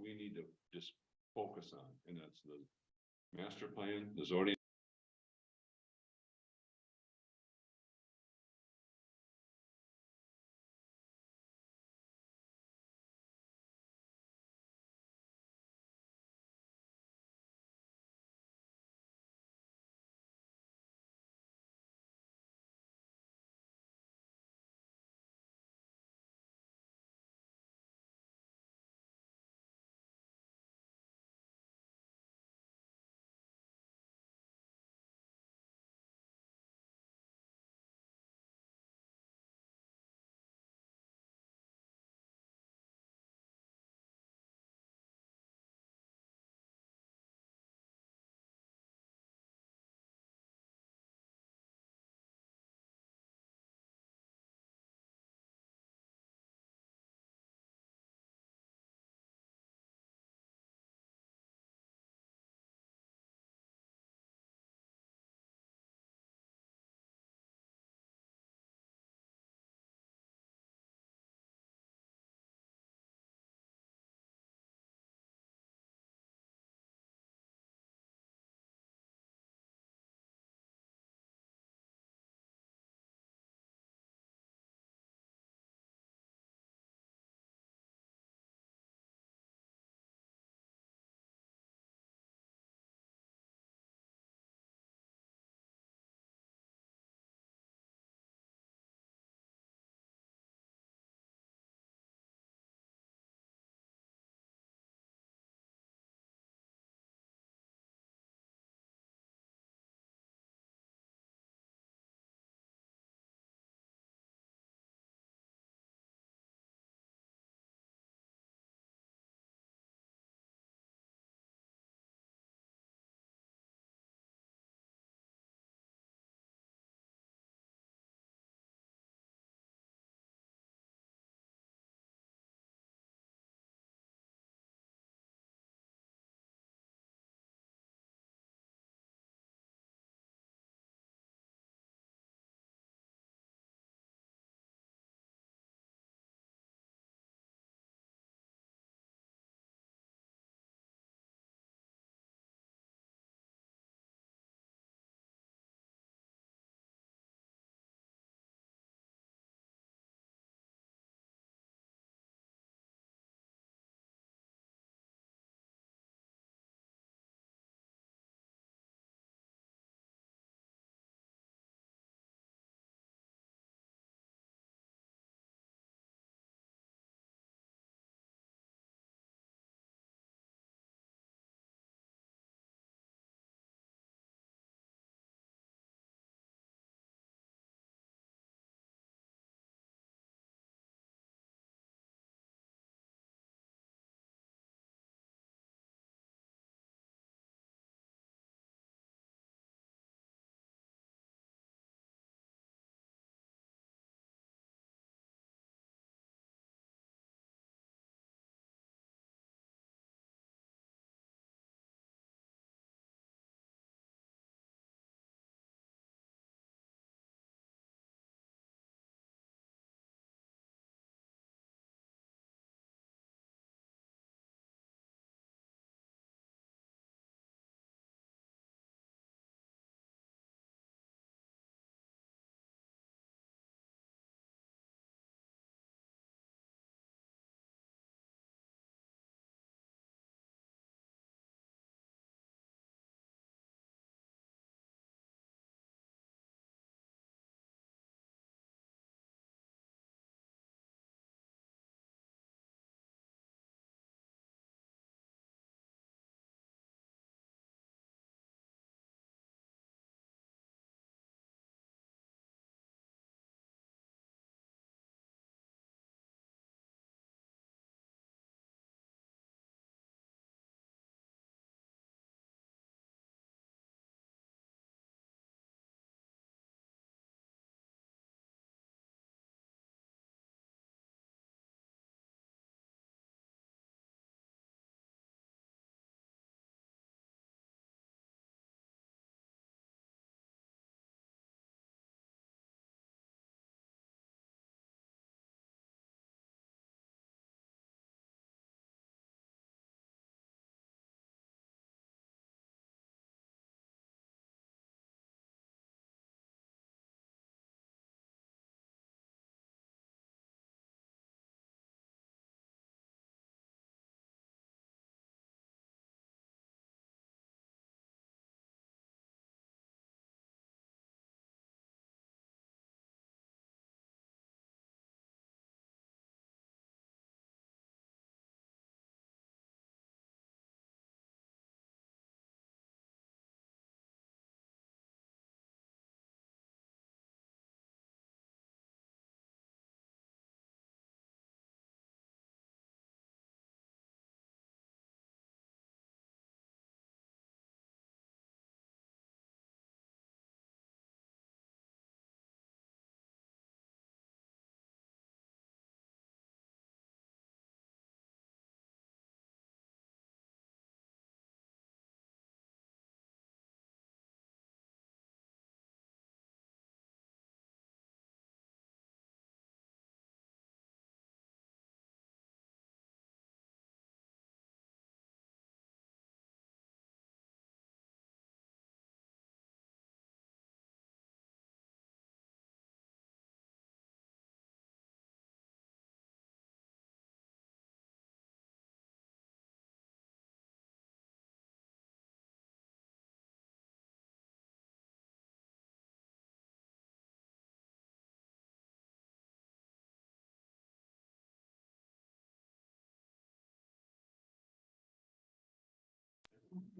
we need to just focus on, and that's the master plan, the zoning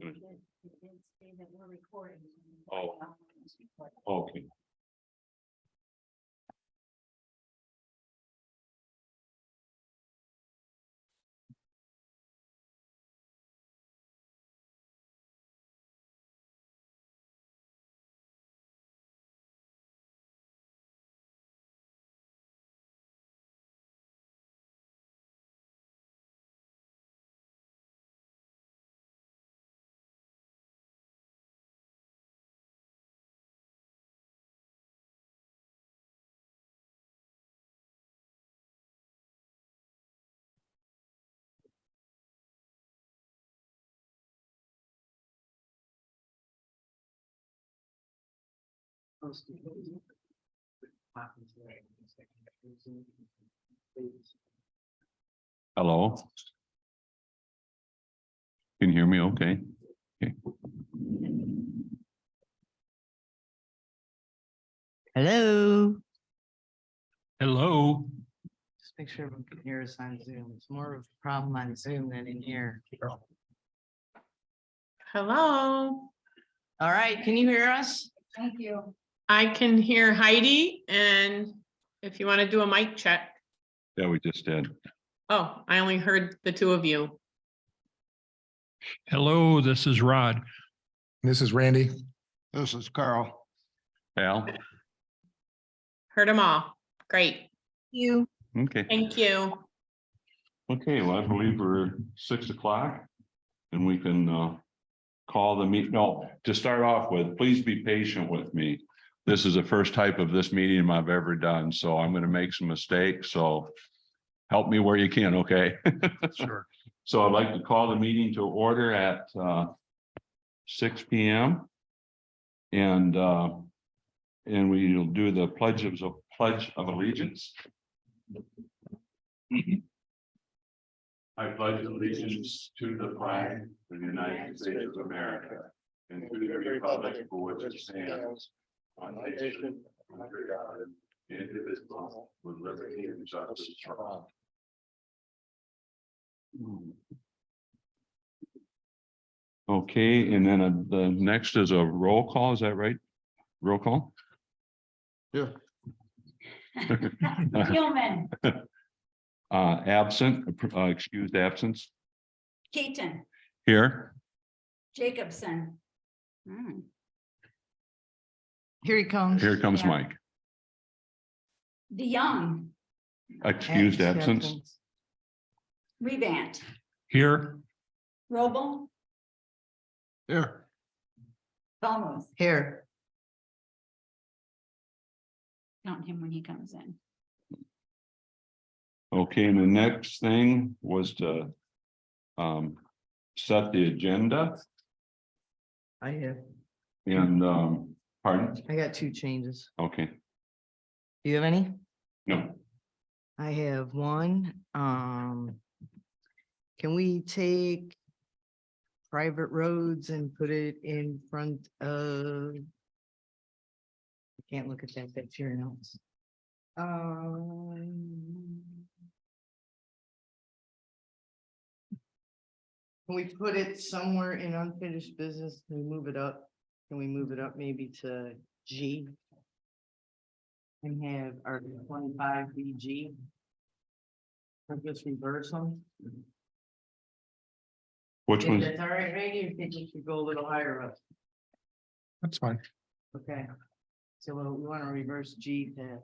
Mm. It did say that we're recording. Oh. Okay. Hello? Can you hear me okay? Okay. Hello. Hello. Just make sure everyone can hear us on Zoom. It's more of a problem on Zoom than in here. Hello, All right, can you hear us? Thank you. I can hear Heidi, and if you want to do a mic check. Yeah, we just did. Oh, I only heard the two of you. Hello, this is Rod. This is Randy. This is Carl. Al? Heard them all. Great. You. Okay. Thank you. Okay, well, I believe we're 6 o'clock. And we can call the meet. No, to start off with, please be patient with me. This is the first type of this meeting I've ever done, so I'm gonna make some mistakes, so help me where you can, okay? Sure. So I'd like to call the meeting to order at 6 p.m. And we'll do the pledge of allegiance. I pledge allegiance to the flag of the United States of America and to the republic for which it stands, one nation, under God, indivisible, with liberty and justice for all. Okay, and then the next is a roll call, is that right? Roll call? Yeah. Gilman, Absent, excused absence, Keaton, here. Jacobson. Here he comes. Here comes Yeah. Mike, DeYoung, excused absence, Revant, Here, Robel, Here. Almost. Here. Count him when he comes in. okay, and the next thing was to set the agenda I have. and pardon, I got two changes. okay, Do you have any? no, I have one. Can we take private roads and put it in front of? I can't look at that picture notes. Can we put it somewhere in unfinished business? Can we move it up? Can we move it up maybe to G? And have Article 25 be G? Or just reverse them? which If one's, that's all right, Randy, you think we should go a little higher up? That's fine. Okay. So we want to reverse G to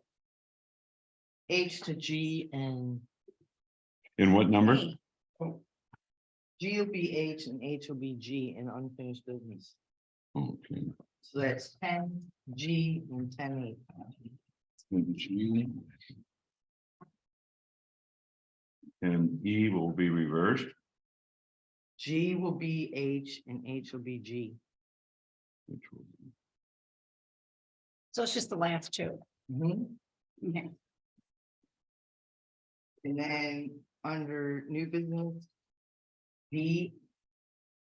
H to G and in what number? Hey, G will be H and H will be G in unfinished business. Okay. So that's 10 G and 10 H. G. And E will be reversed. G will be H and H will be G. Which will be- so it's just the last two. Okay. And then under new business, B,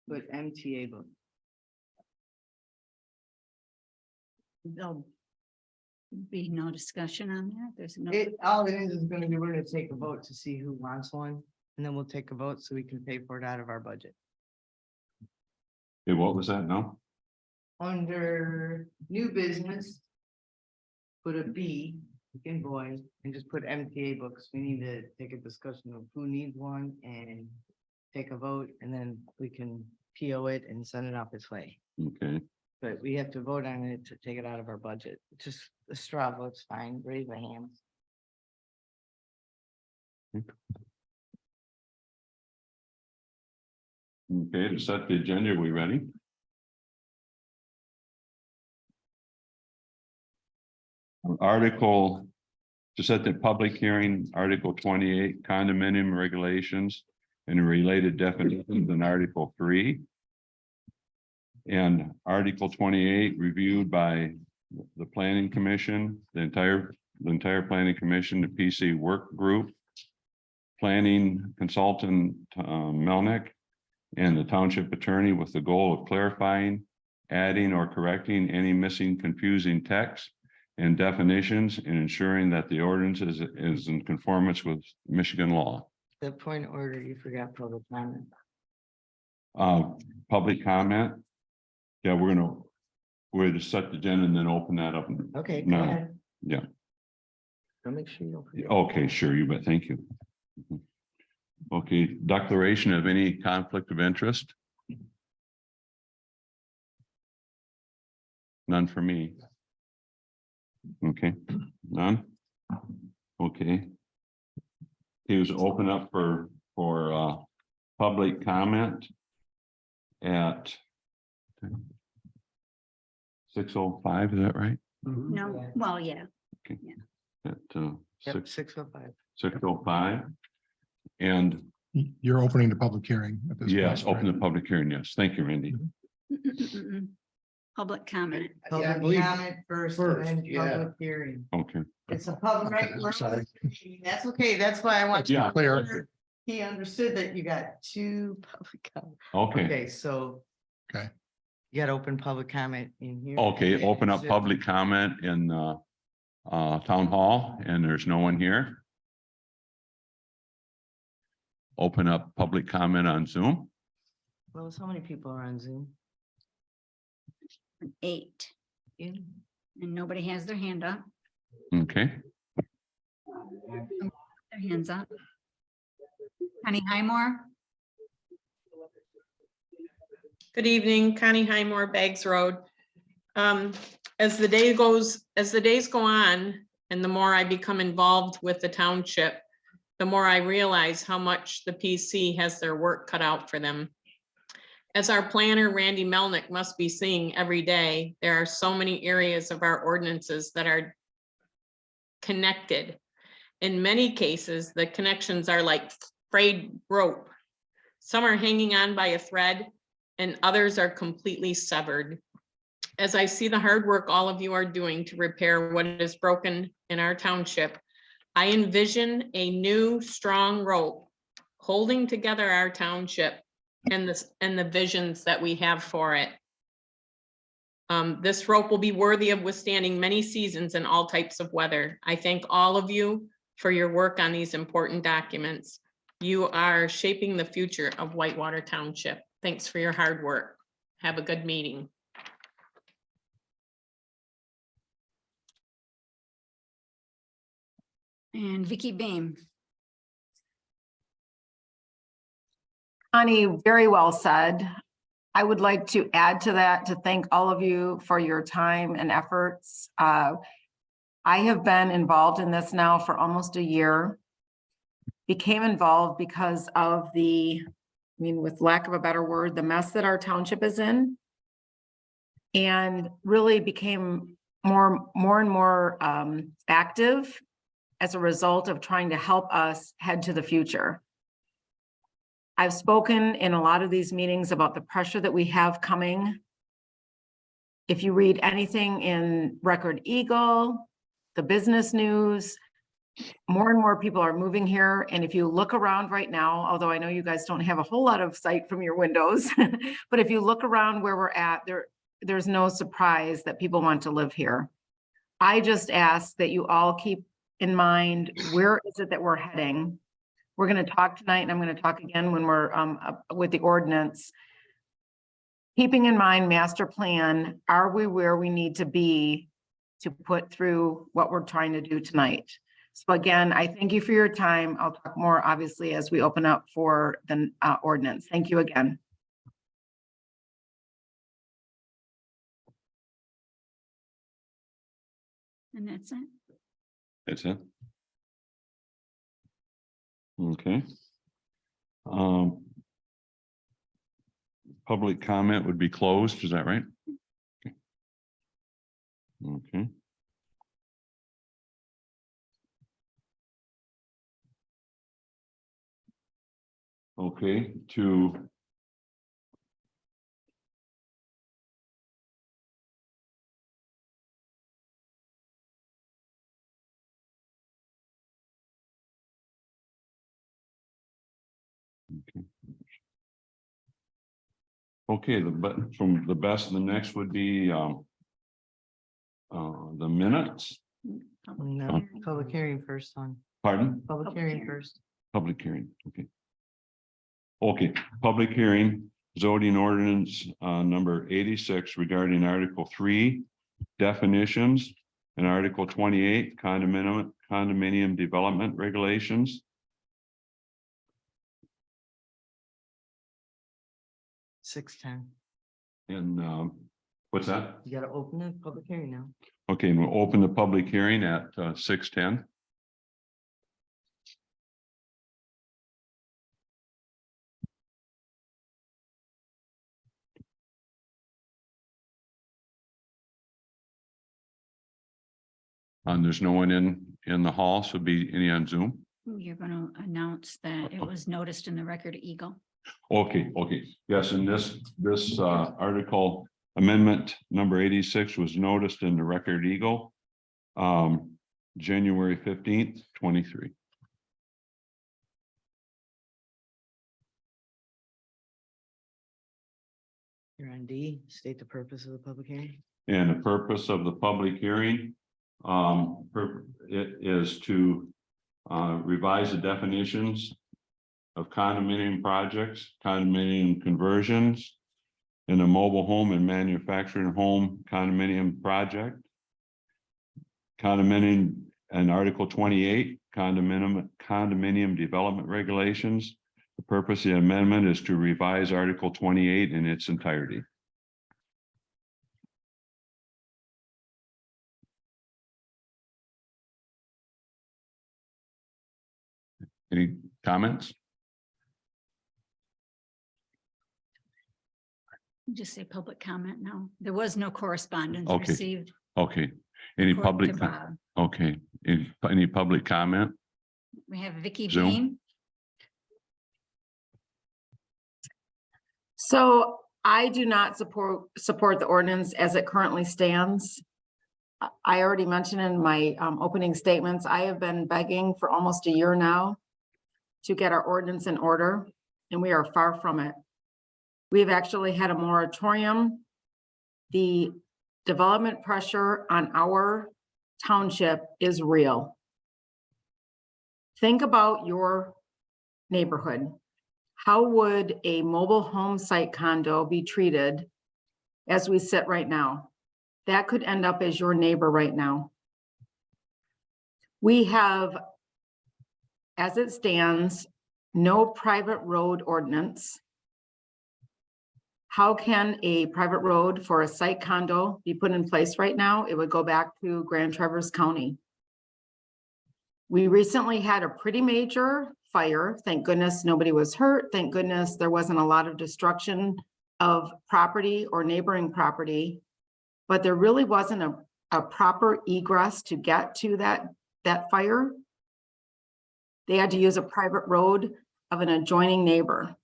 put MTA book. There'll be no discussion on that. There's no, All it is gonna be, we're gonna take a vote to see who wants one, and then we'll take a vote so we can pay for it out of our budget. Okay, what was that now? Under new business. Put a B, in boy, and just put MTA books. We need to take a discussion of who needs one and take a vote, and then we can PO it and send it off its way. Okay, But we have to vote on it to take it out of our budget. Just a straw vote's fine. Raise the hands. okay, to set the agenda, are we ready? Article, to set the public hearing, Article 28 condominium regulations and related definitions in Article 3. And Article 28 reviewed by the Planning Commission, the entire Planning Commission, the PC work group, planning consultant Melnick, and the township attorney with the goal of clarifying, adding or correcting any missing confusing text and definitions and ensuring that the ordinance is in conformance with Michigan law. The point of order, you forgot public comment. Public comment. Yeah, we're to set the agenda and then open that up. Okay, go No. ahead. Yeah. I'll make sure you don't forget. Okay, sure, you bet. Thank you. Okay, declaration of any conflict of interest? None for me. Okay, none? Okay. He was open up for public comment at 6:05, is that right? No, well, yeah, At Yep, 6:05. 6:05. And You're opening the public hearing at this point. yes, open the right? public hearing. Yes, thank you, Randy. public comment. Public comment first, and then yeah. public hearing. Okay, It's a public. I'm sorry. That's okay, that's why I want. Yeah. Clear. He understood that you got two public comments. okay, Okay, so. Okay. You got open public comment in here. okay, open up public comment in town hall, and there's no one here. Open up public comment on Zoom. Well, so many people are on Zoom. 8, Yeah. and nobody has their hand up, Okay, their hands up. Connie Highmore, Good evening, Connie Highmore, Bags Road. As the days go on, and the more I become involved with the township, the more I realize how much the PC has their work cut out for them. As our planner, Randy Melnick, must be seeing every day, there are so many areas of our ordinances that are connected. In many cases, the connections are like frayed rope. Some are hanging on by a thread, and others are completely severed. As I see the hard work all of you are doing to repair what is broken in our township, I envision a new strong rope holding together our township and the visions that we have for it. This rope will be worthy of withstanding many seasons and all types of weather. I thank all of you for your work on these important documents. You are shaping the future of Whitewater Township. Thanks for your hard work. Have a good meeting. and Vicky Beam. Connie, very well said. I would like to add to that to thank all of you for your time and efforts. I have been involved in this now for almost a year. Became involved because of with lack of a better word, the mess that our township is in. And really became more and more active as a result of trying to help us head to the future. I've spoken in a lot of these meetings about the pressure that we have coming. If you read anything in Record Eagle, the business news, more and more people are moving here. And if you look around right now, although I know you guys don't have a whole lot of sight from your windows, but if you look around where we're at, there's no surprise that people want to live here. I just ask that you all keep in mind, where is it that we're heading? We're going to talk tonight, and I'm going to talk again when we're with the ordinance. keeping in mind master plan, are we where we need to be to put through what we're trying to do tonight? So again, I thank you for your time. I'll talk more obviously as we open up for the ordinance. Thank you again. And that's it. That's it. Okay. Public comment would be closed, is that right? Okay. Okay, to okay, from the best and the next would be the minutes, No, public hearing first on, pardon, public hearing first. public hearing, okay. Okay, public hearing, zoning ordinance number 86 regarding Article 3 definitions and Article 28 condominium development regulations. 6:10. And what's that? You gotta open the public hearing now. Okay, and we'll open the public hearing at 6:10. And there's no one in the hall, so be any on Zoom. You're gonna announce that it was noticed in the Record Eagle. Okay, yes, and this article amendment number 86 was noticed in the Record Eagle. January 15th, 23. You're on D, state the purpose of the public hearing. And the purpose of the public hearing, it is to revise the definitions of condominium projects, condominium conversions, in a mobile home and manufacturing home condominium project. Condominium and Article 28, condominium development regulations. The purpose of the amendment is to revise Article 28 in its entirety. Any comments? Just say public comment now. There was no correspondence Okay. received. Okay, any according public, to Bob. okay, any public comment? We have Vicky Zoom. Beam. So I do not support the ordinance as it currently stands. I already mentioned in my opening statements, I have been begging for almost a year now to get our ordinance in order, and we are far from it. We've actually had a moratorium. The development pressure on our township is real. Think about your neighborhood. How would a mobile home site condo be treated as we sit right now? That could end up as your neighbor right now. We have, as it stands, no private road ordinance. How can a private road for a site condo be put in place right now? It would go back to Grand Traverse County. We recently had a pretty major fire. Thank goodness nobody was hurt. Thank goodness there wasn't a lot of destruction of property or neighboring property. But there really wasn't a proper egress to get to that fire. They had to use a private road of an adjoining neighbor.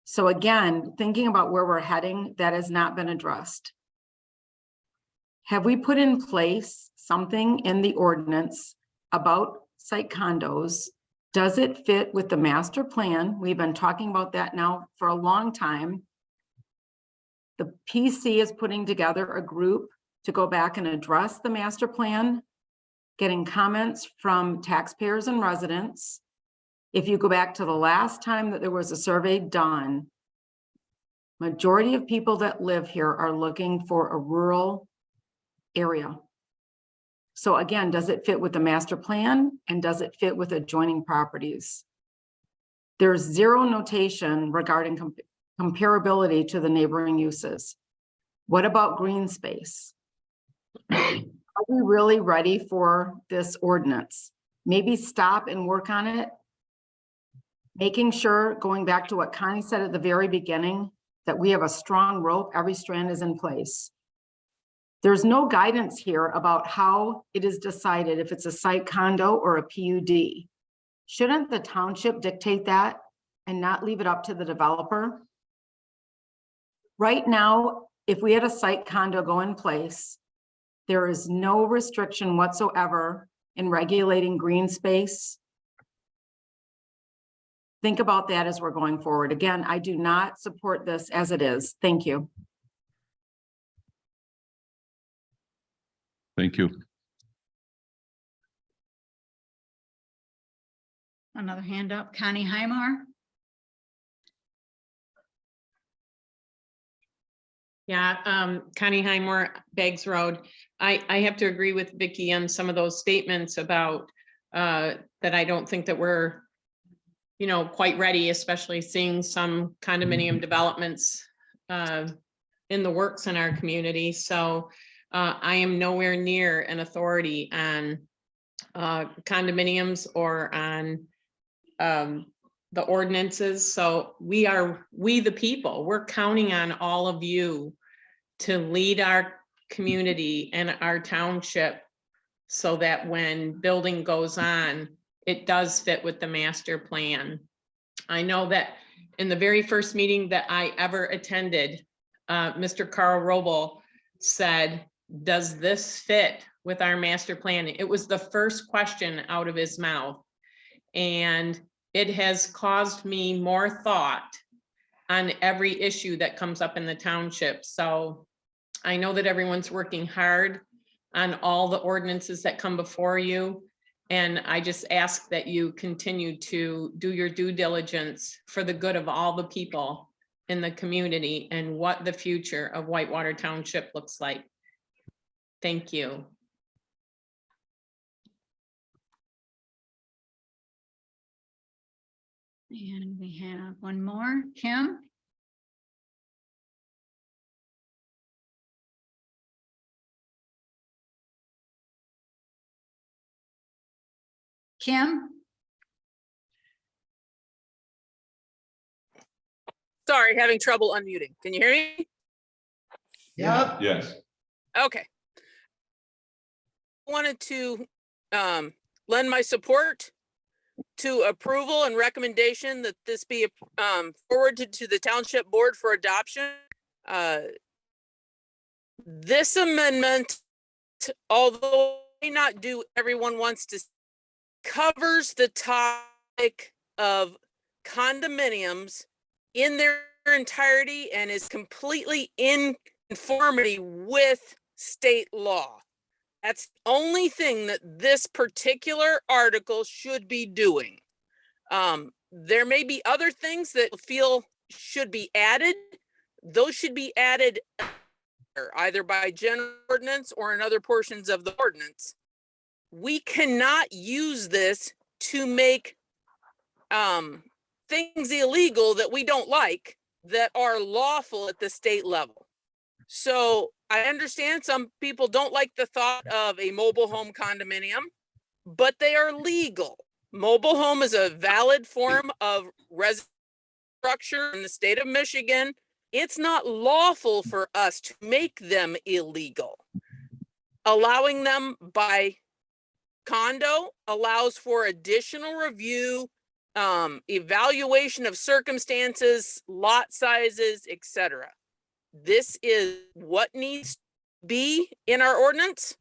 So again, thinking about where we're heading, that has not been addressed. Have we put in place something in the ordinance about site condos? Does it fit with the master plan? We've been talking about that now for a long time. The PC is putting together a group to go back and address the master plan, getting comments from taxpayers and residents. If you go back to the last time that there was a survey done, Majority of people that live here are looking for a rural area. So again, does it fit with the master plan and does it fit with adjoining properties? There's zero notation regarding comparability to the neighboring uses. What about green space? Are we really ready for this ordinance? Maybe stop and work on it. Making sure, going back to what Connie said at the very beginning, that we have a strong rope, every strand is in place. There's no guidance here about how it is decided if it's a site condo or a PUD. Shouldn't the township dictate that and not leave it up to the developer? Right now, if we had a site condo go in place, there is no restriction whatsoever in regulating green space. Think about that as we're going forward. Again, I do not support this as it is. Thank you. Thank you. Another hand up, Connie Highmore. Yeah, Connie Highmore, Beggs Road. I have to agree with Vicky on some of those statements about that I don't think that we're, you know, quite ready, especially seeing some condominium developments in the works in our community. So I am nowhere near an authority on condominiums or on the ordinances. So we the people, we're counting on all of you to lead our community and our township so that when building goes on, it does fit with the master plan. I know that in the very first meeting that I ever attended, Mr. Carl Robel said, does this fit with our master plan? It was the first question out of his mouth. And it has caused me more thought on every issue that comes up in the township. So I know that everyone's working hard on all the ordinances that come before you. And I just ask that you continue to do your due diligence for the good of all the people in the community and what the future of Whitewater Township looks like. Thank you. And we have one more, Kim. Kim? Sorry, having trouble unmuting. Can you hear me? Yep. Yes. Okay. Wanted to lend my support to approval and recommendation that this be forwarded to the township board for adoption. This amendment, although it may not do everyone wants to, covers the topic of condominiums in their entirety and is completely in conformity with state law. That's the only thing that this particular article should be doing. There may be other things that feel should be added. Those should be added either by general ordinance or in other portions of the ordinance. We cannot use this to make things illegal that we don't like that are lawful at the state level. So I understand some people don't like the thought of a mobile home condominium, but they are legal. Mobile home is a valid form of residential structure in the state of Michigan. It's not lawful for us to make them illegal. Allowing them by condo allows for additional review, evaluation of circumstances, lot sizes, etc. This is what needs to be in our ordinance,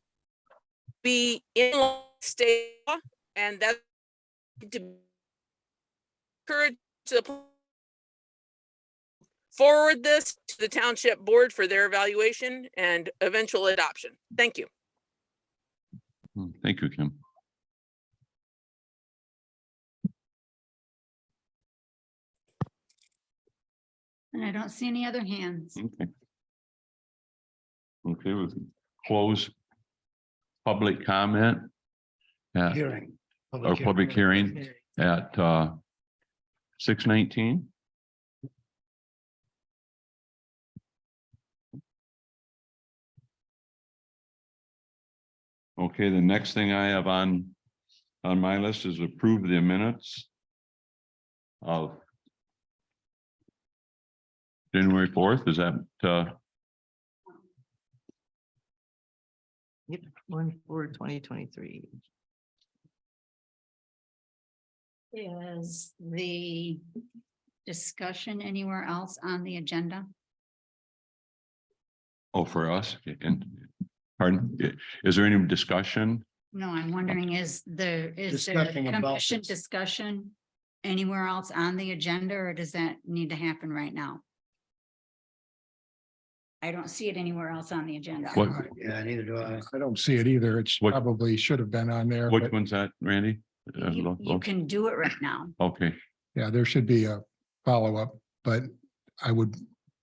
be in state law, and that's to encourage to forward this to the township board for their evaluation and eventual adoption. Thank you. Thank you, Kim. And I don't see any other hands. Okay. Okay, we can close public comment at, Hearing. or public hearing at 6:19. Okay, the next thing I have on my list is approve the minutes of January 4th. Is that Yep, 1/4/2023. Is the discussion anywhere else on the agenda? oh, for us? And pardon, is there any discussion? No, I'm wondering, is there Discussion about commission this. discussion anywhere else on the agenda, or does that need to happen right now? I don't see it anywhere else on the agenda. What, Yeah, neither do I. I don't see it either. It's What- probably should have been on there, which but one's that, Randy? You can do it right now. Okay, yeah, there should be a follow-up. But I would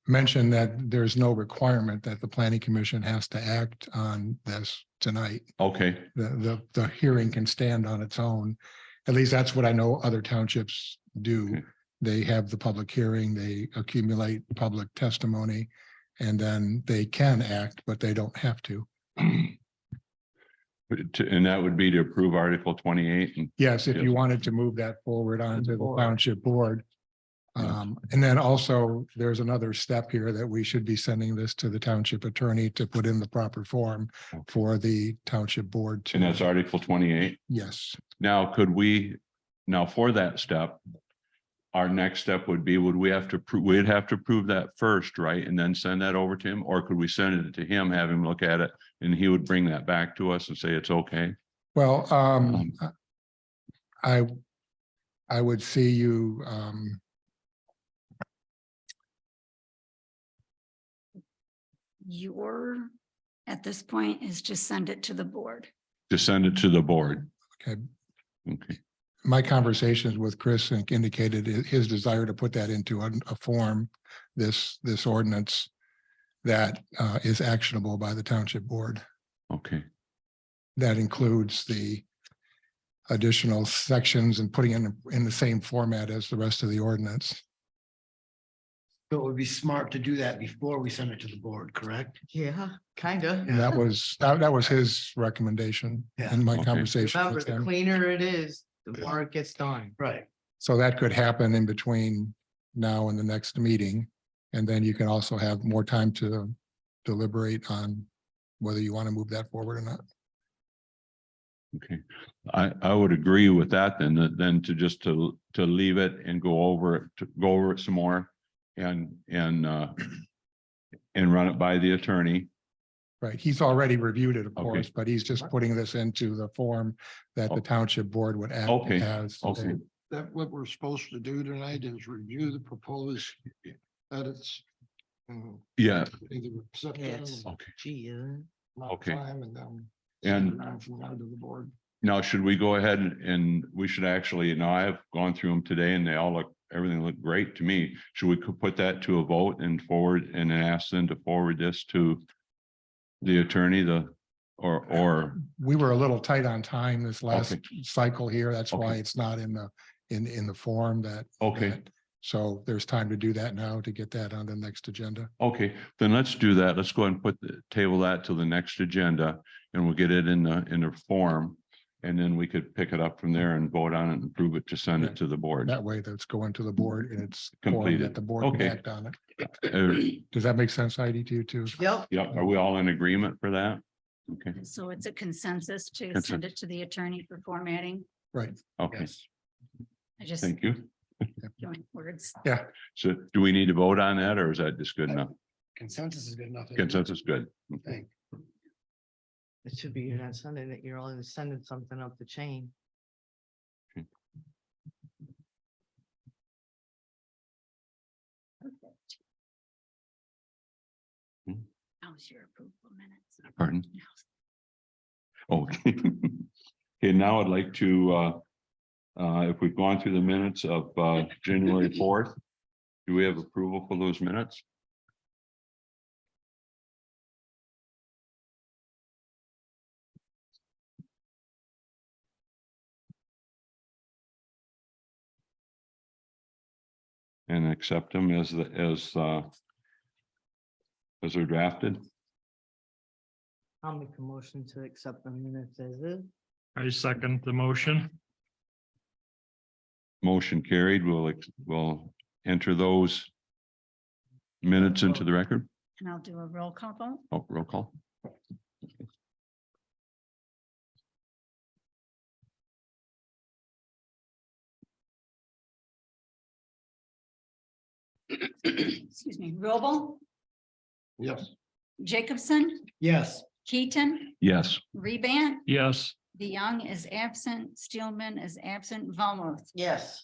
mention that there's no requirement that the planning commission has to act on this tonight. okay, The hearing can stand on its own. At least that's what I know other townships do. Okay. They have the public hearing, they accumulate public testimony, and then they can act, but they don't have to. and that would be to approve Article 28 and Yes, if Yes. you wanted to move that forward onto the board. township board. Yes. And then also, there's another step here that we should be sending this to the township attorney to put in the proper form for the township board and to, that's Article 28. yes. Now, could we, now for that step, our next step would be, would we have to, we'd have to prove that first, right? And then send that over to him, or could we send it to him, have him look at it, and he would bring that back to us and say it's okay? Well, I would see you, Your, at this point, is just send it to the board. To send it to the board. okay, Okay, my conversations with Chris indicated his desire to put that into a form, this ordinance that is actionable by the township board. okay, That includes the additional sections and putting it in the same format as the rest of the ordinance. So it would be smart to do that before we send it to the board, correct? Yeah, kinda. And that was his recommendation Yeah. in my Okay. conversation Remember, with the him. cleaner it is, the more it gets done. Right. So that could happen in between now and the next meeting. And then you can also have more time to deliberate on whether you want to move that forward or not. okay. I would agree with that then to just to leave it and go over it some more and run it by the attorney. Right, he's already reviewed it, of Okay. course, but he's just putting this into the form that the township board would act Okay, as. okay. That what we're supposed to do tonight is review the proposed edits. Yeah, Either accept them Yes. okay. Gee, not Okay. time and then. And- send it on from now to the board. Now, should we go ahead and we should actually, now I've gone through them today and they all look, everything looked great to me. Should we put that to a vote and forward and ask them to forward this to the attorney, or, We were a little tight on time this last Okay. cycle here. That's why Okay. it's not in the form that. okay, that- So there's time to do that now to get that on the next agenda. okay, then let's do that. Let's go ahead and table that till the next agenda and we'll get it in the form. And then we could pick it up from there and vote on it and approve it to send it to the board. That way that's going to the board and it's form Completed. that the board can Okay. act on it. Uh, Does that make sense, Heidi, to you too? Yep, Yep, are we all in agreement for that? Okay, So it's a consensus to Consensus. send it to the attorney for formatting. Right, okay, I just thank you. joined words. yeah, So do we need to vote on that or is that just good enough? Consensus is good enough. Consensus, good. Thank. it should be, you're not sending it, you're only sending something up the chain. Perfect. Hmm. How's your approval minutes? Pardon? Okay. Okay, now I'd like to, if we've gone through the minutes of January 4th, Do we have approval for those minutes? And accept them as they're drafted? I'll make a motion to accept the minutes as is. I second the motion. Motion carried. We'll enter those minutes into the record. And I'll do a roll call vote. Oh, roll call. Excuse me, Robel, Yes. Jacobson, Yes. Keaton, Yes. Rebant, Yes, DeYoung is absent, Steelman is absent, Valmuth. Yes.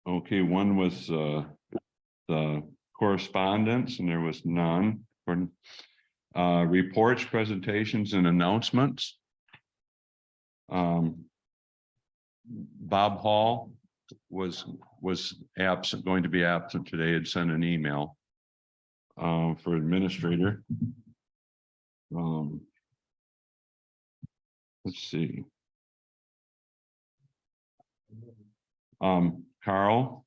Okay, one was the correspondence, and there was none. Reports, presentations, and announcements. Bob Hall was absent, going to be absent today, had sent an email for administrator. Let's see. Carl,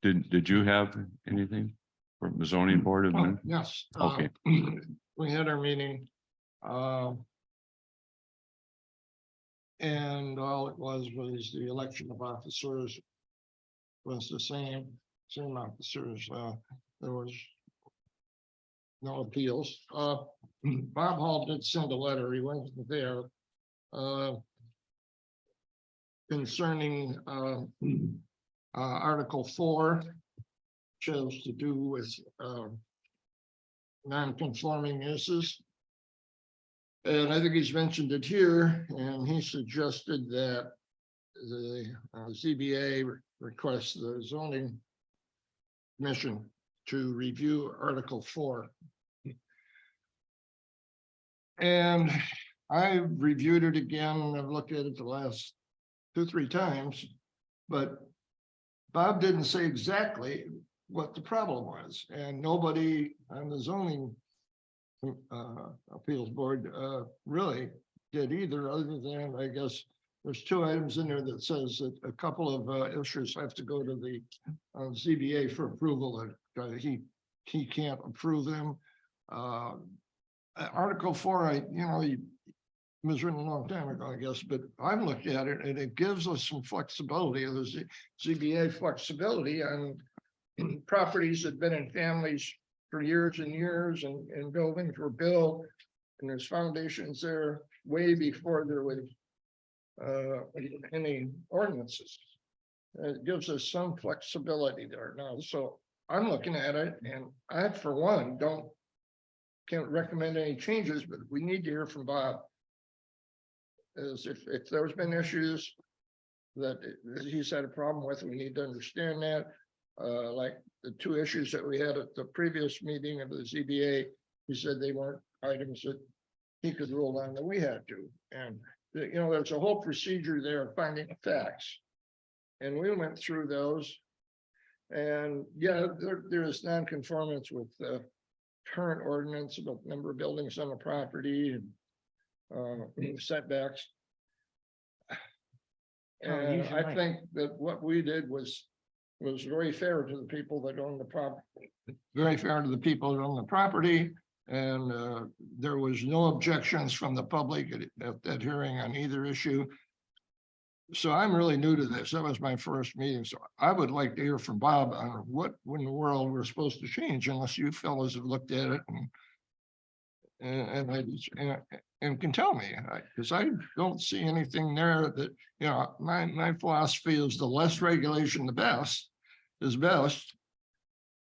did you have anything from the zoning board? Yes. Okay. We had our meeting. And all it was the election of officers was the same officers. There was no appeals. Bob Hall did send a letter. He wasn't there. Concerning Article 4, chose to do with non-conforming uses. And I think he's mentioned it here, and he suggested that the ZBA requests the zoning commission to review Article 4. And I reviewed it again. I've looked at it the last 2-3 times, but Bob didn't say exactly what the problem was, and nobody on the zoning appeals board really did either, other than, I guess, there's 2 items in there that says that a couple of issues have to go to the ZBA for approval, that he can't approve them. Article 4, it was written a long time ago, I guess, but I've looked at it and it gives us some flexibility. There's ZBA flexibility on properties that have been in families for years and years, and buildings were built, and there's foundations there way before there was any ordinances. It gives us some flexibility there now. So I'm looking at it, and I, for one, can't recommend any changes, but we need to hear from Bob. As if there's been issues that he's had a problem with, we need to understand that. Like the 2 issues that we had at the previous meeting of the ZBA, he said they weren't items that he could rule on that we had to. And, there's a whole procedure there of finding facts. And we went through those. And yeah, there is non-conformance with the current ordinance about the number of buildings on the property and setbacks. And I think that what we did was very fair to the people that own the property. Very fair to the people that own the property. And there was no objections from the public at that hearing on either issue. So I'm really new to this. That was my first meeting. So I would like to hear from Bob on what in the world we're supposed to change, unless you fellows have looked at it and can tell me, because I don't see anything there that, my philosophy is the less regulation, the best is best.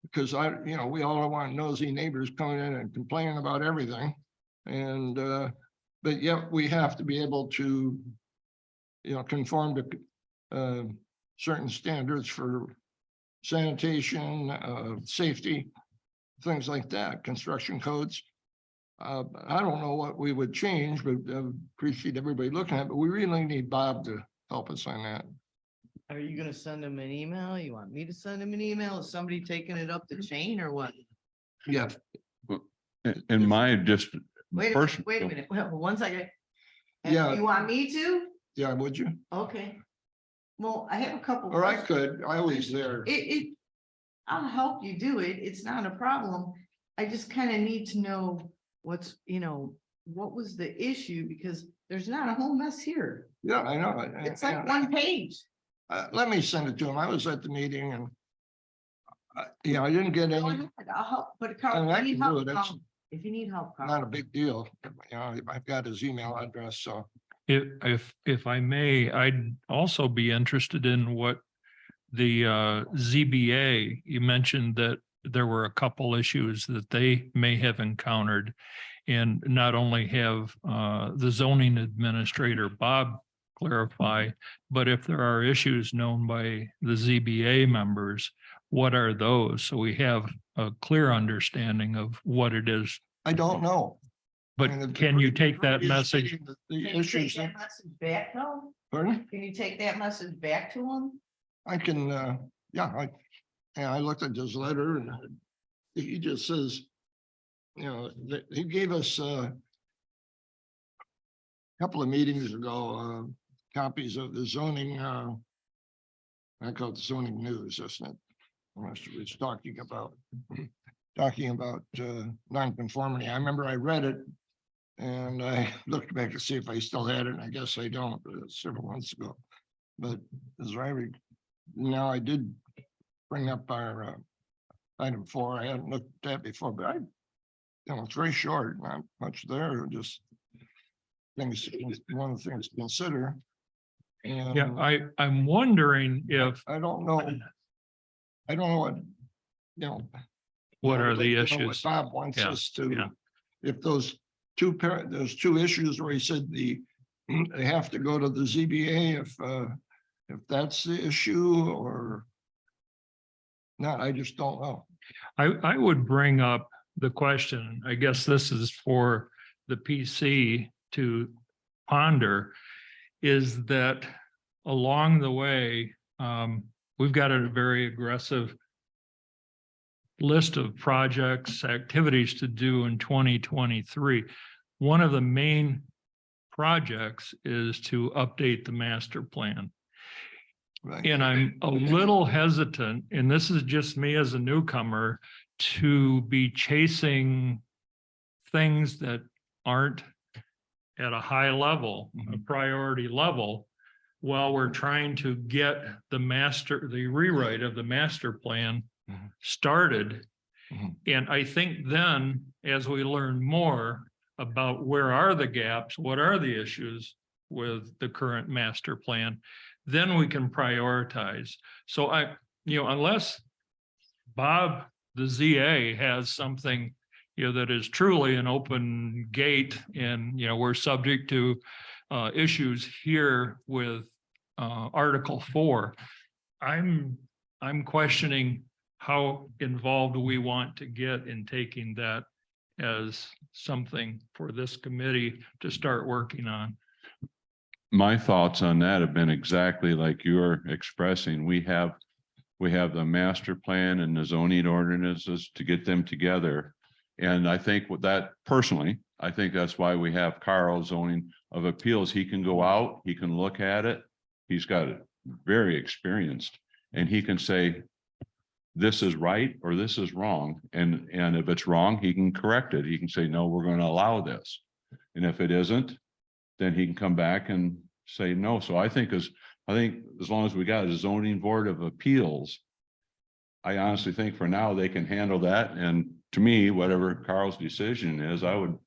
Because we all want nosy neighbors coming in and complaining about everything. And, but yet we have to be able to, conform to certain standards for sanitation, safety, things like that, construction codes. I don't know what we would change, but appreciate everybody looking at it, but we really need Bob to help us on that. Are you gonna send him an email? You want me to send him an email? Is somebody taking it up the chain or what? Yeah, In my just. Wait a minute, personal- wait a minute, well, 1 second. Yeah. You want me to? yeah, would you? Okay. Well, I have a couple. Or I questions. could, I always there. I'll help you do it. It's not a problem. I just kind of need to know what's, what was the issue? Because there's not a whole mess here. Yeah, I know. It's like 1 page. Let me send it to him. I was at the meeting and yeah, I didn't get Go any, ahead, I'll help, but I Carl, mean, if I you need can do help, it. That's call me. If you need help, not Carl. a big deal. I've got his email address, so. If I may, I'd also be interested in what the ZBA, you mentioned that there were a couple issues that they may have encountered. And not only have the zoning administrator, Bob, clarify, but if there are issues known by the ZBA members, what are those? So we have a clear understanding of what it is. I don't know. I mean, But can you take that previous message? meeting, The Can you take issues, that message back though? pardon? Can you take that message back to him? I can, yeah, I looked at his letter and he just says, that he gave us a couple of meetings ago, copies of the zoning, I call it zoning news, isn't it? He was talking about nonconformity. I remember I read it and I looked back to see if I still had it, and I guess I don't, but it's several months ago. But as now I did bring up our item 4. I hadn't looked at that before, but it's very short, not much there, just things, one of the things to consider. And Yeah, I'm wondering if, I don't know what, what I are would the like to know what issues? Bob wants Yeah, us to, yeah. if those two issues where he said they have to go to the ZBA if that's the issue or not, I just don't know. I would bring up the question, I guess this is for the PC to ponder, is that along the way, we've got a very aggressive list of projects, activities to do in 2023. One of the main projects is to update the master plan. Right? And I'm a little hesitant, and this is just me as a newcomer, to be chasing things that aren't at a high level, a priority level, while we're trying to get the rewrite of the master plan started. And I think then, as we learn more about where are the gaps, what are the issues with the current master plan, then we can prioritize. So unless Bob, the ZA, has something, that is truly an open gate and, we're subject to issues here with Article 4, I'm questioning how involved we want to get in taking that as something for this committee to start working on. My thoughts on that have been exactly like you're expressing. We have the master plan and the zoning ordinances to get them together. And I think with that personally, I think that's why we have Carl zoning of appeals. He can go out, he can look at it. He's got it very experienced and he can say, this is right or this is wrong. And if it's wrong, he can correct it. He can say, no, we're going to allow this. And if it isn't, then he can come back and say no. So I think as long as we got a zoning board of appeals, I honestly think for now they can handle that. And to me, whatever Carl's decision is, I would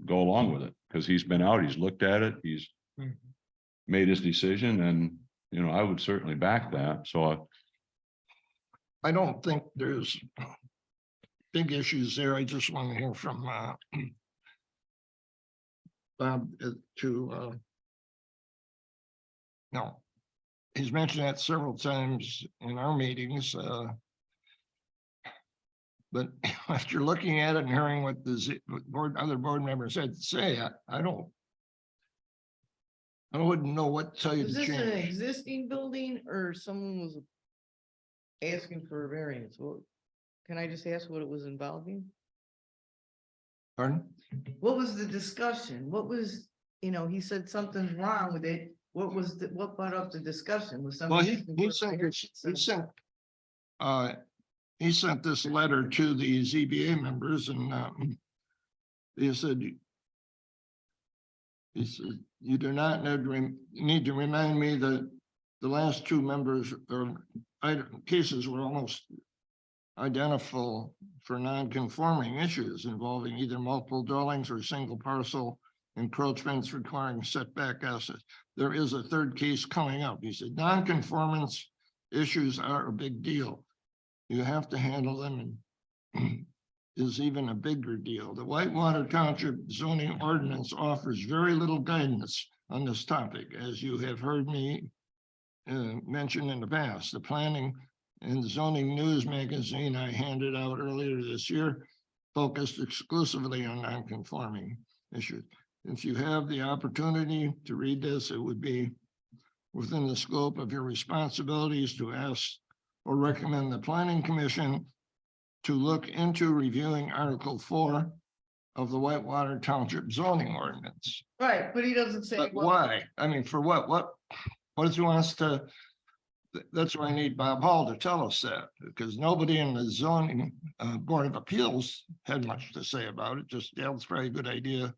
go along with it because he's been out, he's looked at it, he's made his decision, and I would certainly back that. So I don't think there's big issues there. I just want to hear from Bob no. he's mentioned that several times in our meetings, but after looking at it and hearing what what other board members had to say, I wouldn't know what to tell you Is to this an change. existing building or someone was asking for a variance? Well, can I just ask what it was involving? Pardon? What was the discussion? What was, he said something's wrong with it. What was, what brought up the discussion? Was Well, somebody? he asking for a sent, variance? he sent this letter to the ZBA members and, he said, you do not need to remind me that the last two members or cases were almost identical for non-conforming issues involving either multiple dwellings or single parcel encroachments requiring setback assets. There is a third case coming up. He said, non-conformance issues are a big deal. You have to handle them and is even a bigger deal. The Whitewater Township zoning ordinance offers very little guidance on this topic, as you have heard me mention in the past. The Planning and Zoning News magazine I handed out earlier this year focused exclusively on non-conforming issues. If you have the opportunity to read this, it would be within the scope of your responsibilities to ask or recommend the Planning Commission to look into reviewing Article 4 of the Whitewater Township zoning ordinance. Right, but he doesn't say. But what- why? I mean, for what? What does he want us to? That's why I need Bob Hall to tell us that, because nobody in the zoning Board of Appeals had much to say about it. Just, yeah, it's probably a good idea.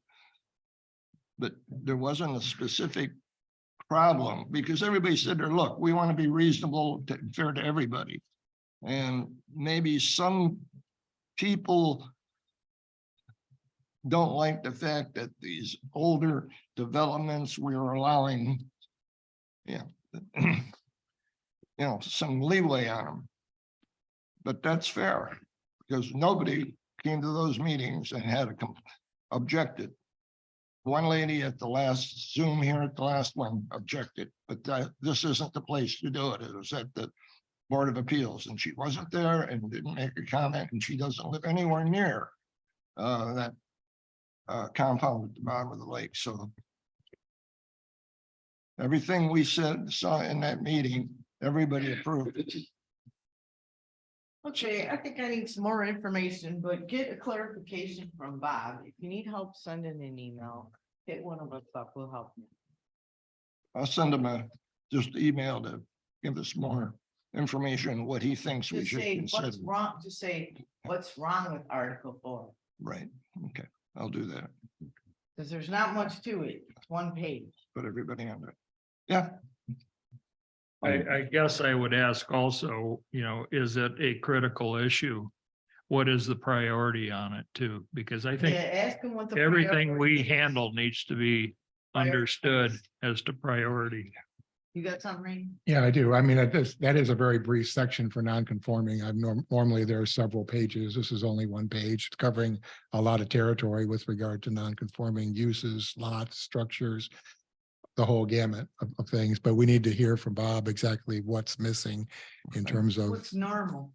But there wasn't a specific problem because everybody said there, look, we want to be reasonable, fair to everybody. And maybe some people don't like the fact that these older developments we are allowing, some leeway on them. But that's fair because nobody came to those meetings and had objected. One lady at the last Zoom here at the last one objected, but this isn't the place to do it. It was at the Board of Appeals and she wasn't there and didn't make a comment and she doesn't live anywhere near that compound at the bottom of the lake. So everything we saw in that meeting, everybody approved it. Okay, I think I need some more information, but get a clarification from Bob. If you need help sending an email, hit one of us up, we'll help you. I'll send him just email to give us more information, what he thinks we Just should say consider. what's wrong, just say what's wrong with Article 4, Right, okay, I'll do that, because there's not much to it, it's one page. put everybody on it. Yeah, I guess I would ask also, is it a critical issue? What is the priority on it too? Because I Yeah, think ask him what the. everything we priority is. handle needs to be understood as to priority. You got something, Ray? Yeah, I do. I mean, that is a very brief section for non-conforming. I've normally there are several pages. This is only one page covering a lot of territory with regard to non-conforming uses, lots, structures, the whole gamut of things. But we need to hear from Bob exactly what's missing in terms of, What's normal?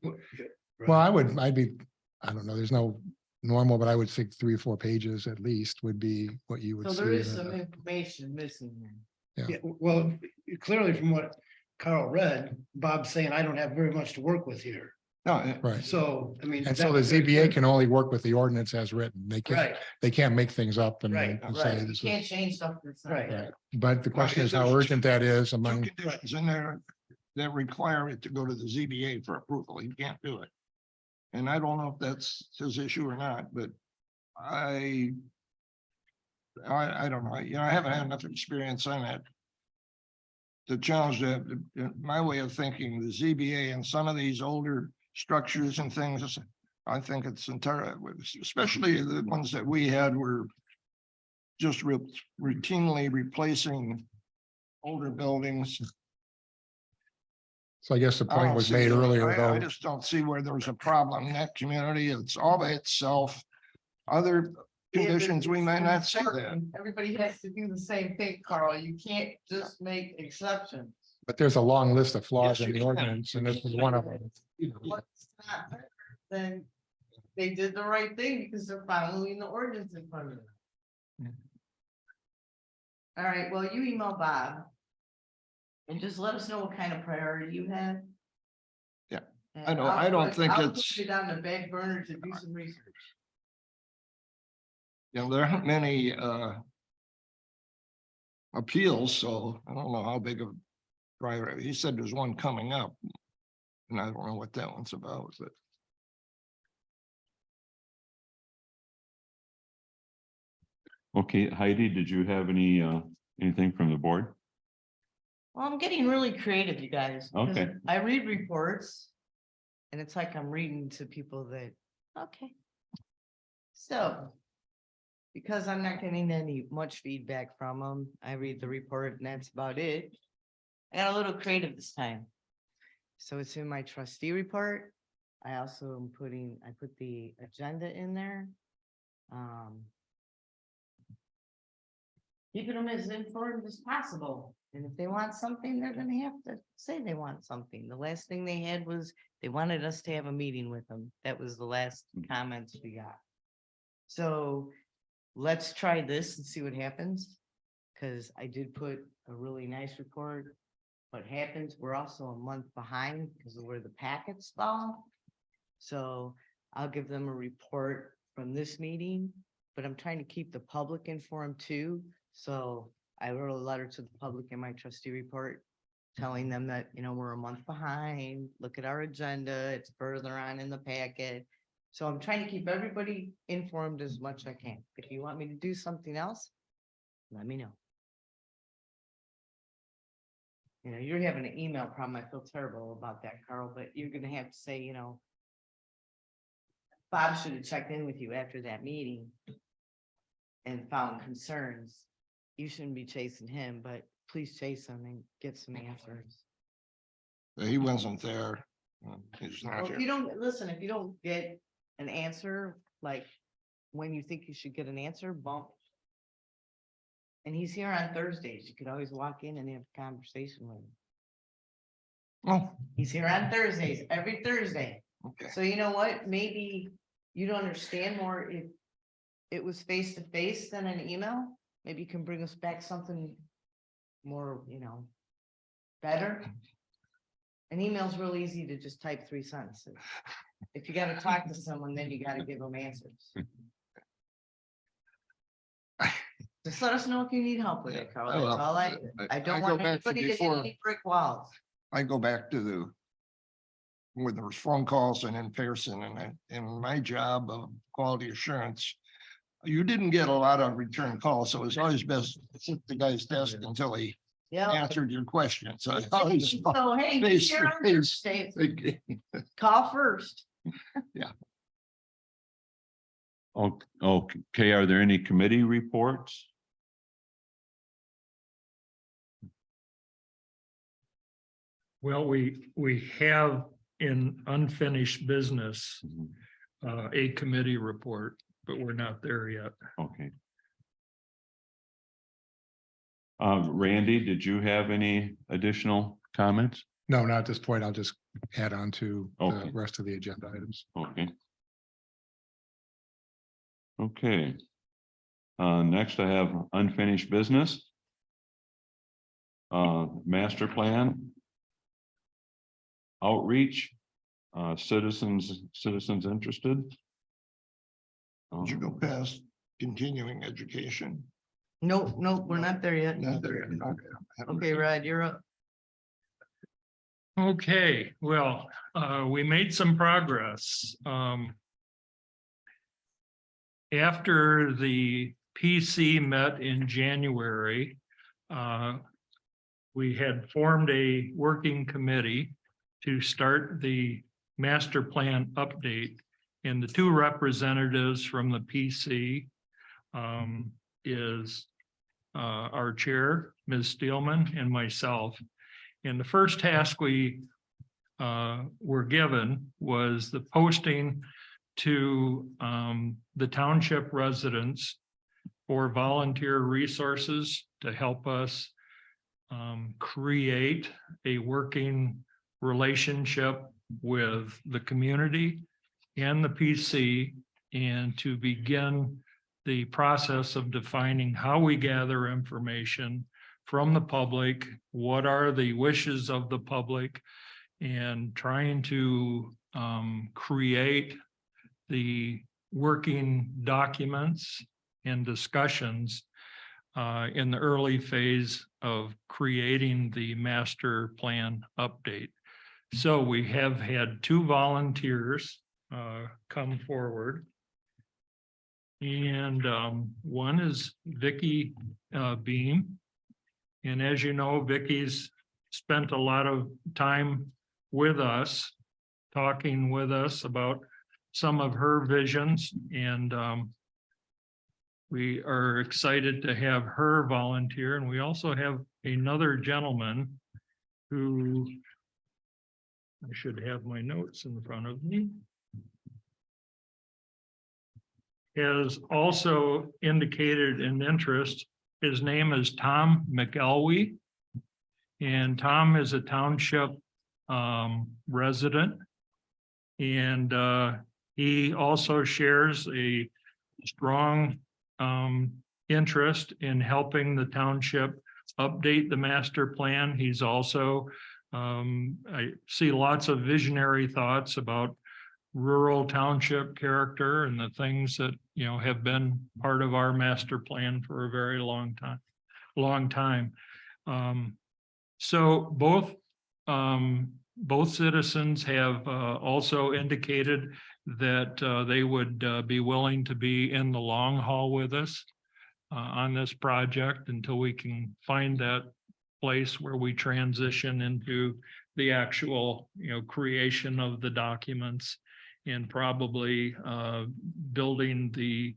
well, I don't know, there's no normal, but I would think 3 or 4 pages at least would be what you would So see. there is in some a- information missing there. Yeah, well, clearly from what Carl read, Bob's saying I don't have very much to work with here. no, Right. So, I mean. And so the ZBA can only work with the ordinance as written. Right, They can't make things up and Right, and say Right, you this can't is. change stuff that's not Right. there. Right. But the question is how there's urgent that is two among, conditions in there that require it to go to the ZBA for approval. He can't do it. And I don't know if that's his issue or not, but I don't know. I haven't had enough experience on that. To challenge that, my way of thinking, the ZBA and some of these older structures and things, I think it's entire, especially the ones that we had were just routinely replacing older buildings. so I guess the I point don't was see made it. earlier, I though. just don't see where there's a problem in that community. It's all by itself. Other Yeah, but conditions, we it's might not say that. important. Everybody has to do the same thing, Carl. You can't just make exceptions. But there's a long list of flaws Yes, in the you can. ordinance, and this is one of them. What's not there, then they did the right thing because they're following the ordinance in front of them. All right, well, you email Bob. And just let us know what kind of priority you have. Yeah, And I don't think I'll it's- put it on the back burner to do some research. You know, there aren't many appeals, so I don't know how big of priority. He said there's one coming up. And I don't know what that one's about, but Okay, Heidi, did you have anything from the board? Well, I'm getting really creative, you guys. because Okay. I read reports. And it's like I'm reading to people that, okay. So. Because I'm not getting much feedback from them, I read the report and that's about it. I got a little creative this time. So it's in my trustee report. I also am I put the agenda in there. Keeping them as informed as possible. And if they want something, they're gonna have to say they want something. The last thing they had was they wanted us to have a meeting with them. That was the last comments we got. So let's try this and see what happens. Cause I did put a really nice report. What happens, we're also a month behind because of where the packets fall. So I'll give them a report from this meeting, but I'm trying to keep the public informed too. So I wrote a letter to the public in my trustee report, telling them that, we're a month behind, look at our agenda, it's further on in the packet. So I'm trying to keep everybody informed as much as I can. If you want me to do something else, let me know. You're having an email problem. I feel terrible about that, Carl, but you're gonna have to say, Bob should have checked in with you after that meeting and found concerns. You shouldn't be chasing him, but please chase him and get some answers. he wasn't there. He's not Well, here. if you don't get an answer, like when you think you should get an answer, bump. And he's here on Thursdays. You could always walk in and have a conversation with him. Oh, He's here on Thursdays, every Thursday. okay. So you know what? Maybe you'd understand more if it was face to face than an email. Maybe you can bring us back something more, better. An email's real easy to just type 3 sentences. If you gotta talk to someone, then you gotta give them answers. Just let us know if you need help with it, Carl. I will. That's all I don't go want back to anybody to hit before- any brick walls. I go back to where there was phone calls and in person, and in my job of quality assurance, you didn't get a lot of return calls, so it's always best to sit at the guy's desk until he Yeah. answered your question. So I always So, hey, face share to on face. Thursday. Call first. Okay, are there any committee reports? Well, we have in unfinished business, a committee report, but we're not there yet. Okay. Randy, did you have any additional comments? No, not at this point. I'll just add on to the Okay. rest of the agenda items. Okay. Okay. Next I have unfinished business. Master plan. Outreach, citizens interested. Did you go past continuing education? Nope, we're not there yet. Not there yet. Okay, Rod, you're up. Okay, well, we made some progress. After the PC met in January, we had formed a working committee to start the master plan update. And the 2 representatives from the PC is our chair, Ms. Steelman, and myself. And the first task we were given was the posting to the township residents for volunteer resources to help us create a working relationship with the community and the PC, and to begin the process of defining how we gather information from the public, what are the wishes of the public, and trying to create the working documents and discussions in the early phase of creating the master plan update. So we have had 2 volunteers come forward. And one is Vicky Beam. And as you know, Vicky's spent a lot of time with us, talking with us about some of her visions, and we are excited to have her volunteer. And we also have another gentleman who, I should have my notes in front of me, has also indicated an interest. His name is Tom McElwee. And Tom is a township resident. And he also shares a strong interest in helping the township update the master plan. He's also, I see lots of visionary thoughts about rural township character and the things that, you know, have been part of our master plan for a very long time. So both citizens have also indicated that they would be willing to be in the long haul with us on this project until we can find that place where we transition into the actual, you know, creation of the documents, and probably building the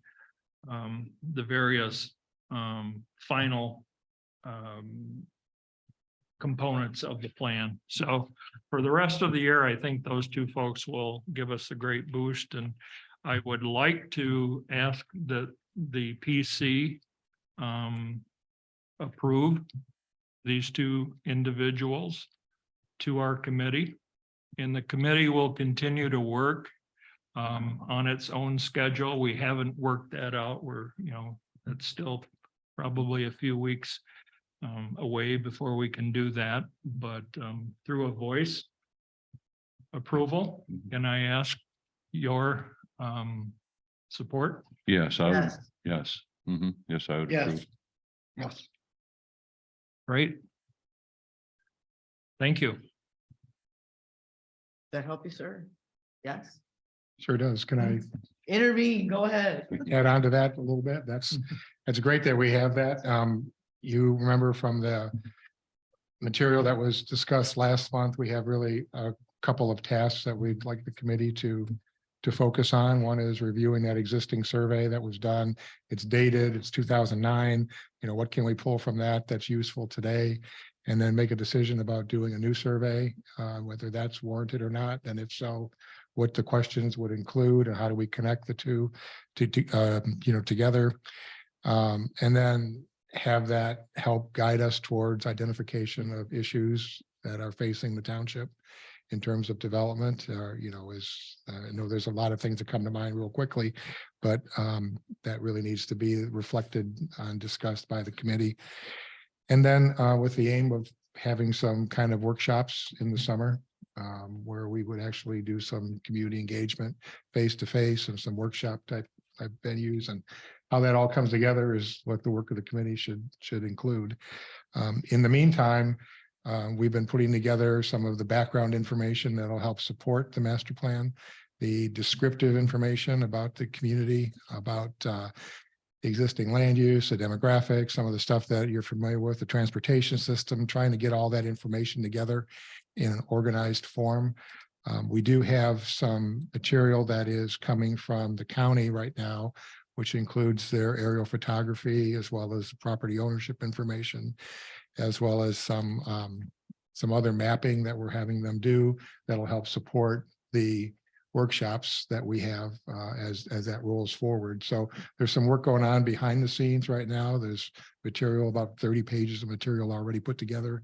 various final components of the plan. So for the rest of the year, I think those 2 folks will give us a great boost. And I would like to ask that the PC approve these 2 individuals to our committee. And the committee will continue to work on its own schedule. We haven't worked that out. We're, you know, it's still probably a few weeks away before we can do that. But through a voice approval, can I ask your support? Yes, I would, Yes. yes. Yes, I would Yes. approve. Yes. Great. Thank you. That help you, sir? Yes? Sure does. Can I Intervene, go ahead. add on to that a little bit? That's great that we have that. You remember from the material that was discussed last month, we have really a couple of tasks that we'd like the committee to focus on. One is reviewing that existing survey that was done. It's dated, it's 2009. You know, what can we pull from that that's useful today? And then make a decision about doing a new survey, whether that's warranted or not. And if so, what the questions would include, and how do we connect the two together? And then have that help guide us towards identification of issues that are facing the township in terms of development. I know there's a lot of things that come to mind real quickly, but that really needs to be reflected and discussed by the committee. And then with the aim of having some kind of workshops in the summer where we would actually do some community engagement face-to-face and some workshop type venues, and how that all comes together is what the work of the committee should include. In the meantime, we've been putting together some of the background information that'll help support the master plan, the descriptive information about the community, about existing land use, the demographics, some of the stuff that you're familiar with, the transportation system, trying to get all that information together in an organized form. We do have some material that is coming from the county right now, which includes their aerial photography, as well as property ownership information, as well as some other mapping that we're having them do that'll help support the workshops that we have as that rolls forward. So there's some work going on behind the scenes right now. There's material, about 30 pages of material already put together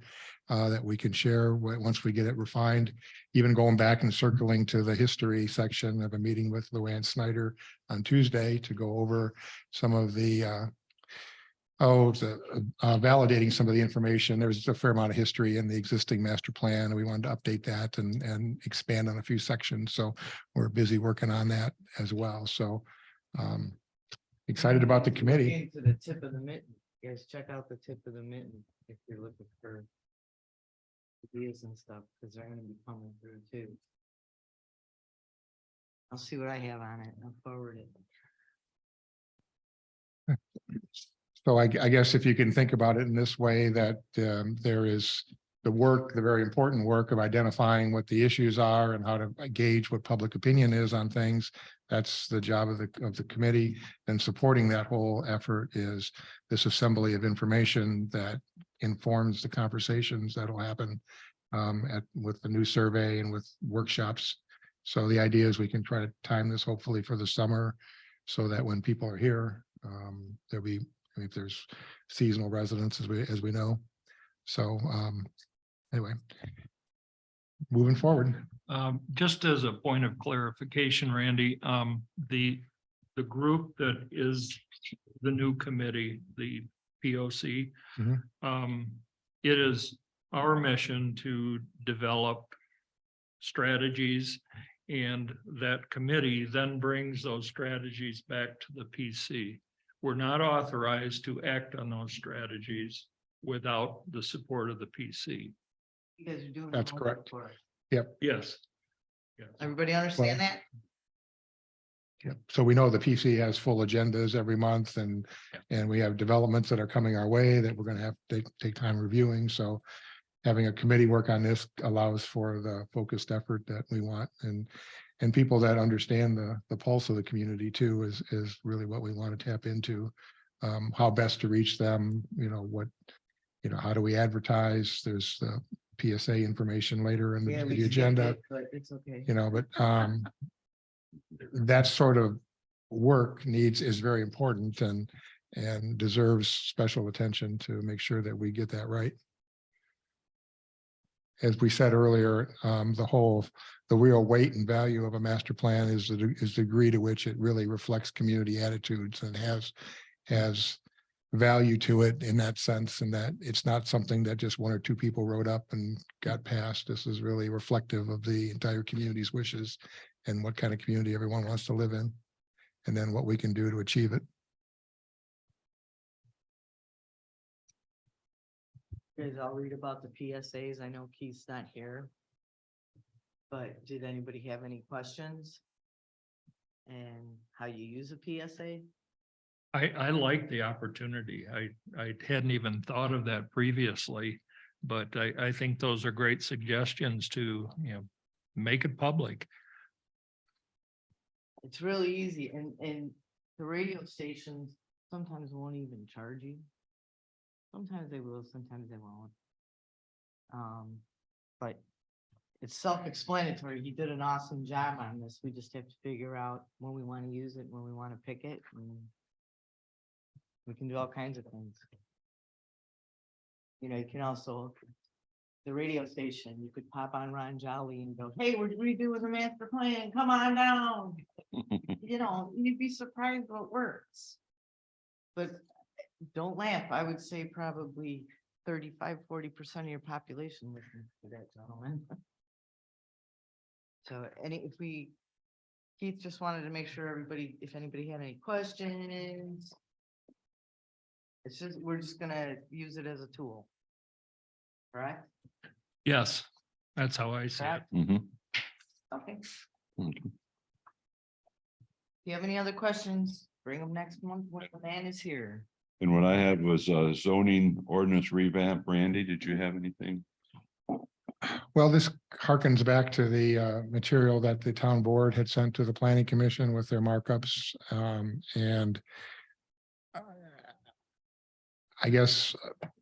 that we can share once we get it refined. Even going back and circling to the history section of a meeting with Luann Snyder on Tuesday to go over some of the validating some of the information. There's a fair amount of history in the existing master plan, and we wanted to update that and expand on a few sections. So we're busy working on that as well. So excited about the Look committee. into the tip of the mitten. You guys check out the tip of the mitten if you're looking for ideas and stuff, because they're gonna be coming through too. I'll see what I have on it. I'll forward it. So I guess if you can think about it in this way, that there is the work, the very important work of identifying what the issues are and how to gauge what public opinion is on things. That's the job of the committee, and supporting that whole effort is this assembly of information that informs the conversations that'll happen with the new survey and with workshops. So the idea is we can try to time this hopefully for the summer, so that when people are here, there'll be, if there's seasonal residents, as we know. So anyway, moving forward. Just as a point of clarification, Randy, the group that is the new committee, the POC, it is our mission to develop strategies, and that committee then brings those strategies back to the PC. We're not authorized to act on those strategies without the support of the PC. You guys are doing. That's the homework correct. for us. Yes. Everybody understand Well, that? Yeah, so we know the PC has full agendas every month, and we have developments that are coming our way that we're going to have to take time reviewing. So having a committee work on this allows for the focused effort that we want, and people that understand the pulse of the community too is really what we want to tap into. How best to reach them, how do we advertise? There's the PSA information later in Yeah, we the skipped agenda. it, but it's okay. But that sort of work is very important and deserves special attention to make sure that we get that right. As we said earlier, the real weight and value of a master plan is the degree to which it really reflects community attitudes and has value to it in that sense, and that it's not something that just one or two people wrote up and got passed. This is really reflective of the entire community's wishes and what kind of community everyone wants to live in, and then what we can do to achieve it. Guys, I'll read about the PSAs. I know Keith's not here. But did anybody have any questions? And how you use a PSA? I like the opportunity. I hadn't even thought of that previously, but I think those are great suggestions to, make it public. It's really easy, and the radio stations sometimes won't even charge you. Sometimes they will, sometimes they won't. But it's self-explanatory. He did an awesome job on this. We just have to figure out when we want to use it, when we want to pick it, and we can do all kinds of things. You can also, the radio station, you could pop on Ron Jolly and go, hey, we're redoing the master plan, come on down. You'd be surprised what works. But don't laugh, I would say probably 35–40% of your population listens to that, gentlemen. So Keith just wanted to make sure if anybody had any questions. We're just gonna use it as a tool. Correct? Yes, that's how I see it. Mhm. Okay. Okay. If you have any other questions, bring them next month when the man is here. And what I had was zoning ordinance revamp. Randy, did you have anything? Well, this harkens back to the material that the town board had sent to the planning commission with their markups. And I guess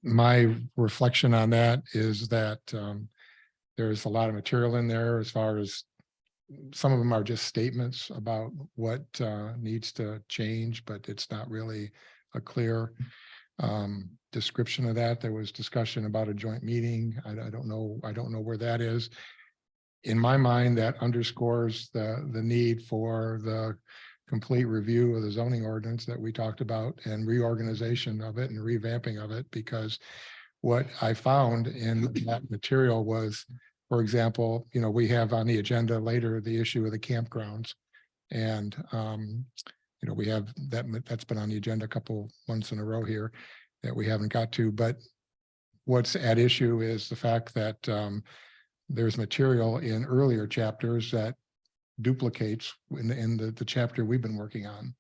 my reflection on that is that there's a lot of material in there as far as some of them are just statements about what needs to change, but it's not really a clear description of that. There was discussion about a joint meeting. I don't know where that is. In my mind, that underscores the need for the complete review of the zoning ordinance that we talked about and reorganization of it and revamping of it, because what I found in that material was, for example, we have on the agenda later the issue of the campgrounds. And, we have that's been on the agenda a couple months in a row here that we haven't got to. But what's at issue is the fact that there's material in earlier chapters that duplicates in the chapter we've been working on.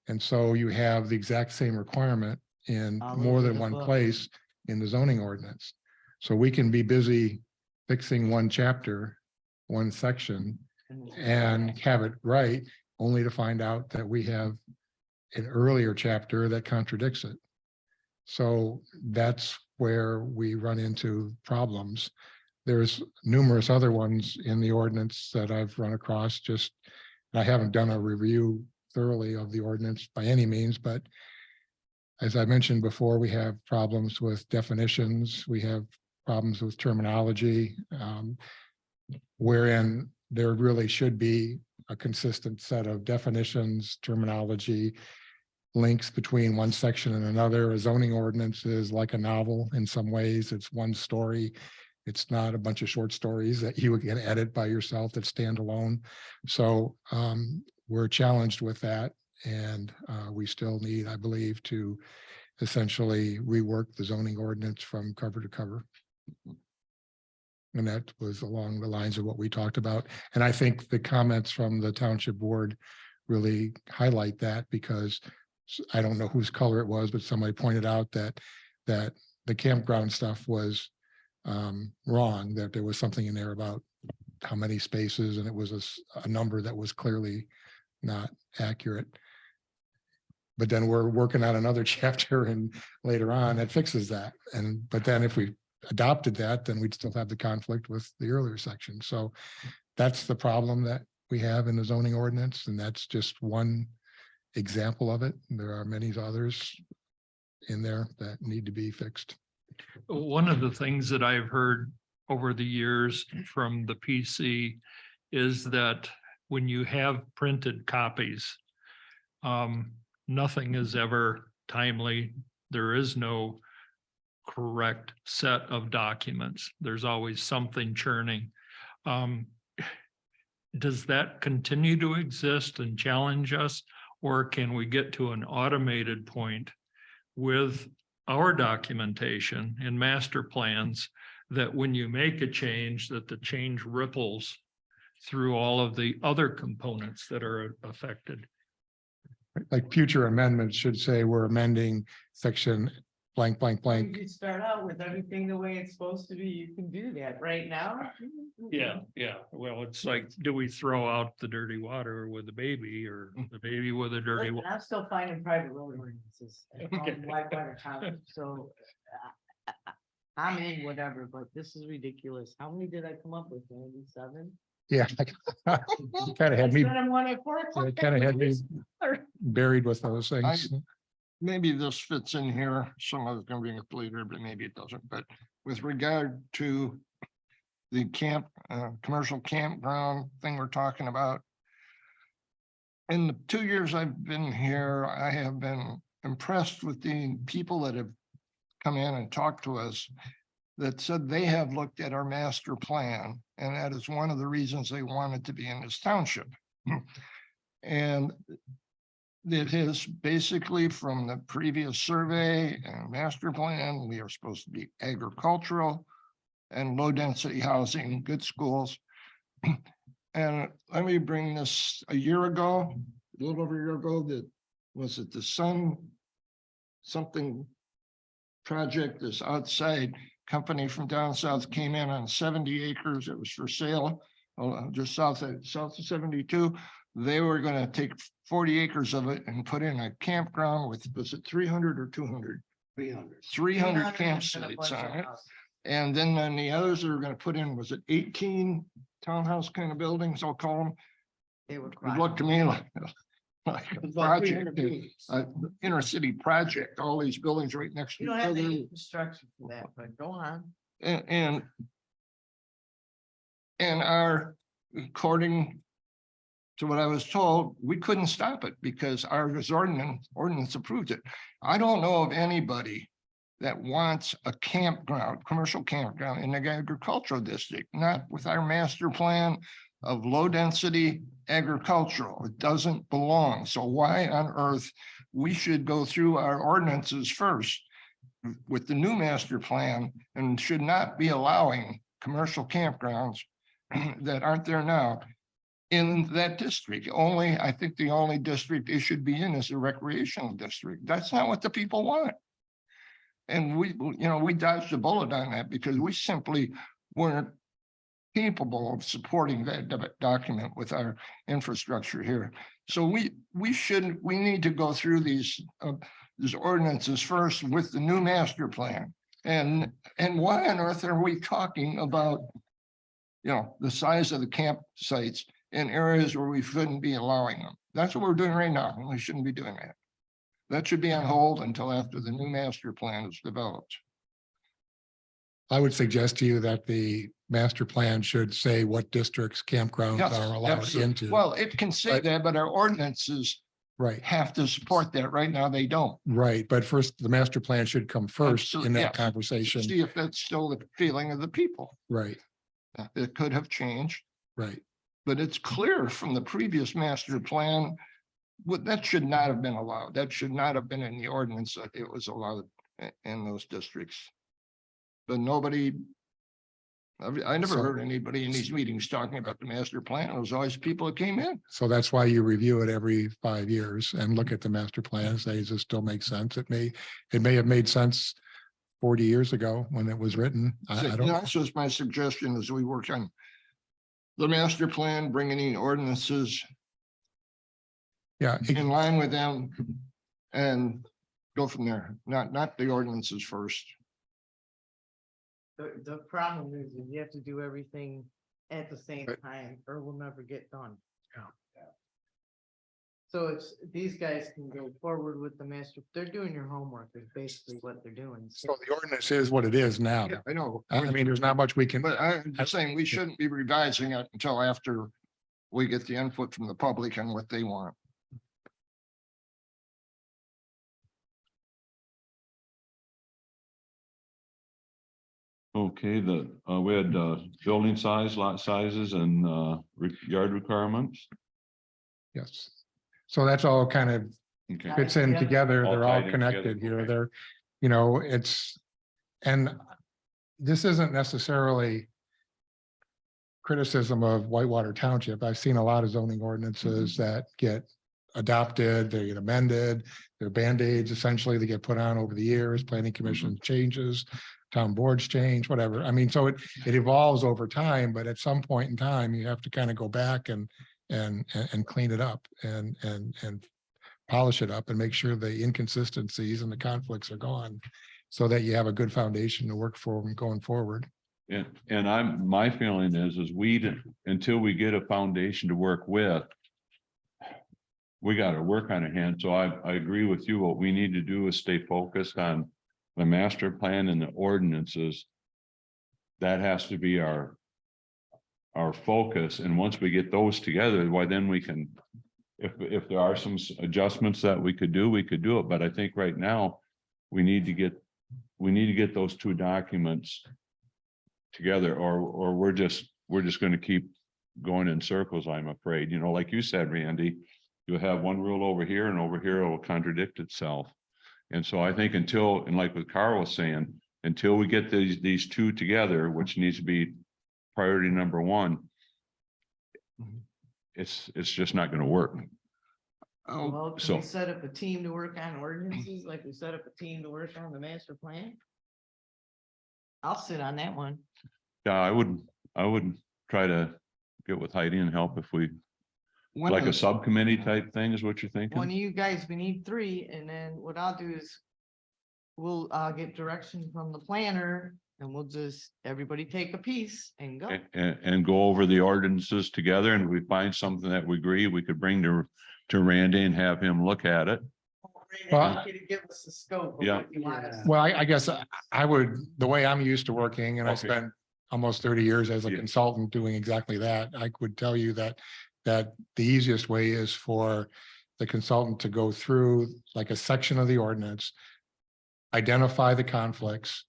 And so you have the exact same requirement in All more over than the one book. place in the zoning ordinance. So we can be busy fixing one chapter, one section, and have it right, only to find out that we have an earlier chapter that contradicts it. So that's where we run into problems. There's numerous other ones in the ordinance that I've run across. I haven't done a review thoroughly of the ordinance by any means, but as I mentioned before, we have problems with definitions. We have problems with terminology, wherein there really should be a consistent set of definitions, terminology, links between one section and another. A zoning ordinance is like a novel in some ways. It's one story. It's not a bunch of short stories that you can edit by yourself that stand alone. So we're challenged with that. And we still need, I believe, to essentially rework the zoning ordinance from cover to cover. And that was along the lines of what we talked about. And I think the comments from the township board really highlight that, because I don't know whose color it was, but somebody pointed out that the campground stuff was wrong, that there was something in there about how many spaces, and it was a number that was clearly not accurate. But then we're working on another chapter and later on that fixes that. But then if we adopted that, then we'd still have the conflict with the earlier section. So that's the problem that we have in the zoning ordinance. And that's just one example of it. There are many others in there that need to be fixed. One of the things that I've heard over the years from the PC is that when you have printed copies, nothing is ever timely. There is no correct set of documents. There's always something churning. Does that continue to exist and challenge us? Or can we get to an automated point with our documentation and master plans that when you make a change, that the change ripples through all of the other components that are affected? Like future amendments should say we're amending section blank, blank, blank. You start out with everything the way it's supposed to be. You can do that right now. Yeah. Well, it's like, do we throw out the dirty water with the baby or the baby with the dirty Listen, water? I'm still finding private road ordinances. Okay. Whitewater Township, so I'm in whatever, but this is ridiculous. How many did I come up with? 97? Yeah. Kind of had me, I one at 4 o'clock. kind of had me buried with those things. Maybe this fits in here. Some of it's gonna bring it later, but maybe it doesn't. But with regard to the commercial campground thing we're talking about. In the 2 years I've been here, I have been impressed with the people that have come in and talked to us that said they have looked at our master plan, and that is one of the reasons they wanted to be in this township. And it is basically from the previous survey and master plan, we are supposed to be agricultural and low density housing, good schools. And let me bring this a little over a year ago, that was it the sun something project, this outside company from down south came in on 70 acres. It was for sale, just south of 72. They were going to take 40 acres of it and put in a campground with, was it 300 or 200? 300 campsites on it. And then the others that are going to put in, was it 18 townhouse kind of buildings, I'll call them. They were. It looked to me like like a It's about project, 300 units. inner city project, all these buildings right next to You each don't have the other. infrastructure for that, but go on. And our, according to what I was told, we couldn't stop it because our ordinance approved it. I don't know of anybody that wants a campground, commercial campground in the agricultural district, not with our master plan of low density agricultural. It doesn't belong. So why on earth we should go through our ordinances first with the new master plan and should not be allowing commercial campgrounds that aren't there now in that district. Only, I think the only district it should be in is a recreational district. That's not what the people want. And we dodged a bullet on that because we simply weren't capable of supporting that document with our infrastructure here. So we need to go through these ordinances first with the new master plan. And why on earth are we talking about, the size of the campsites in areas where we shouldn't be allowing them? That's what we're doing right now, and we shouldn't be doing that. That should be on hold until after the new master plan is developed. I would suggest to you that the master plan should say what districts campgrounds Yes, are allowed absolutely. into. Well, it can say But- that, but our ordinances Right, have to support that. Right now, they don't. right. But first, the master plan should come first in Absolutely, that yes. conversation. See if that's still the feeling of the people. Right, It could have changed, right. but it's clear from the previous master plan. That should not have been allowed. That should not have been in the ordinance that it was allowed in those districts. But nobody, I never So- heard anybody in these meetings talking about the master plan. It was always people that came in. So that's why you review it every 5 years and look at the master plan and say, does this still make sense? It may have made sense 40 years ago when it was written. I don't know. That's just my suggestion as we work on the master plan, bringing in ordinances Yeah, in line with them and go from there, not the ordinances first. The problem is you have to do everything at the same Right. time or we'll never get done. Yeah. So these guys can go forward with the master, they're doing your homework is basically what they're doing. so the ordinance is what it is now. Yeah, I know. I mean, there's not much we can, But I'm just saying we shouldn't be revising it until after we get the input from the public on what they want. Okay, we had building size, lot sizes and yard requirements. yes. So that's all kind of Okay, fits in Yeah. together. All They're all tied in connected together, here. okay. They're, and this isn't necessarily criticism of Whitewater Township. I've seen a lot of zoning ordinances that get adopted, they get amended, they're Band-Aids essentially, they get put on over the years, planning commission changes, town boards change, whatever. I mean, so it evolves over time, but at some point in time, you have to kind of go back and clean it up and polish it up and make sure the inconsistencies and the conflicts are gone so that you have a good foundation to work for going forward. and my feeling is until we get a foundation to work with, we got to work on a hand. So I agree with you. What we need to do is stay focused on the master plan and the ordinances. That has to be our focus. And once we get those together, why then we can, if there are some adjustments that we could do it. But I think right now we need to get those two documents together, or we're just going to keep going in circles, I'm afraid. Like you said, Randy, you'll have one rule over here and over here it will contradict itself. And so I think and like what Carl was saying, until we get these two together, which needs to be priority number one, it's just not going to work. Oh, Well, can so- we set up a team to work on ordinances like we set up a team to work on the master plan? I'll sit on that one. Yeah, I would try to get with Heidi and help if we, one like of a the- subcommittee type thing is what you're One thinking? of you guys, we need three, and then what I'll do is we'll get direction from the planner and we'll just, everybody take a piece and go. and go over the ordinances together, and if we find something that we agree, we could bring to Randy and have him look at it. Well, Give us the scope. of Yeah. what you want us to Well, I guess I would, the way I'm used to working, and I Okay. spent almost 30 years as a Yeah. consultant doing exactly that. I would tell you that the easiest way is for the consultant to go through like a section of the ordinance, identify the conflicts,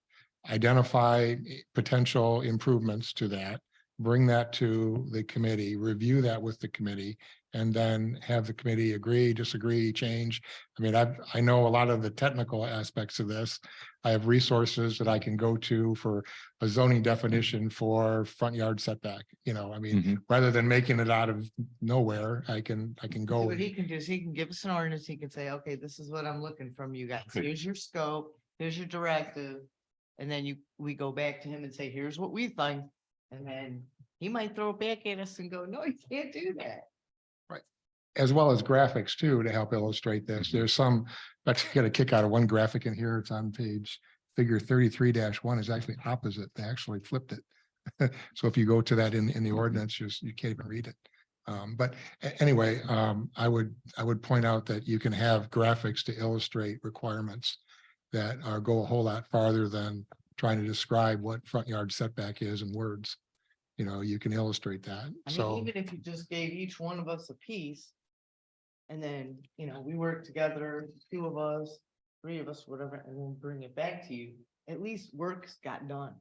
identify potential improvements to that, bring that to the committee, review that with the committee, and then have the committee agree, disagree, change. I mean, I know a lot of the technical aspects of this. I have resources that I can go to for a zoning definition for front yard setback, I mean, Mhm. rather than making it out of nowhere, I can See, go. what he can do is he can give us an ordinance, he can say, okay, this is what I'm looking from you guys, Okay. here's your scope, here's your directive. And then we go back to him and say, here's what we think, and then he might throw it back at us and go, no, you can't do that. As well as graphics too, to help illustrate this. There's some, but I got a kick out of one graphic in here. It's on page figure 33-1 is actually opposite. They actually flipped it. So if you go to that in the ordinance, you can't even read it. But anyway, I would point out that you can have graphics to illustrate requirements that go a whole lot farther than trying to describe what front yard setback is in words. You can illustrate that. I mean, So, even if you just gave each one of us a piece. And then, we work together, 2 of us, 3 of us, whatever, and then bring it back to you, at least work's got done.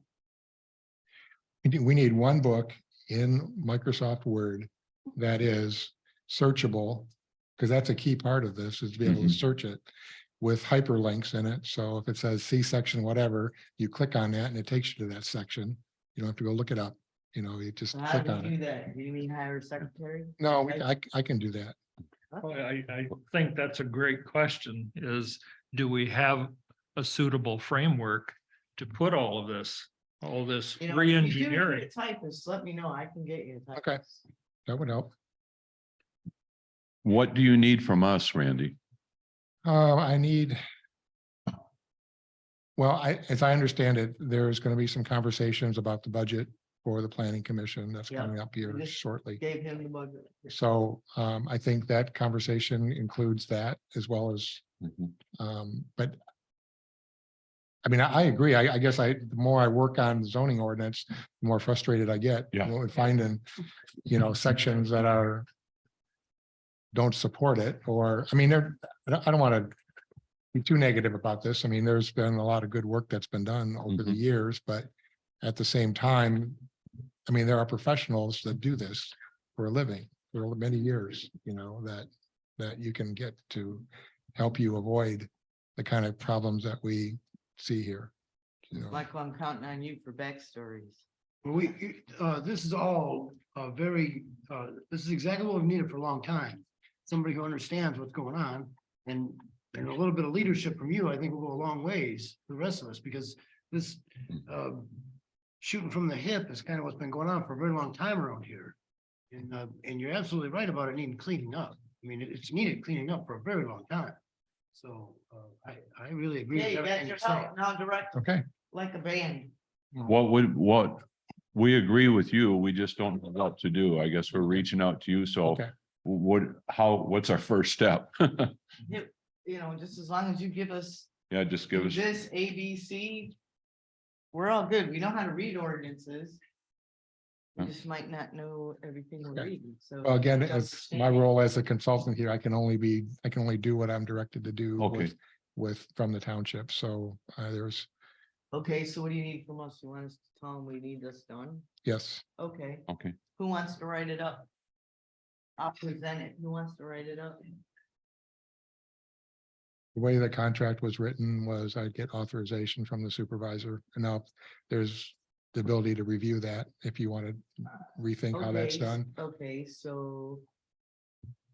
we need one book in Microsoft Word that is searchable, because that's a key part of this, is to be able to Mhm. search it with hyperlinks in it. So if it says C section, whatever, you click on that and it takes you to that section. You don't have to go look it up. You just So how click do on we do it. that? Do you mean hire a secretary? No, I can do that. Well, I think that's a great question is, do we have a suitable framework to put all of this If you do need re-engineering? a typist, let me know, I can get you a typist. Okay. That would help. What do you need from us, Randy? I need. Well, as I understand it, there's going to be some conversations about the budget for the planning commission that's Yeah, coming up here we just shortly. Gave him the budget. So I think that conversation includes that as well as, but. I mean, I agree. I guess the more I work on zoning ordinance, the more frustrated I get. Yeah. Finding, sections that don't support it, or, I mean, I don't want to be too negative about this. I mean, there's been a lot of good work that's been done over the Mhm. years, but at the same time, I mean, there are professionals that do this for a living for many years, that you can get to help you avoid the kind of problems that we see here. Michael, I'm counting on you for backstories. Well, this is all this is exactly what we've needed for a long time. Somebody who understands what's going on, and a little bit of leadership from you, I think will go a long ways for the rest of us, because this shooting from the hip is kind of what's been going on for a very long time around here. And you're absolutely right about it needing cleaning up. I mean, it's needed cleaning up for a very long time. So I really agree. Yeah, with you got everything your you're saying. help, now direct Okay, like a band. What we agree with you, we just don't know what to do. I guess we're reaching out to you. So okay. what's our first step? Just as long as you give us Yeah, just give us, this ABC, we're all good. We know how to read ordinances. We Yeah. just might not know everything we're Okay. reading, so. Well, again, just as my understand it. role as a consultant here, I can only do what I'm directed to do Okay. from the township. So there's, Okay, so what do you need from us? You want us to tell them we need this done? yes. Okay, okay. who wants to write it up? I'll present it. Who wants to write it up? The way the contract was written was I'd get authorization from the supervisor. And now there's the ability to review that if you want to rethink how that's Okay, done. Okay, so.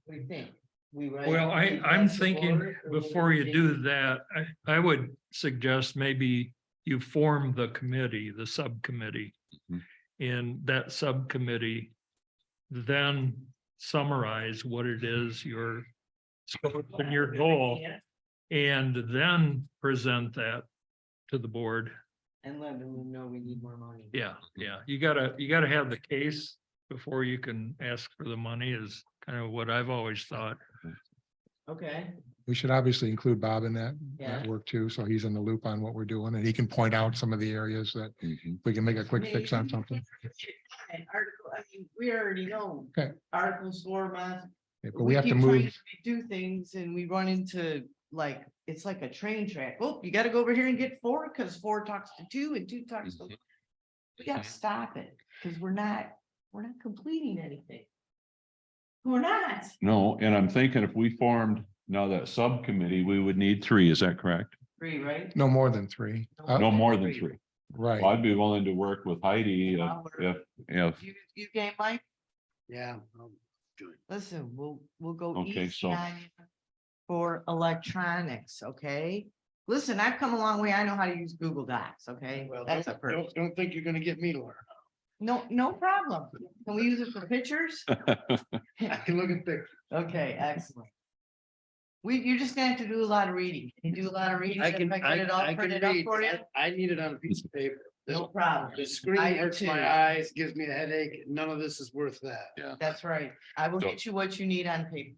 What do you think? Well, I'm thinking before you do that, I would suggest maybe you form the committee, the subcommittee. Mhm. And that subcommittee then summarize what it is your scope and your goal, and then present that to the board And let them know we need more money. Yeah, yeah, you gotta have the case before you can ask for the money is kind of what I've always thought. Okay, We should obviously include Bob in that Yeah. work too, so he's in the loop on what we're doing and he can point out some of the areas that we can make a quick fix on something. Article, I mean, we already know. Okay. Articles 4 months. Yeah, but we have to keep trying move, Do things and we run into like, it's like a train track. Oh, you gotta go over here and get 4 because 4 talks to 2 and 2 talks to. We gotta stop it because we're not completing anything. We're not. No, and I'm thinking if we formed now that subcommittee, we would need 3, is that correct? 3, right? no more than 3. No more than 3. Right. Well, I'd be willing to work with Heidi if, You game, Mike? Yeah. Listen, we'll go Okay, easy so- on you for electronics, okay? Listen, I've come a long way. I know how to use Google Docs, okay? Well, That's a first. don't think you're gonna get me to learn. No problem. Can we use it for pictures? I can look at pictures. Okay, excellent. You're just gonna have to do a lot of reading. Can you do a lot of reading? I if can, get I it all can printed up read. for you? I need it on a piece of paper. No problem. The screen I do hurts too. my eyes, gives me a headache. None of this is worth that. That's right. I will So- get you what you need on paper.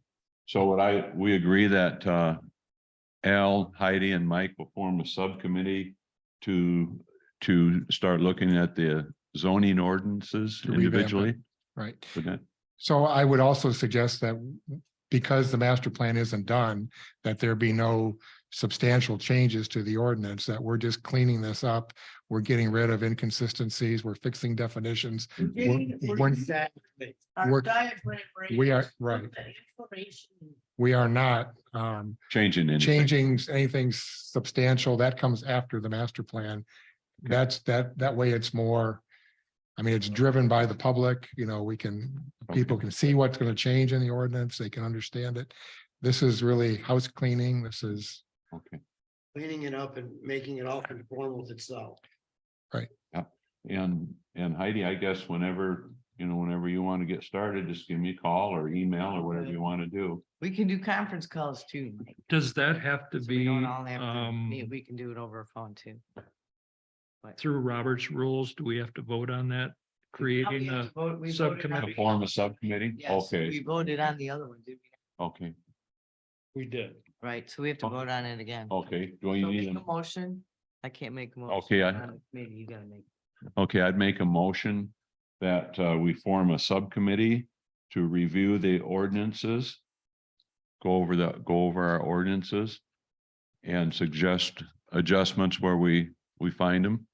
So we agree that Al, Heidi and Mike will form a subcommittee to start looking at the zoning ordinances To revamp it. individually. Right. Would that- So I would also suggest that because the master plan isn't done, that there be no substantial changes to the ordinance, that we're just cleaning this up. We're getting rid of inconsistencies, we're fixing definitions. We're- Exactly. Our We're- diagram we are- ranges right. with the information. We are not Changing anything. changing anything substantial. That comes after the master plan. That way it's more, I mean, it's driven by the public, people can see what's going to change in the ordinance, they can understand it. This is really house cleaning. This is, Okay. Cleaning it up and making it all conform with itself. And Heidi, I guess whenever you want to get started, just give me a call or email or whatever you want to do. We can do conference calls too, Mike. Does that have to So we be don't all have to meet. We can do it over a phone too. through Robert's rules? Do we have to vote on that? Creating a subcommittee. To form a subcommittee? Yes, we Okay, voted on the other one, did we? okay, We did. Right, so we have to vote on it again. okay. Do So you make need a motion. I can't make a motion. Okay, Maybe you gotta make. Okay, I'd make a motion that we form a subcommittee to review the ordinances. Go over our ordinances. And suggest adjustments where we find them.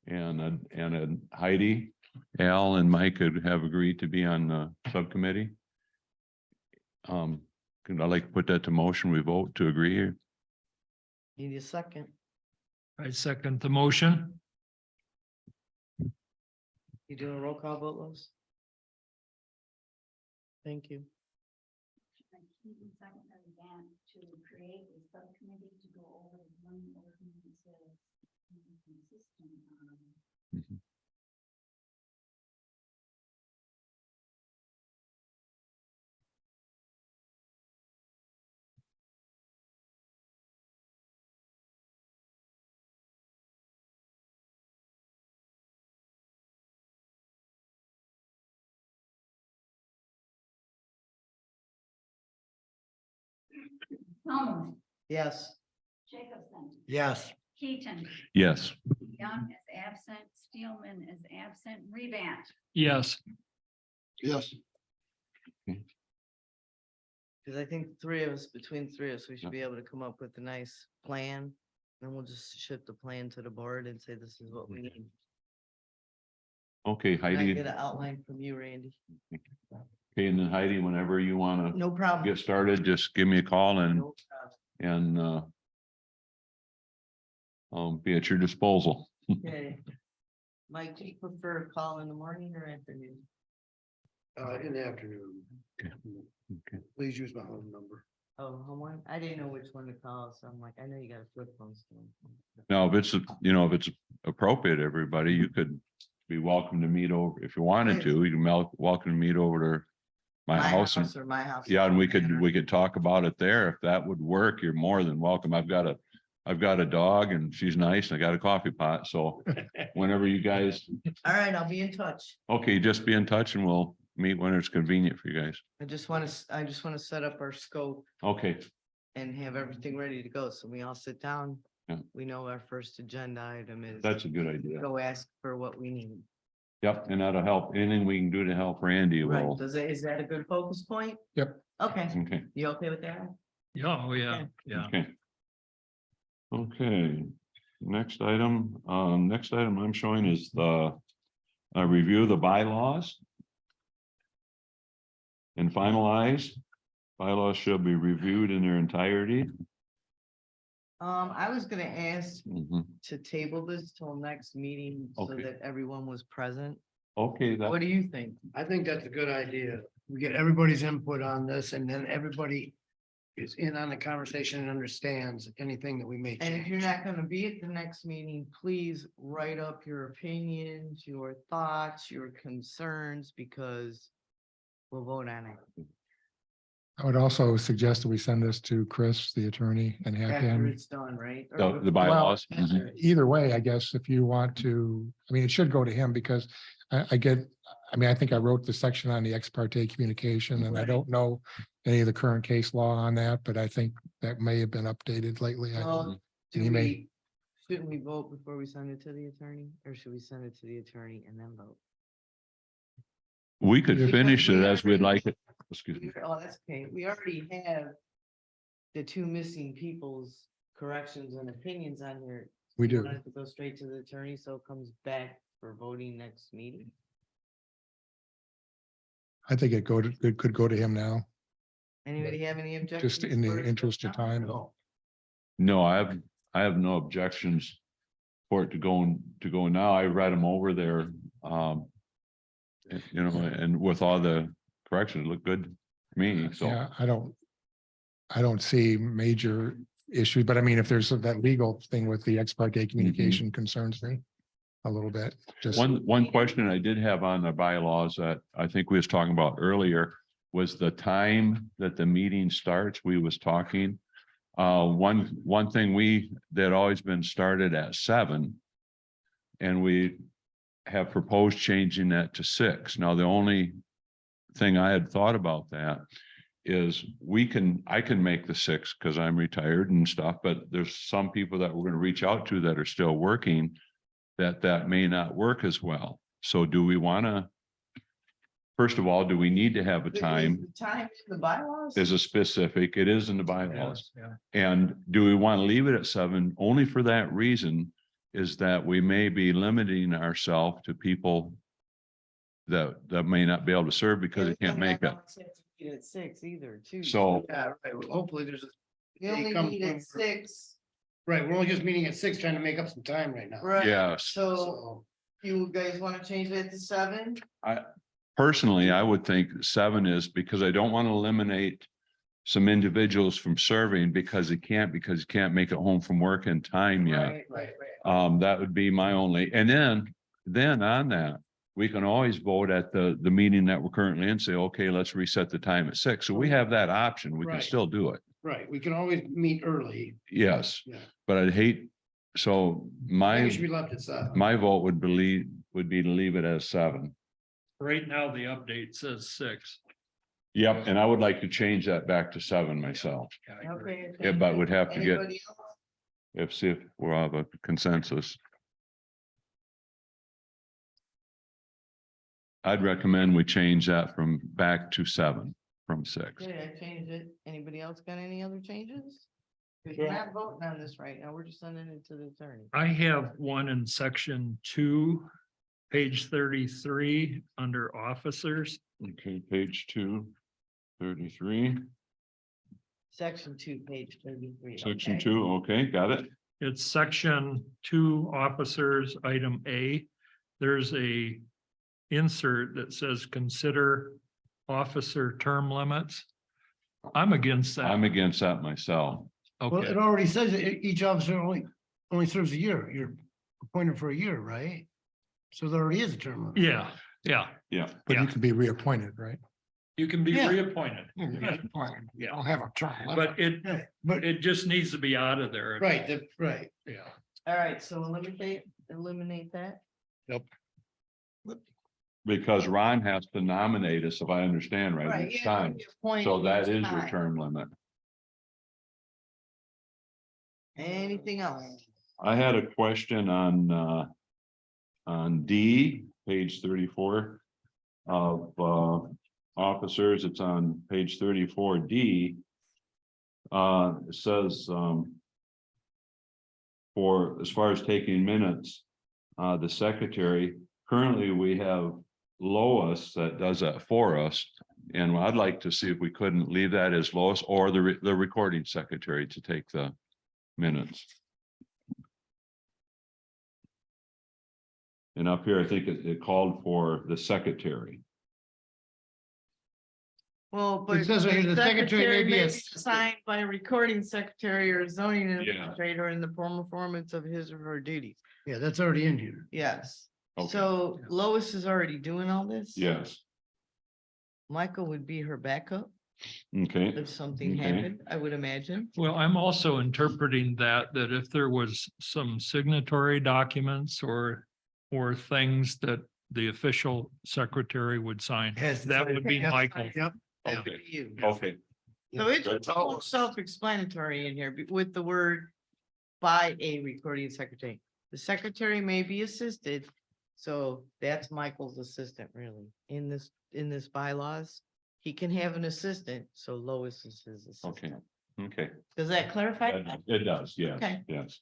And Heidi, Al and Mike have agreed to be on the subcommittee. I'd like to put that to motion. We vote to agree. Need a second. I second the motion. You doing a roll call vote, Lois? Thank you. To create a subcommittee to go over the zoning ordinances. Consistent on. Thomas, Yes. Jacobson, Yes. Keaton, Yes. Young is absent, Steelman is absent, Revant. Yes, Yes. Cause I think between three of us, we should be able to come up with a nice plan. Then we'll just shift the plan to the board and say, this is what we need. Okay, Can I Heidi. get an outline from you, Randy? Okay, and then Heidi, whenever you want to No problem. get started, just give me a call and No problem. I'll be at your disposal. Okay. Mike, do you prefer a call in the morning or afternoon? In the afternoon. Okay. Please use my home number. Oh, home one? I didn't know which one to call, so I'm like, I know you got a flip phone. So. Now, if it's appropriate, everybody, you could be welcome to meet over, if you wanted to, you can welcome to meet over to my house. And Or my house. yeah, and we could talk about it there. If that would work, you're more than welcome. I've got a I've got a dog and she's nice and I got a coffee pot. So whenever you guys, All right, I'll be in touch. okay, just be in touch and we'll meet when it's convenient for you guys. I just want to set up our scope Okay, and have everything ready to go. So we all sit down. Yeah. We know our first agenda item is that's a good idea. go ask for what we need. Yep, and that'll help. Anything we can do to help Randy Right, will. is that a good focus point? Yep. Okay, Okay, you okay with that? Yeah, oh, yeah, Okay. yeah. okay. Okay, next item I'm showing is the review of the bylaws. And finalized. Bylaws shall be reviewed in their entirety. I was gonna ask Mhm. to table this till next meeting so Okay. that everyone was present. Okay, What that, do you think? I think that's a good idea. We get everybody's input on this and then everybody is in on the conversation and understands anything that we make. And if you're not gonna be at the next meeting, please write up your opinions, your thoughts, your concerns, because we'll vote on it I would also suggest that we send this to Chris, the attorney, and have after him. it's done, right? Or the before- bylaws. Well, Mhm. Either way, I guess, if you want to, I mean, it should go to him because I think I wrote the section on the ex parte communication and I don't know any of the current case law on that, but I think that may have been updated lately. Well, He may- shouldn't we vote before we send it to the attorney, or should we send it to the attorney and then vote? We could Because finish it we as we'd already- like it. Excuse me. Oh, that's okay. We already have the two missing people's corrections and opinions on here. We You do. want it to go straight to the attorney, so it comes back for voting next meeting. I think it could go to him now, Anybody have any objections? just in for the it? interest of time. No, I have no objections for it to go now. I read them over there. You know, and with all the corrections, it looked good to me, so. Yeah, I don't see major issue, but I mean, if there's that legal thing with the ex parte communication concerns me a little bit, just. One question I did have on the bylaws that I think we was talking about earlier was the time that the meeting starts. We was talking. One thing that always been started at 7. And we have proposed changing that to 6. Now, the only thing I had thought about that is I can make the 6 because I'm retired and stuff, but there's some people that we're going to reach out to that are still working that may not work as well. So do we want to, first of all, do we need to have a Is time? the time in the bylaws? Is a specific, it is in the bylaws. Yeah. And do we want to leave it at 7? Only for that reason is that we may be limiting ourselves to people that may not be able to serve because they can't make it. At 6 either, too. So, Yeah, right. Well, hopefully there's a. We only come meet from- at 6, Right, we're only just meeting at 6, trying to make up some time right now. right? yes, So So, you guys want to change that to 7? personally, I would think 7 is because I don't want to eliminate some individuals from serving because you can't make it home from work in time yet. Right. That would be my only, and then on that, we can always vote at the meeting that we're currently in, say, okay, let's reset the time at 6. So we have that option. We can Right. still do it. right, we can always meet early. Yes, Yeah. but I'd hate, so I think it should be left at 7. my vote would be to leave it as 7. Right now, the update says 6. Yep, and I would like to change that back to 7 myself. Yeah, I agree. Okay. Yeah, but would have to get, Anybody else? see if we'll have a consensus. I'd recommend we change that back to 7 from 6. Okay, I changed it. Anybody else got any other changes? We're Yeah. not voting on this right now. We're just sending it to the attorney. I have one in section 2, page 33, under officers. Okay, page 233, Section 2, page 33. section okay? 2, okay, got it. It's section 2, officers, item A. There's a insert that says consider officer term limits. I'm against that. I'm against that myself. Well, Okay, it already says that each officer only serves a year. You're appointed for a year, right? So there already is a term limit. yeah. Yeah, But you Yeah. can be reappointed, right? You can be Yeah. reappointed, Yeah, I'll have a term. but Yeah, but, it just needs to be out of there. right, right. Yeah. All right, so eliminate that. Because Ron has to nominate us, if I understand right, each time. So that is your term limit. Anything else? I had a question on D, page 34 of, officers. It's on page 34D. It says, for, as far as taking minutes, the secretary, currently we have Lois that does that for us. And I'd like to see if we couldn't leave that as Lois or the recording secretary to take the minutes. And up here, I think it called for the secretary. Well, but. It says right here, the secretary may be Signed by a recording secretary or zoning Yeah. administrator in the performance of his or her duties. Yeah, that's already in here. Yes. Okay. So Lois is already doing all this? Yes, Michael would be her backup okay, if something Okay. happened, I would imagine. Well, I'm also interpreting that if there was some signatory documents or things that the official secretary would sign, Has to that sign. would be Yes. Michael. Yep. That would okay, be you. okay, So it's all self-explanatory in here with the word by a recording secretary. The secretary may be assisted. So that's Michael's assistant really in this bylaws. He can have an assistant. So Lois is his okay, assistant. okay. Does that clarify? It does, yes, Okay. yes.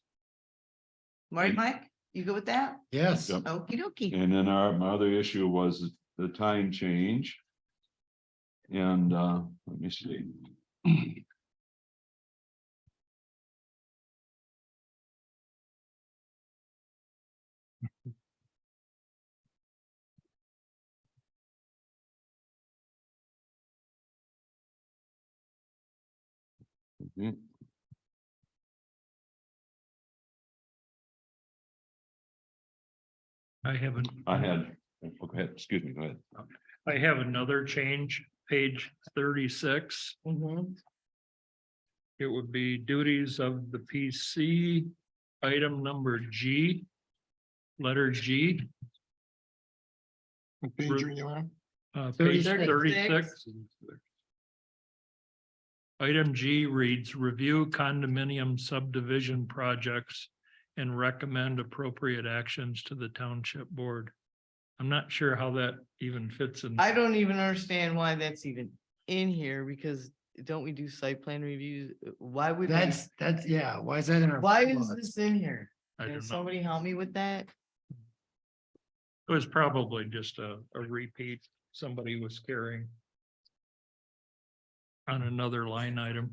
Right, Mike? You go with that? Yes. Yep. Okey dokey. And then my other issue was the time change. And let me see. Mhm. I haven't. I had, go ahead, excuse me, go ahead. I have another change, page 36. Mhm. It would be duties of the PC, item number G, letter G, What page are you on? page 36. 36. Item G reads, review condominium subdivision projects and recommend appropriate actions to the township board. I'm not sure how that even fits in. I don't even understand why that's even in here because don't we do site plan reviews? Why would? That's, yeah, why is that in our? Why is bylaws? this in here? I Can don't know. somebody help me with that? It was probably just a repeat somebody was carrying on another line item.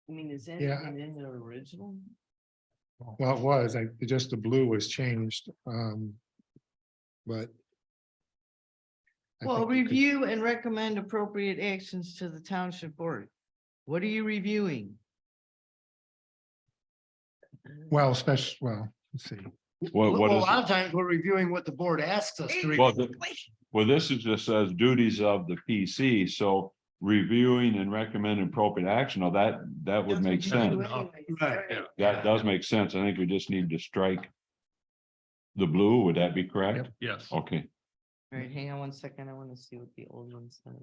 I mean, is that Yeah. even in the original? Well, it was, just the blue was changed, but. I Well, think you could- review and recommend appropriate actions to the township board. What are you reviewing? Well, let's see. What Well, a is lot it? of times we're reviewing what the board asks us to Well, review. Well, this is just says duties of the PC, so reviewing and recommend appropriate action, now that would make sense. Right. That does make sense. I think we just need to strike the blue, would that be correct? Yes. Okay, All right, hang on one second. I want to see what the old one said.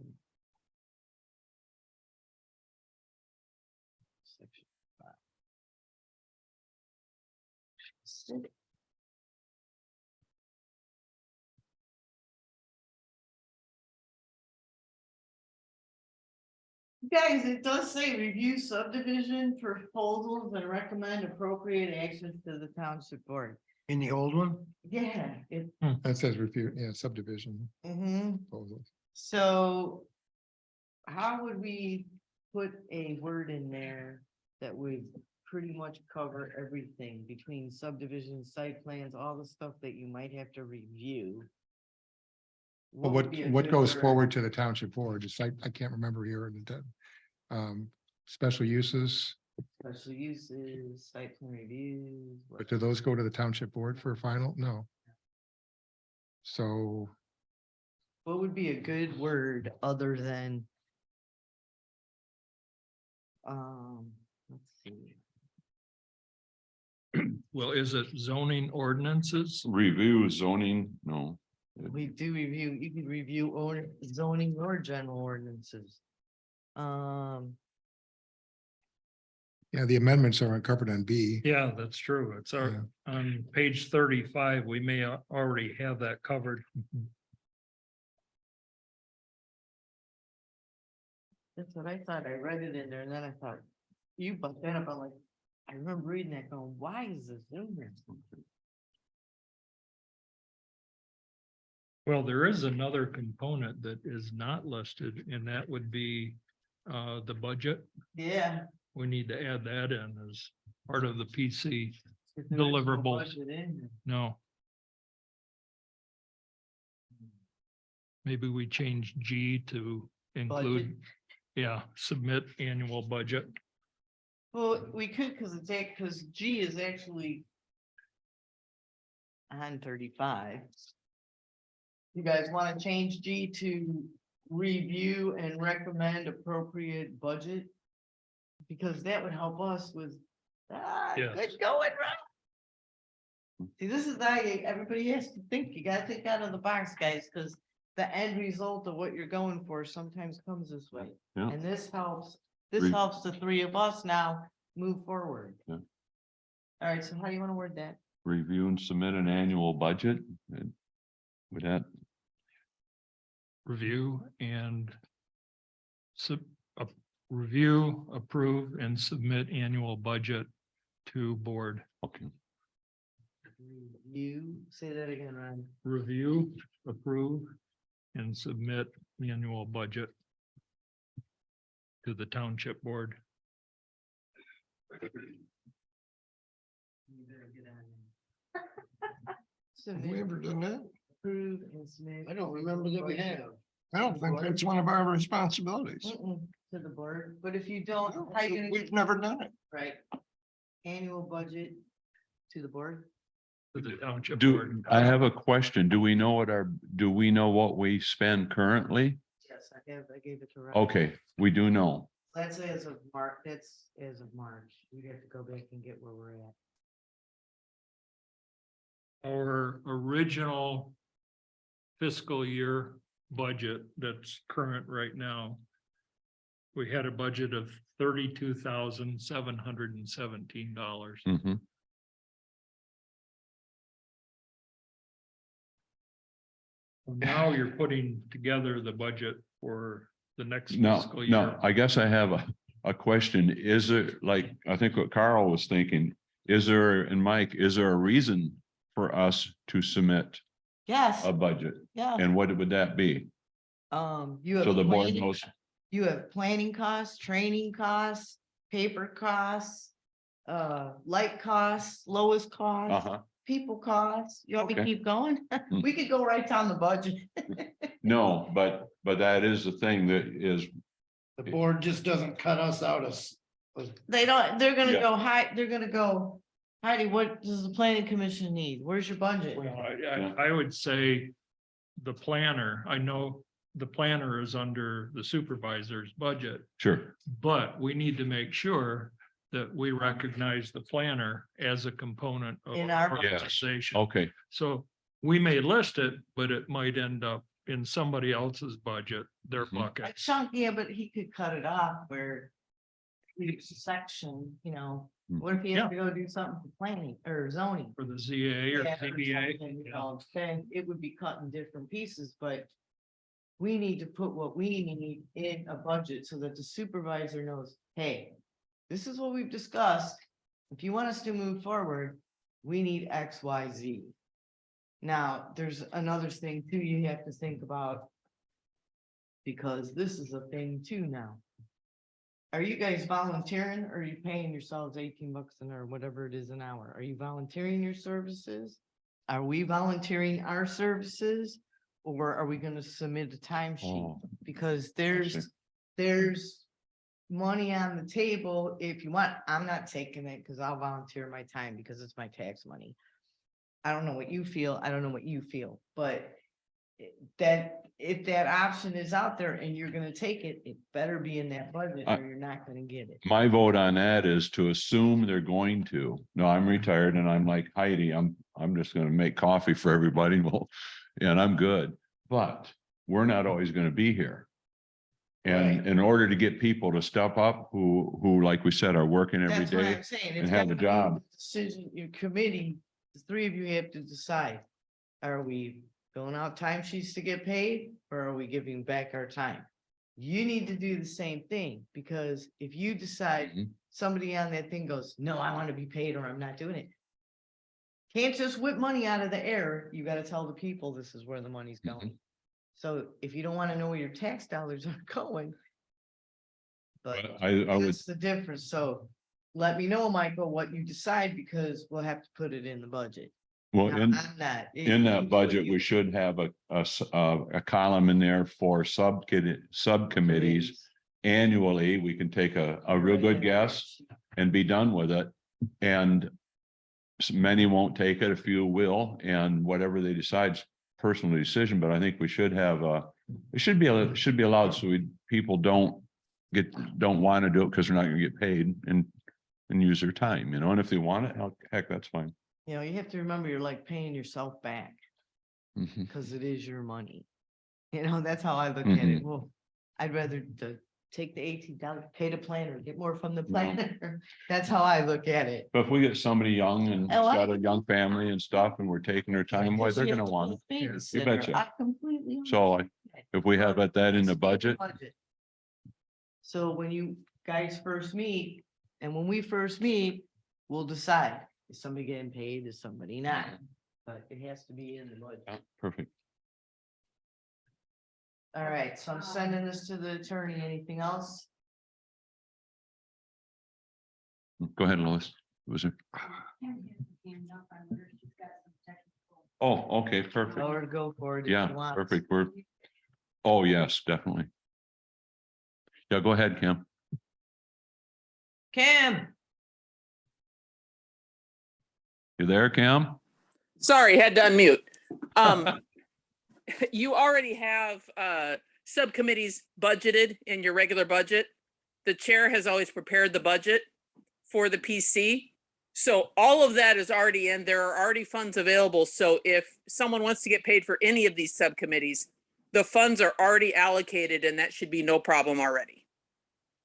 Section 5. Guys, it does say review subdivision proposals and recommend appropriate actions to the township board. In the old one? Yeah, it, That says review, yeah, subdivision mhm. proposals. So how would we put a word in there that would pretty much cover everything between subdivision, site plans, all the stuff that you might have to review? But would be a what good goes word? forward to the township board, just I can't remember here, special uses, Special uses, site plan reviews. but do those go to the township board for a final? No. So, What would be a good word other than? Let's see. Well, is it zoning ordinances? Review zoning, no. We do review, you could review or zoning or general ordinances. Yeah, the amendments are covered on B. Yeah, that's true. It's our, on page 35, we may already have that covered. That's what I thought. I read it in there and then I thought, you bumped that up. I'm like, I remember reading that going, why is this in there? Well, there is another component that is not listed, and that would be the budget. Yeah. We need to add that in as part of the PC. If there is no Deliverables. budget in there. No. Maybe we change G to include, yeah, submit annual budget. Well, we could, because G is actually on 35. You guys want to change G to review and recommend appropriate budget? Because that would help us with, Yes. good going, right? See, this is how everybody has to think. You gotta think out of the box, guys, because the end result of what you're going for sometimes comes this way. Yeah. And this helps Re- the three of us now move forward. Yeah. All right, so how do you want to word that? Review and submit an annual budget. And with that, Review and review, approve, and submit annual budget to board. okay, You say that again, Ron. Review, approve, and submit annual budget to the township board. You better get on there. Have we Submit, ever done that? approve, and submit. I don't remember that we have. I don't think that's one of our responsibilities. Mm-mm, to the board, but if you don't, No, how you gonna we've get, never done it. right? Annual budget to the board? To the township do, board. I have a question. Do we know what we spend currently? Yes, I gave it to Ron. Okay, we do know. That's as of March, that's as of March. We'd have to go back and get where we're at. Our original fiscal year budget that's current right now. We had a budget of $32,717. Mhm. Now you're putting together the budget for the next No, fiscal year. no, I guess I have a question. Is it like, I think what Carl was thinking, is there, and Mike, is there a reason for us to submit Yes, a budget? yeah. And what would that be? You have. So the board planning- knows, You have planning costs, training costs, paper costs, light costs, lowest cost, uh-huh, people costs. You want me to Okay. keep going? Hmm. We could go right down the budget. no, but that is the thing that is, The board just doesn't cut us out as. They don't, they're gonna Yeah. go they're gonna go, Heidi, what does the planning commission need? Where's your budget? Well, Yeah. I would say the planner, I know the planner is under the supervisor's budget, sure, but we need to make sure that we recognize the planner as a component of In our our- Yes. organization. okay, So we may list it, but it might end up in somebody else's budget, their Mhm. A bucket. chunk, yeah, but he could cut it off where each section, what if he has to go do something for planning or zoning? For the ZA or Yeah, ZBA. something, then it would be cut in different pieces, but we need to put what we need in a budget so that the supervisor knows, hey, this is what we've discussed. If you want us to move forward, we need X, Y, Z. Now, there's another thing too you have to think about. Because this is a thing too now. Are you guys volunteering or are you paying yourselves 18 bucks an hour, whatever it is an hour? Are you volunteering your services? Are we volunteering our services? Or are we gonna submit a timesheet? oh, Because see. there's money on the table if you want. I'm not taking it because I'll volunteer my time because it's my tax money. I don't know what you feel. I don't know what you feel, but that if that option is out there and you're gonna take it, it better be in that budget or you're not gonna get it. My vote on that is to assume they're going to. No, I'm retired and I'm like Heidi, I'm just gonna make coffee for everybody. Well, and I'm good, but we're not always gonna be here. And Right. in order to get people to step up who, like we said, are working every That's what day. I'm saying. and It's have gotta a be job. Decision, your committee, the three of you have to decide. Are we filling out timesheets to get paid or are we giving back our time? You need to do the same thing because if you decide Mhm. somebody on that thing goes, no, I want to be paid or I'm not doing it. Can't just whip money out of the air. You got to tell the people this is where the money's Mhm. going. So if you don't want to know where your tax dollars are going. But But I would, that's the difference. So let me know, Michael, what you decide because we'll have to put it in the budget. well, Now, in I'm not. in that budget, we should have a column in there for subcommittees. Annually, we can take a real good guess and be done with it. And many won't take it, a few will, and whatever they decide is personal decision, but I think we should have it should be allowed so people don't want to do it because they're not gonna get paid and use their time, and if they want it, heck, that's fine. You know, you have to remember you're like paying yourself back Mhm. because it is your money. That's how I look at it. Well, I'd rather take the $18, pay the planner, get more from the planner. That's how I look at it. But if we get somebody young and Oh, I- got a young family and stuff, and we're taking their time, why Because they're you gonna have to want pay it. a You babysitter. betcha. I completely. So understand. if we have that in the budget, So when you guys first meet, and when we first meet, we'll decide, is somebody getting paid, is somebody not? But it has to be in the budget. yeah, perfect. All right, so I'm sending this to the attorney. Anything else? Go ahead, Lois. Was it? Oh, okay, perfect. Tell her to go for it. if Yeah, she wants. perfect. Oh, yes, definitely. Yeah, go ahead, Kim. Kim, You there, Kim? Sorry, had to unmute. You already have subcommittees budgeted in your regular budget. The chair has always prepared the budget for the PC. So all of that is already in. There are already funds available. So if someone wants to get paid for any of these subcommittees, the funds are already allocated and that should be no problem already.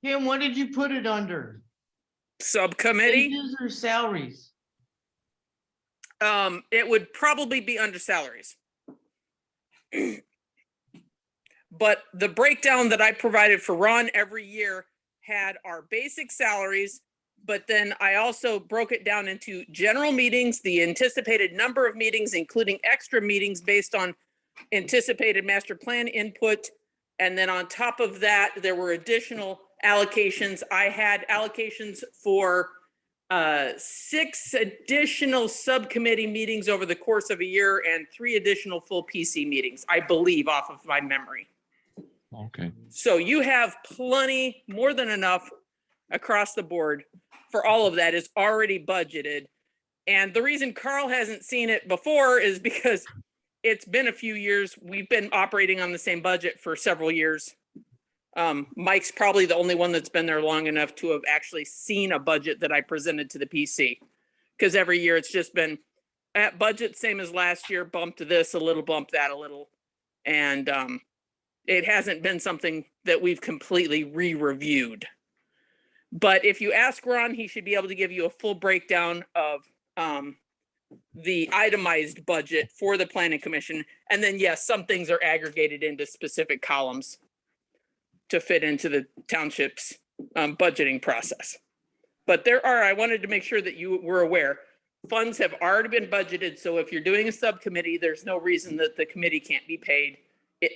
Kim, what did you put it under? Subcommittee, Wages or salaries? it would probably be under salaries. But the breakdown that I provided for Ron every year had our basic salaries, but then I also broke it down into general meetings, the anticipated number of meetings, including extra meetings based on anticipated master plan input. And then on top of that, there were additional allocations. I had allocations for 6 additional subcommittee meetings over the course of a year and 3 additional full PC meetings, I believe, off of my memory. Okay. So you have plenty, more than enough across the board for all of that is already budgeted. And the reason Carl hasn't seen it before is because it's been a few years. We've been operating on the same budget for several years. Mike's probably the only one that's been there long enough to have actually seen a budget that I presented to the PC. Because every year it's just been at budget, same as last year, bumped this a little, bumped that a little. And it hasn't been something that we've completely re-reviewed. But if you ask Ron, he should be able to give you a full breakdown of the itemized budget for the planning commission. And then yes, some things are aggregated into specific columns to fit into the township's budgeting process. But I wanted to make sure that you were aware, funds have already been budgeted. So if you're doing a subcommittee, there's no reason that the committee can't be paid.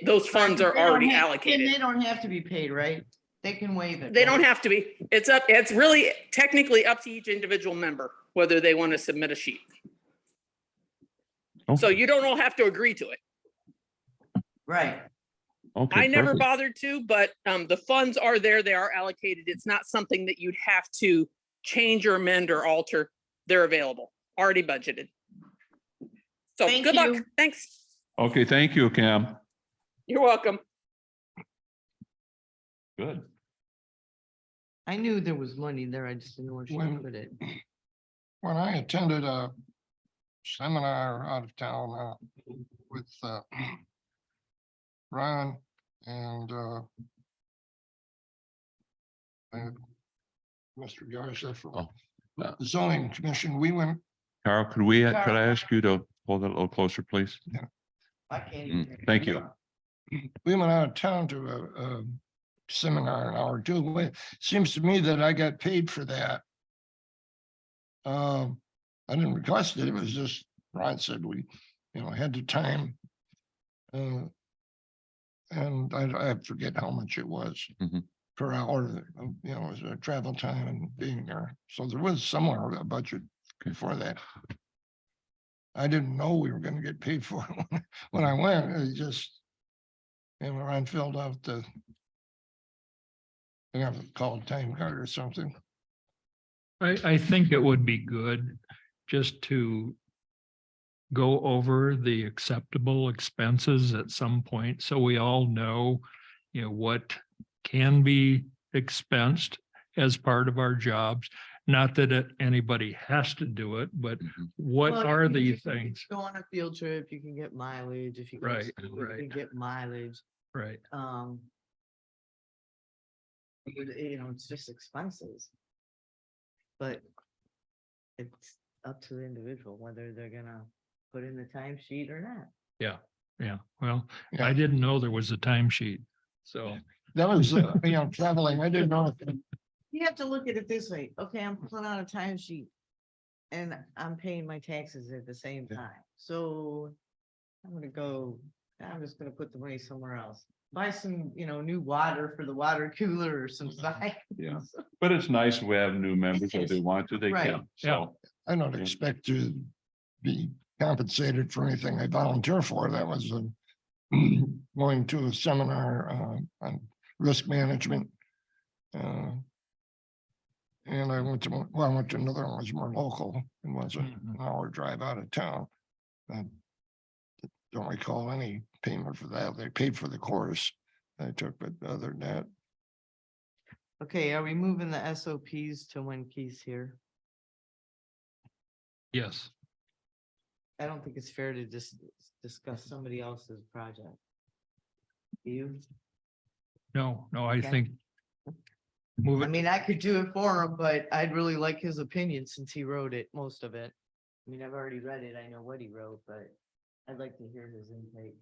Those funds are They don't already have- allocated. And they don't have to be paid, right? They can waive it. They don't right? have to be. It's really technically up to each individual member, whether they want to submit a sheet. Oh. So you don't all have to agree to it. Right. Okay. I never perfect. bothered to, but the funds are there. They are allocated. It's not something that you'd have to change or amend or alter. They're available, already budgeted. So Thank good luck. you. Thanks. Okay, thank you, Cam. You're welcome. Good. I knew there was money there. I just didn't know where she When- put it. When I attended a seminar out of town with Ron and Mr. Garza from Oh, the zoning commission, we went, Carl, could I ask you to hold it a little closer, please? I can't even. Thank you. we went out of town to a seminar an hour or two. It seems to me that I got paid for that. I didn't request it. It was just, Ron said we, had the time. And I forget how much it was Mhm. per hour, it was a travel time and being there. So there was somewhere a budget for that. I didn't know we were gonna get paid for it when I went. It just, Ron filled out the, I have to call it time card or something. I think it would be good just to go over the acceptable expenses at some point, so we all know, what can be expensed as part of our jobs. Not that anybody has to do it, but what Well, are you the can things? Go on a field trip, you can get mileage if you. go to Right, school, you right. can get mileage, Right, it's just expenses. But it's up to the individual whether they're gonna put in the timesheet or not. yeah, well, Yeah. I didn't know there was a timesheet, so. That was, traveling. I didn't know. You have to look at it this way, okay, I'm pulling out a timesheet. And I'm paying my taxes at the same Yeah. time, so I'm just gonna put the money somewhere else. Buy some, new water for the water cooler or some stuff. Yeah. But it's nice if we have new members if they want to, they Right. can. So, I don't Yeah. expect to be compensated for anything I volunteer for. That was going to a seminar on risk management. And I went to another one, was more local, and was an hour drive out of town. I don't recall any payment for that. They paid for the course I took, but other than that, Okay, are we moving the SOPs to when Keith's here? Yes, I don't think it's fair to just discuss somebody else's project. Do you? no, I Okay. think. Move I it, mean, I could do it for him, but I'd really like his opinion since he wrote it, most of it. I mean, I've already read it. I know what he wrote, but I'd like to hear his intake.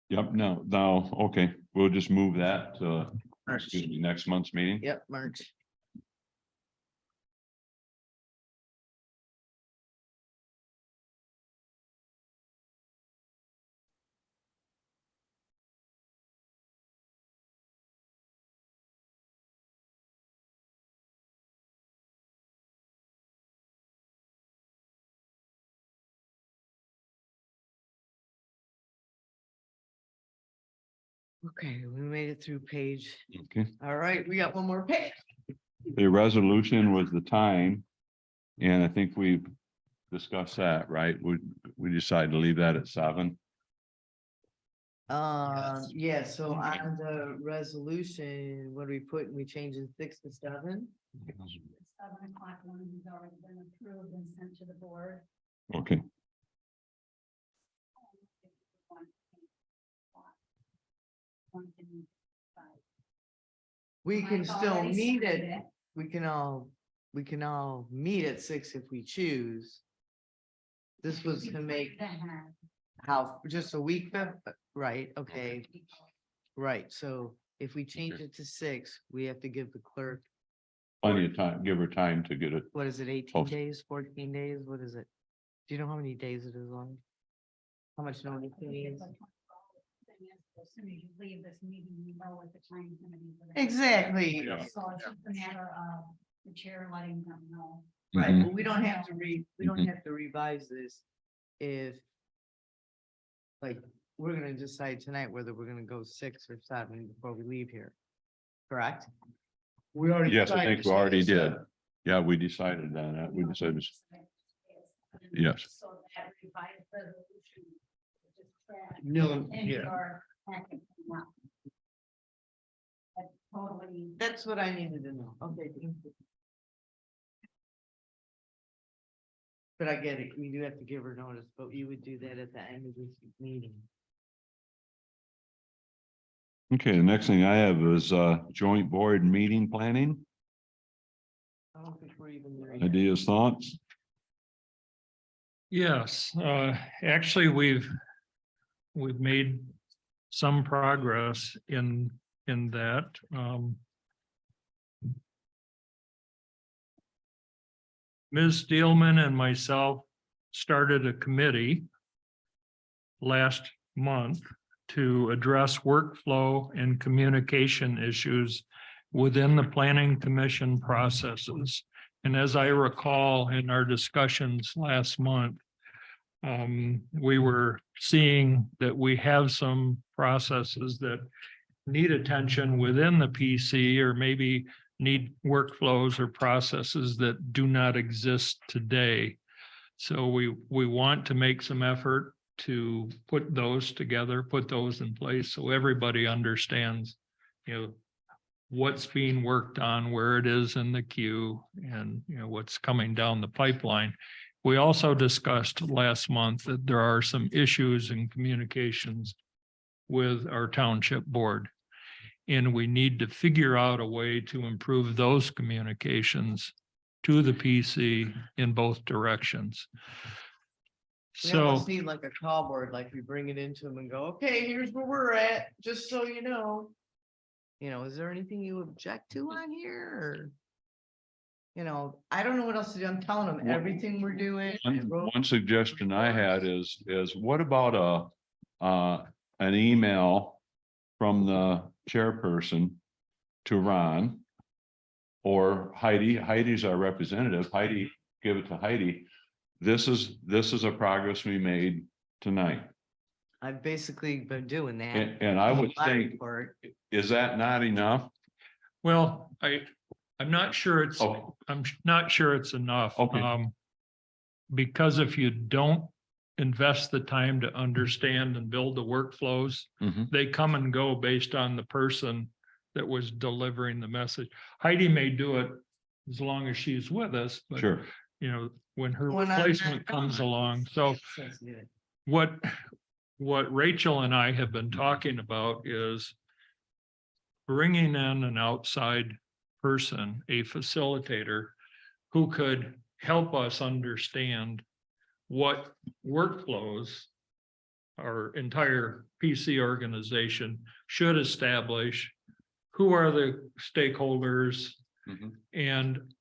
yep, no, okay, we'll just move that to, excuse me, next month's meeting. Yep, March. Okay, we made it through page. Okay, All right, we got one more page. the resolution was the time. And I think we've discussed that, right? We decided to leave that at 7. Yeah, so on the resolution, what are we putting? We changing 6 to 7? 7 o'clock one has already been approved and sent to the board. Okay, We can Mike still already meet signed it. We can all meet at 6 if we choose. This was to make how, just a week, right, okay, right, so if we change it to 6, we have to give the clerk, plenty of time, give her time to get it. what is it, 18 Post. days, 14 days, what is it? Do you know how many days it is on? How much notice it needs? As soon as you leave this meeting, you know what the time's gonna be. for that. Exactly, Yeah. So it's just a matter of the chair letting them know. right, Mhm. but we don't have to we don't Mhm. have to revise this if like, we're gonna decide tonight whether we're gonna go 6 or 7 before we leave here, correct? We already. Yes, I decided think to we say already this, did. Yeah, we decided on that. We decided, Yes. So that revised resolution. just track No, in yeah. your packet now. That's totally. That's what I needed to know. Okay. thank you. But I get it. We do have to give her notice, but you would do that at the end of this meeting. Okay, the next thing I have is joint board meeting planning, I don't think we're even there yet. ideas, thoughts. Yes, actually, we've made some progress in that. Ms. Steelman and myself started a committee last month to address workflow and communication issues within the planning commission processes. And as I recall in our discussions last month, we were seeing that we have some processes that need attention within the PC, or maybe need workflows or processes that do not exist today. So we want to make some effort to put those together, put those in place so everybody understands, what's being worked on, where it is in the queue, and what's coming down the pipeline. We also discussed last month that there are some issues in communications with our township board. And we need to figure out a way to improve those communications to the PC in both directions. We So, almost need like a call board, like we bring it into them and go, okay, here's where we're at, just so you know. Is there anything you object to on here? Or, I don't know what else to do. I'm telling them Well, everything we're doing. I wrote- One suggestion I had is what about an email from the chairperson to Ron or Heidi? Heidi's our representative. Heidi, give it to Heidi. This is a progress we made tonight. I've basically been doing that. And I would My think, report. is that not enough? well, I'm not sure it's, Okay. I'm not sure it's enough. Okay. Because if you don't invest the time to understand and build the workflows, Mhm. they come and go based on the person that was delivering the message. Heidi may do it as long as she's with us, but Sure. when her When I'm not replacement comes gone. along. So Yeah. what Rachel and I have been talking about is bringing in an outside person, a facilitator, who could help us understand what workflows our entire PC organization should establish, who are the stakeholders, Mhm. and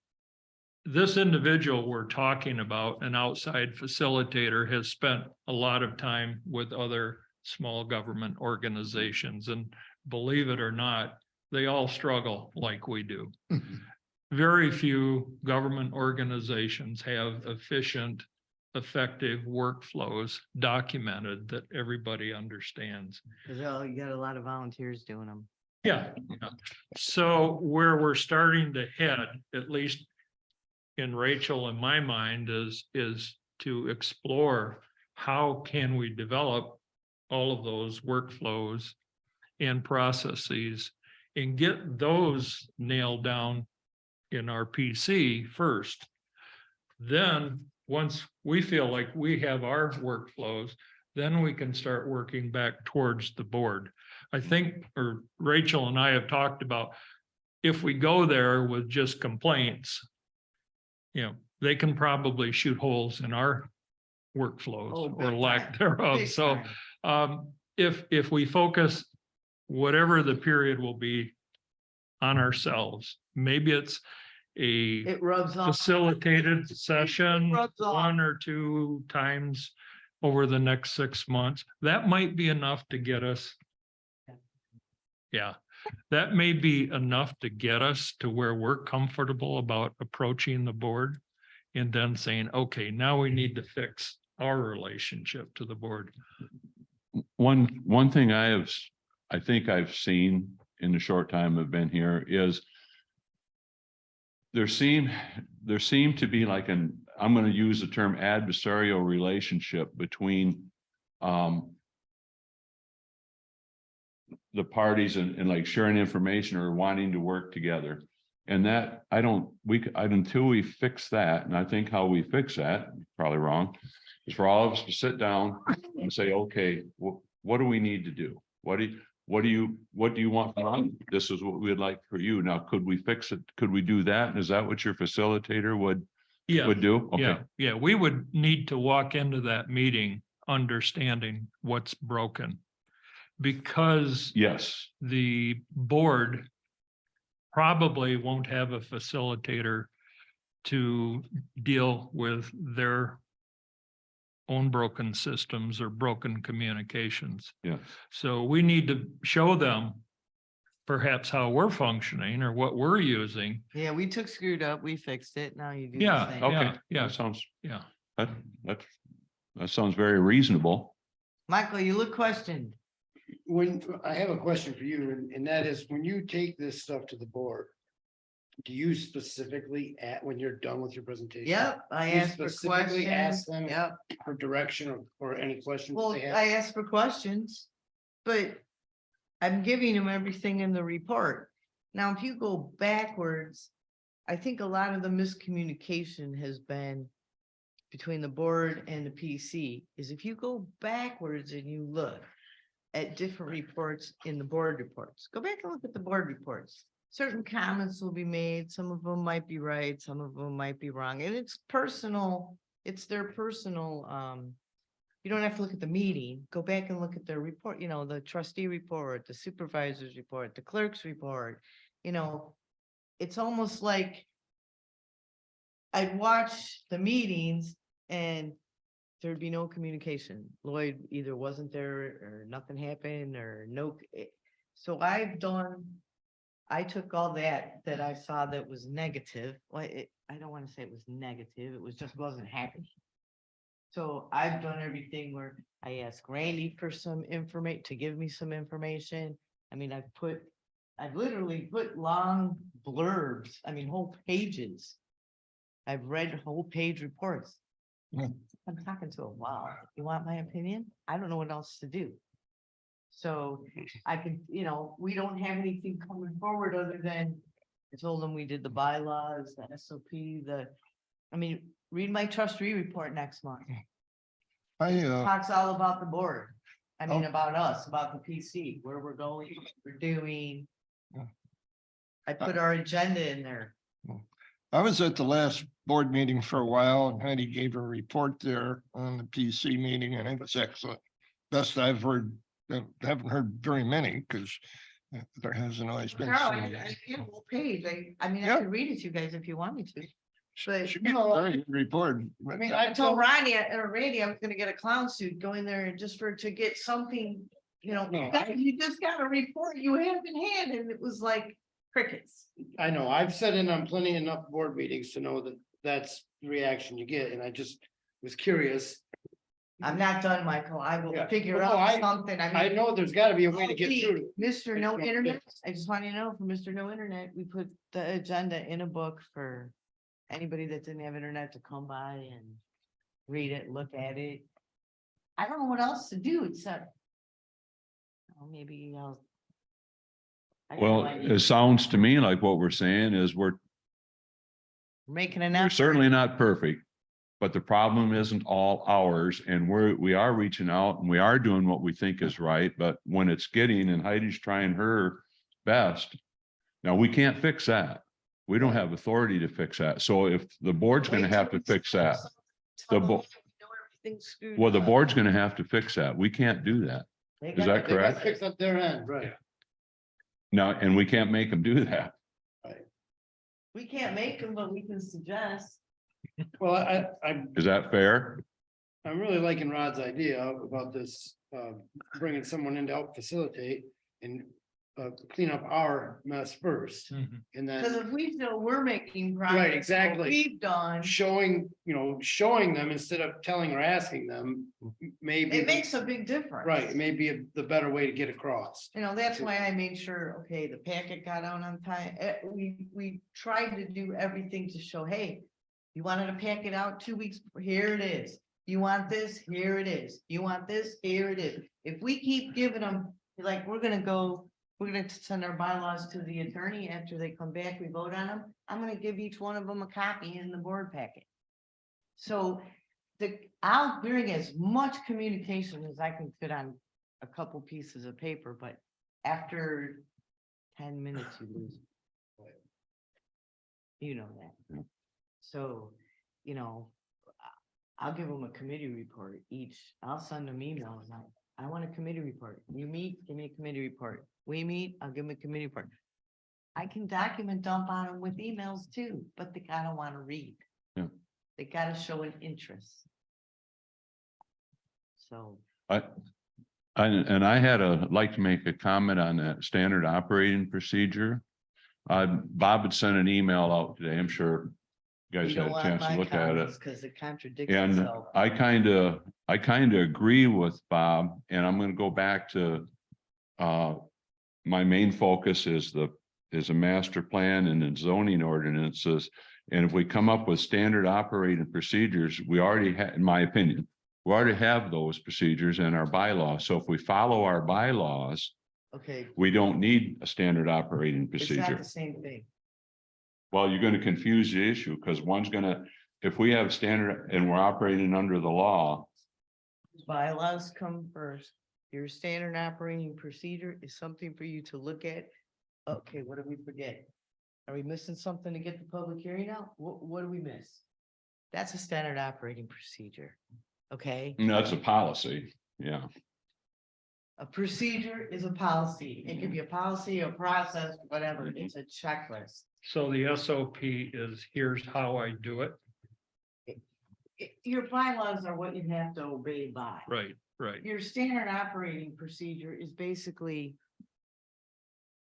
this individual we're talking about, an outside facilitator, has spent a lot of time with other small government organizations, and believe it or not, they all struggle like we do. Very few government organizations have efficient, effective workflows documented that everybody understands. Cause you got a lot of volunteers doing them. Yeah. So where we're starting to head, at least in Rachel and my mind, is to explore how can we develop all of those workflows and processes and get those nailed down in our PC first. Then, once we feel like we have our workflows, then we can start working back towards the board. I think, or Rachel and I have talked about, if we go there with just complaints, they can probably shoot holes in our workflows Oh, or big lack time. thereof. Big So time. if we focus, whatever the period will be, on ourselves, maybe it's a It rubs off. facilitated session rubs off. 1 or 2 times over the next 6 months. That might be enough to get us. Yeah, that may be enough to get us to where we're comfortable about approaching the board and then saying, okay, now we need to fix our relationship to the board. One thing I think I've seen in the short time I've been here is there seemed to be like I'm gonna use the term adversarial relationship between the parties and like sharing information or wanting to work together. And that, until we fix that, and I think how we fix that, probably wrong, is for all of us to sit down and say, okay, what do we need to do? What do you want from us? This is what we'd like for you. Now, could we fix it? Could we do that? Is that what your facilitator would Yeah, do? Okay. yeah, we would need to walk into that meeting understanding what's broken. Because Yes, the board probably won't have a facilitator to deal with their own broken systems or broken communications. yeah. So we need to show them perhaps how we're functioning or what we're using. Yeah, we took screwed up, we fixed it, now you do the Yeah, same. Okay. yeah, That sounds, yeah. that sounds very reasonable. Michael, you look questioned. When, I have a question for you, and that is, when you take this stuff to the board, do you specifically when you're done with your presentation? Yep, I You asked for specifically ask questions. them Yep, for direction or any questions well, they have? I asked for questions, but I'm giving them everything in the report. Now, if you go backwards, I think a lot of the miscommunication has been between the board and the PC, is if you go backwards and you look at different reports in the board reports, go back and look at the board reports. Certain comments will be made, some of them might be right, some of them might be wrong, and it's personal, it's their personal, you don't have to look at the meeting, go back and look at their report, you know, the trustee report, the supervisor's report, the clerk's report, you know, it's almost like I'd watch the meetings and there'd be no communication. Lloyd either wasn't there or nothing happened or no. So I took all that I saw that was negative. Well, I don't want to say it was negative. It was just wasn't happening. So I've done everything where I asked Randy for some information, to give me some information. I mean, I've literally put long blurbs, I mean, whole pages. I've read whole page reports. Yeah. I'm talking to him, wow, you want my opinion? I don't know what else to do. So I can, you know, we don't have anything coming forward other than I told them we did the bylaws, the SOP, read my trustee report next month. Talks all about the board. I mean, about us, about the PC, where we're going, what we're doing. I put our agenda in there. I was at the last board meeting for a while and Heidi gave a report there on the PC meeting and it was excellent. Best I've heard, haven't heard very many because there hasn't always been. Carol, so I many. have a whole page. I mean, I Yeah. could read it to you guys if you want me to. But Should be a very good report. I mean, I told Randy I was gonna get a clown suit, go in there and just to get something, you know, No, you just got a report you have in hand, and it was like crickets. I know, I've sat in on plenty enough board meetings to know that that's the reaction you get, and I just was curious. I'm not done, Michael. I will Yeah. figure Well, out something. I know there's gotta be a way to get through. it. Mr. It's No not Internet, fixed. I just want you to know, for Mr. No Internet, we put the agenda in a book for anybody that didn't have internet to come by and read it, look at it. I don't know what else to do except. Oh, maybe I'll. I got no Well, idea. it sounds to me like what we're saying is we're Making an We're effort. certainly not perfect, but the problem isn't all ours, and we are reaching out and we are doing what we think is right, but when it's getting, and Heidi's trying her best. Now, we can't fix that. We don't have authority to fix that. So if the board's gonna Wait have till to fix that, Tell the them bo- you know everything's screwed well, the up. board's gonna have to fix that. We can't do that. They Is got- that They gotta correct? fix up their end, right? No, and we can't make them do that. We can't make them, but we can suggest. Well, I'm Is that fair? really liking Rod's idea about this, bringing someone in to help facilitate and clean up our mess first, Mhm. and Because then if we feel we're making progress. exactly. what We've done, showing them instead of telling or asking them, maybe. it makes a big difference. Right, maybe the better way to get across. You know, that's why I made sure, okay, the packet got out on time. We tried to do everything to show, hey, You wanted to pack it out 2 weeks, here it is. You want this, here it is. You want this, here it is. If we keep giving them, like, we're gonna send our bylaws to the attorney after they come back, we vote on them. I'm gonna give each one of them a copy in the board packet. So I'll bring as much communication as I can fit on a couple pieces of paper, but after 10 minutes, you lose. You know that. So, you know, I'll give them a committee report each. I'll send them emails. I want a committee report. You meet, give me a committee report. We meet, I'll give them a committee report. I can document dump on them with emails too, but they gotta want to read. Yeah. They gotta show an interest. So, I like to make a comment on that standard operating procedure. Bob had sent an email out today. I'm sure you guys you had don't a want chance to my look at it. comments because it contradicts And itself. I kind of agree with Bob, and I'm going to go back to my main focus is a master plan and the zoning ordinances. And if we come up with standard operating procedures, we already have, in my opinion, we already have those procedures in our bylaws. So if we follow our bylaws, Okay, we don't need a standard operating it's not procedure. the same thing. Well, you're going to confuse the issue because one's going to, if we have standard and we're operating under the law, Bylaws come first. Your standard operating procedure is something for you to look at. Okay, what did we forget? Are we missing something to get the public hearing out? What do we miss? That's a standard operating procedure. Okay, that's a policy. Yeah. a procedure is a policy. It could be a policy, a process, whatever. It's a checklist. So the SOP is, here's how I do it. Your bylaws are what you have to obey by. Right, right. Your standard operating procedure is basically.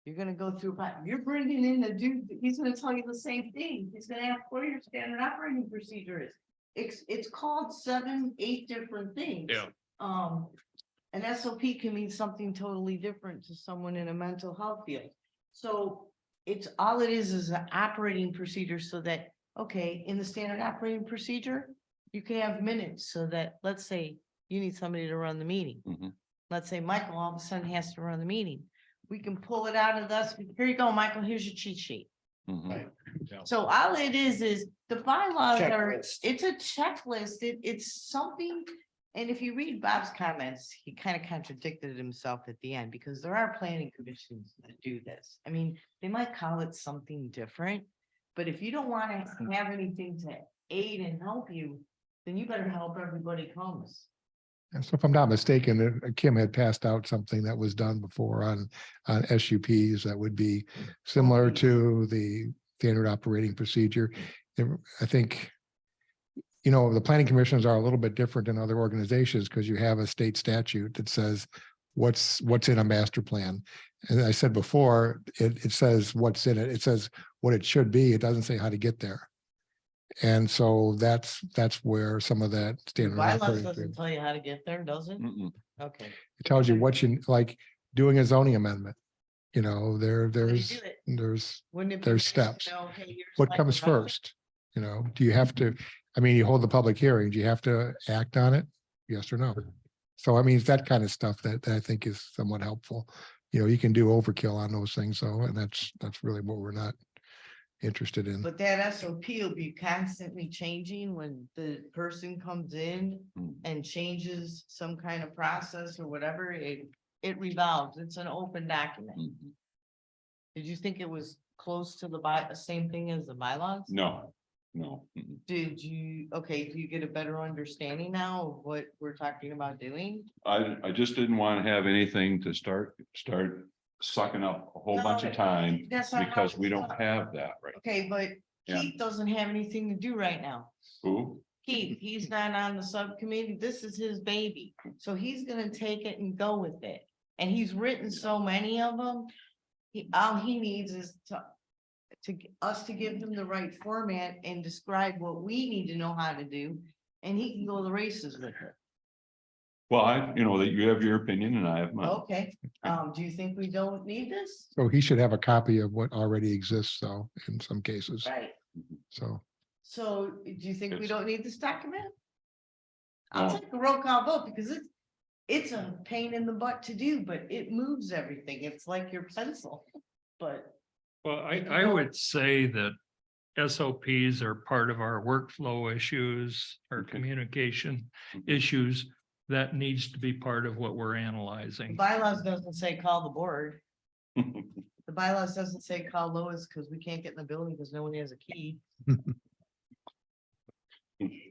You're gonna go through, but you're bringing in the dude, he's gonna tell you the same thing. He's gonna ask what your standard operating procedure is. It's called 7, 8 different things. Yeah. An SOP can mean something totally different to someone in a mental health field. So it's all it is an operating procedure so that, okay, in the standard operating procedure, you can have minutes so that, let's say you need somebody to run the meeting. Mhm. Let's say Michael all of a sudden has to run the meeting. We can pull it out of this. Here you go, Michael, here's your cheat sheet. Mhm. So all it is the bylaws are, Checklist. it's a checklist. It's something. And if you read Bob's comments, he kind of contradicted himself at the end because there are planning commissions that do this. I mean, they might call it something different. But if you don't want to have anything to aid and help you, then you better help everybody comes. And so if I'm not mistaken, Kim had passed out something that was done before on SUPs that would be similar to the standard operating procedure. I think, you know, the planning commissions are a little bit different than other organizations because you have a state statute that says what's in a master plan. And I said before, it says what's in it. It says what it should be. It doesn't say how to get there. And so that's where some of that standard Bylaws operating, doesn't tell you how to get there, does it? Mm-mm. Okay. it tells you what you, like doing a zoning amendment. You know, How do you there's do it? there's Wouldn't it be there's nice to steps. know, hey, here's what my comes proposal? first? You know, do you have to, I mean, you hold the public hearing, do you have to act on it? Yes or no? So I mean, it's that kind of stuff that I think is somewhat helpful. You know, you can do overkill on those things though, and that's really what we're not interested in. But that SOP will be constantly changing when the person comes in Mm. and changes some kind of process or whatever, it revolves. It's an open document. Mhm. Did you think it was close to the same thing as the bylaws? No. Mm-mm. Did you, okay, do you get a better understanding now of what we're talking about doing? I just didn't want to have anything to start sucking up a whole bunch of time That's not how because we it's don't done. have that right. Okay, but Yeah. Keith doesn't have anything to do right now. Who? Keith, he's not on the subcommittee. This is his baby. So he's gonna take it and go with it. And he's written so many of them. All he needs is us to give him the right format and describe what we need to know how to do. And he can go the races with it. Well, you know, that you have your opinion and I have mine. Okay, do you think we don't need this? So he should have a copy of what already exists though, in some cases. Right. So, So do you think we Yes. don't need this document? I'll No. take a roll call vote because it's a pain in the butt to do, but it moves everything. It's like your pencil, but. Well, If you I don't- would say that SOPs are part of our workflow issues, our Okay. communication issues. That needs to be part of what we're The analyzing. bylaws doesn't say call the board. The bylaws doesn't say call Lois because we can't get in the building because no one has a key.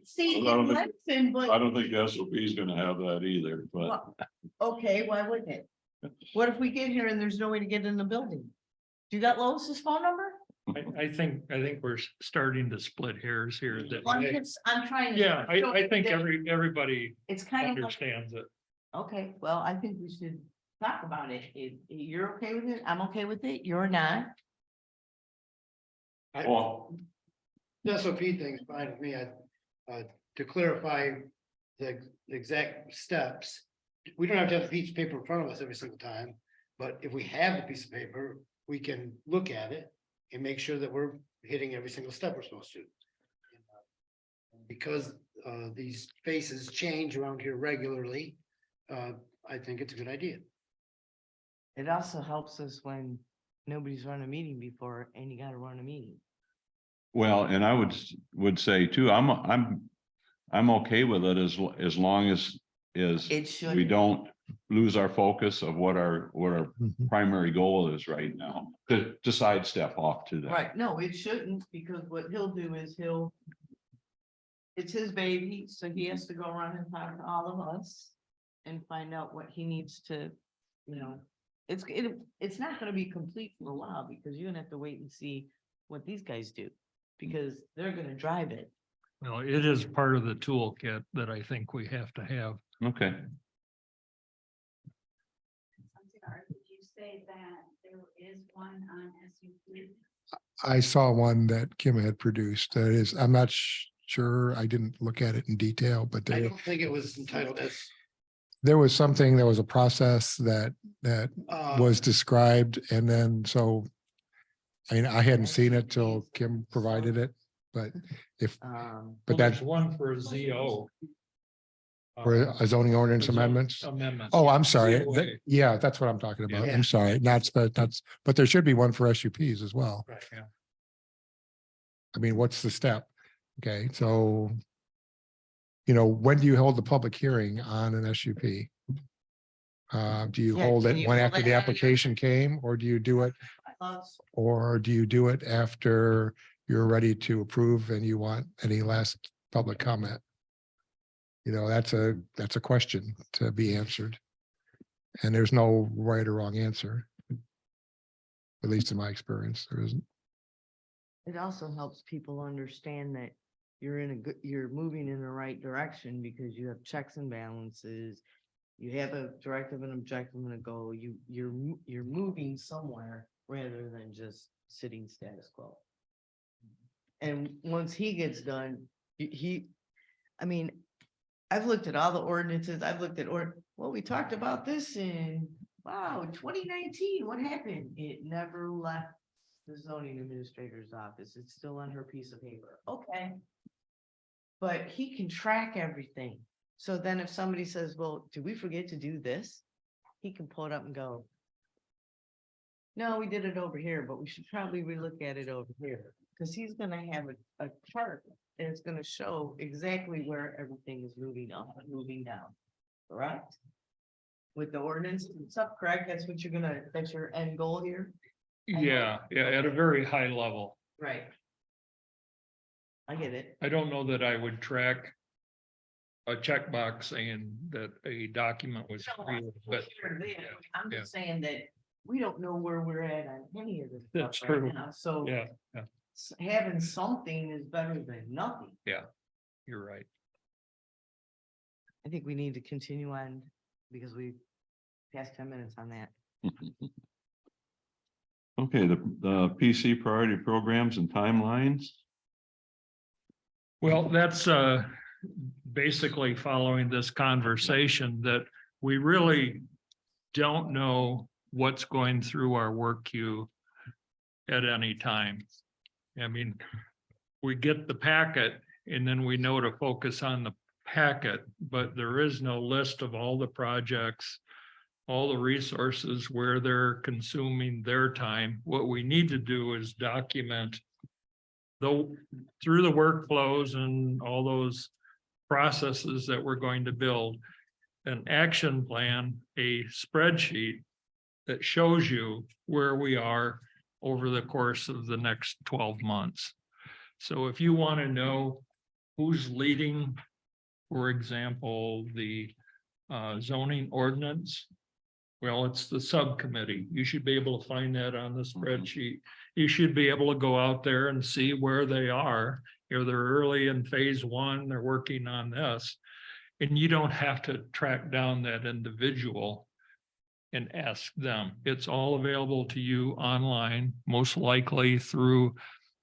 See, Well, I don't it think- lets in, I but, don't think SOP is gonna have that either, but well, okay, why wouldn't it? What if we get here and there's no way to get in the building? Do you got Lois's phone number? I think we're starting to split hairs here. that- Well, I'm trying to. Yeah, show I think that everybody It's kind of like, understands it. okay, well, I think we should talk about it. If you're okay with it, I'm okay with it, you're not. well, The SOP thing's fine with me. To clarify the exact steps. We don't have to have a piece of paper in front of us every single time, but if we have the piece of paper, we can look at it and make sure that we're hitting every single step we're supposed to. Because these faces change around here regularly, I think it's a good idea. It also helps us when nobody's run a meeting before and you gotta run a meeting. well, and I would say too, I'm okay with it as long as It should. we don't lose our focus of what our Mhm. primary goal is right now, to sidestep off to that. Right, no, it shouldn't, because what he'll do is it's his baby, so he has to go around and talk to all of us and find out what he needs to, it's not gonna be complete for a while, because you're gonna have to wait and see what these guys do, because they're gonna drive it. Well, it is part of the toolkit that I think we have to have. Okay, I'm sorry, did you say that there is one on SUP? I saw one that Kim had produced. That is, I'm not sure. I didn't look at it in detail, but I there, don't think it was entitled as. there was something, there was a process that was Uh, described and then so. I mean, I hadn't seen it till Kim provided it, but if, but Well, that, there's one for a ZO. for a zoning ordinance amendments. Amendments. Oh, I'm sorry. COA. Yeah, that's what I'm talking about. Yeah. I'm sorry. But there should be one for SUPs as well. right, yeah. I mean, what's the step? Okay, so. When do you hold the public hearing on an SUP? Do you Yeah, hold can it you when hold after it the at- application came, or do you do it, Us, or do you do it after you're ready to approve and you want any last public comment? That's a question to be answered. And there's no right or wrong answer. At least in my experience, there isn't. It also helps people understand that you're moving in the right direction because you have checks and balances. You have a directive and objective and a goal. You're moving somewhere rather than just sitting status quo. And once he gets done, I mean, I've looked at all the ordinances, I've looked at, well, we talked about this in, 2019, what happened? It never left the zoning administrator's office. It's still on her piece of paper. Okay. But he can track everything. So then if somebody says, well, did we forget to do this? He can pull it up and go, no, we did it over here, but we should probably relook at it over here. Because he's gonna have a chart and it's gonna show exactly where everything is moving up and moving down. Correct? With the ordinance and stuff, correct? That's your end goal here? Yeah, at a very high level. Right. I get it. I don't know that I would track a checkbox saying that a document was created, but I'm yeah. just saying that we don't know where we're at on any of this. That's stuff right true. now. So yeah, having something is better than nothing. you're right. I think we need to continue on because we passed 10 minutes on that. okay, the PC priority programs and timelines. Well, that's basically following this conversation that we really don't know what's going through our work queue at any time. I mean, we get the packet and then we know to focus on the packet, but there is no list of all the projects, all the resources where they're consuming their time. What we need to do is document though through the workflows and all those processes that we're going to build, an action plan, a spreadsheet that shows you where we are over the course of the next 12 months. So if you want to know who's leading, for example, the zoning ordinance, well, it's the subcommittee. You should be able to find that on the spreadsheet. You should be able to go out there and see where they are. You know, they're early in phase one, they're working on this. And you don't have to track down that individual and ask them. It's all available to you online, most likely through